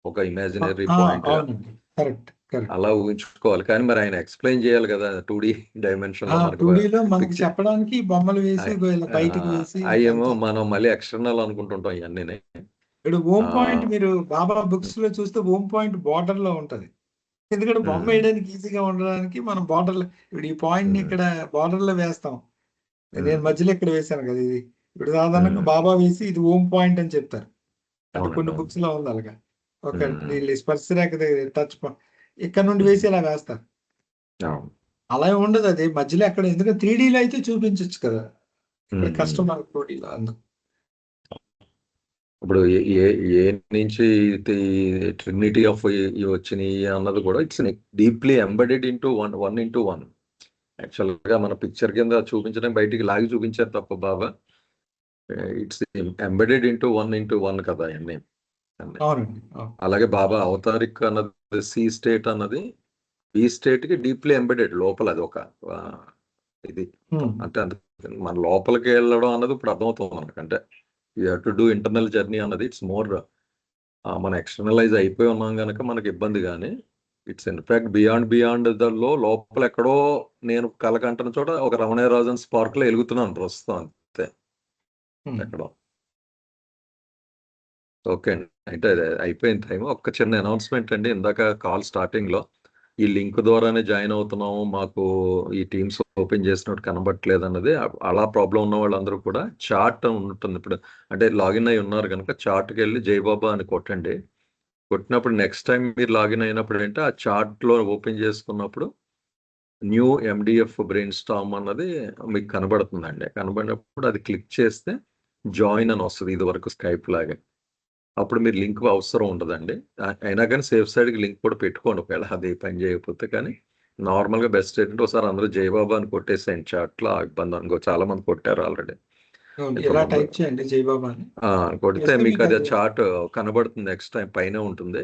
ఒక ఇమాజినరీ పాయింట్ అలా ఊహించుకోవాలి. కానీ మరి ఆయన ఎక్స్ప్లెయిన్ చేయాలి కదా 2D డైమెన్షన్ లో మనకి చెప్పడానికి బొమ్మలు వేసి బయటికి వేసి. అయ్యేమో మనం మళ్ళీ ఎక్స్టర్నల్ అనుకుంటుంటాం ఇవన్నీ. ఇప్పుడు ఓమ్ పాయింట్ మీరు బాబా బుక్స్ లో చూస్తే ఓమ్ పాయింట్ బార్డర్ లో ఉంటది, ఎందుకంటే బొమ్మ వేయడానికి ఈజీగా ఉండడానికి మనం బార్డర్ లో ఇప్పుడు ఈ పాయింట్ ని ఇక్కడ బార్డర్ లో వేస్తాం. నేను మధ్యలో ఇక్కడ వేసాను కదా, ఇది ఇప్పుడు సాధారణంగా బాబా వేసి ఇది ఓమ్ పాయింట్ అని చెప్తారు. అంటే కొన్ని బుక్స్ లో ఉంది అలాగా, ఒక స్పర్శ రేఖ టచ్ ఇక్కడ నుండి వేసి ఇలా వేస్తారు. అలా ఉండదు, అది మధ్యలో ఎక్కడ, ఎందుకంటే 3Dలో అయితే చూపించవచ్చు కదా, కష్టం మనకు 2Dలో. అందుకు ఇప్పుడు ఏ నుంచి ట్రినిటీ ఆఫ్ వచ్చినాయి అన్నది కూడా it's deeply embedded into one into one. యాక్చువల్గా మన పిక్చర్ కింద చూపించడం బయటికి లాగి చూపించారు తప్ప బాబా ఇట్స్ ఎంబెడెడ్ ఇంటూ వన్ కదా అన్నీ. అలాగే బాబా అవతారిక్ అన్నది సి స్టేట్ అన్నది బి స్టేట్ కి డీప్లీ ఎంబెడెడ్ లోపల, అది ఒక ఇది. అంటే మన లోపలికి వెళ్ళడం అన్నది ఇప్పుడు అర్థమవుతుంది మనకు. అంటే you have to do internal journey అన్నది ఇట్స్ మోర్ మనం ఎక్స్టర్నలైజ్ అయిపోయి ఉన్నాం కనుక మనకి ఇబ్బంది. కానీ ఇట్స్ ఇన్ఫాక్ట్ బియాండ్ దలో లోపల ఎక్కడో నేను కలకంటున్న చోట ఒక రమణయ్య రాజన్ స్పార్క్ లో వెలుగుతున్నాను ప్రస్తుతం, అంతే ఎక్కడో. ఓకే అండి, అయితే అయిపోయిన టైం. ఒక్క చిన్న అనౌన్స్మెంట్ అండి. ఇందాక కాల్ స్టార్టింగ్ లో ఈ లింక్ ద్వారానే జాయిన్ అవుతున్నాము, మాకు ఈ టీమ్స్ ఓపెన్ చేసినట్టు కనబట్టలేదు అన్నది, అలా ప్రాబ్లం ఉన్న వాళ్ళందరూ కూడా చార్ట్ ఉంటుంది. ఇప్పుడు అంటే లాగిన్ అయి ఉన్నారు కనుక చార్ట్కి వెళ్ళి జైబాబా అని కొట్టండి. కొట్టినప్పుడు నెక్స్ట్ టైం మీరు లాగిన్ అయినప్పుడు ఏంటంటే ఆ చార్ట్లో ఓపెన్ చేసుకున్నప్పుడు న్యూ MDF బ్రెయిన్ స్టార్మ్ అన్నది మీకు కనబడుతుందండి. కనబడినప్పుడు అది క్లిక్ చేస్తే జాయిన్ అని వస్తుంది, ఇది వరకు స్కైప్ లాగా. అప్పుడు మీరు లింక్ అవసరం ఉండదండి. అయినా కానీ సేఫ్ సైడ్కి లింక్ కూడా పెట్టుకోండి ఒకవేళ అది పని చేయకపోతే. కానీ నార్మల్గా బెస్ట్ ఏంటంటే ఒకసారి అందరూ జయబాబా అని కొట్టేసేయండి చాట్లో, ఇబ్బంది అనుకో. చాలా మంది కొట్టారు ఆల్రెడీ. అవును. ఇప్పుడు ఇలా టైప్ చేయండి జైబాబా అని. కొడితే చేస్తే మీకు మీకు అది అది చార్ట్ కనబడుతుంది, నెక్స్ట్ టైం పైన ఉంటుంది.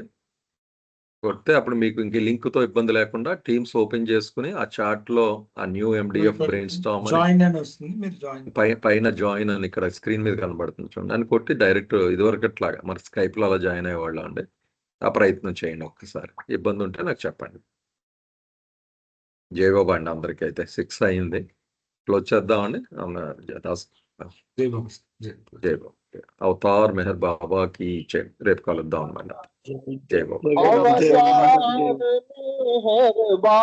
కొడితే అప్పుడు మీకు ఇంక లింక్ తో ఇబ్బంది లేకుండా టీమ్స్ ఓపెన్ చేసుకుని ఆ చార్ట్ లో ఆ న్యూ ఎండిఎఫ్ బ్రెయిన్ స్టామ్ అని జాయిన్ అని వస్తుంది, మీరు జాయిన్. పైన జాయిన్ అని ఇక్కడ స్క్రీన్ మీద కనబడుతుంది చూడండి, అని కొట్టి డైరెక్ట్ ఇదివరకట్లాగా మరి స్కైప్ లో అలా జాయిన్ అయ్యేవాళ్ళు అండి. ఆ ప్రయత్నం చేయండి ఒక్కసారి, ఇబ్బంది ఉంటే నాకు చెప్పండి. జయబాబా అండి అందరికీ. అయితే 6 అయింది, క్లోజ్ చేద్దామండి. జైబాబా. జయబాబా. అవతార్ మెహర్ బాబా కి జై. రేపు కలుద్దాం అన్నమాట. జయబాబా. జై బాబా. అవతార్ మెహర్ బాబా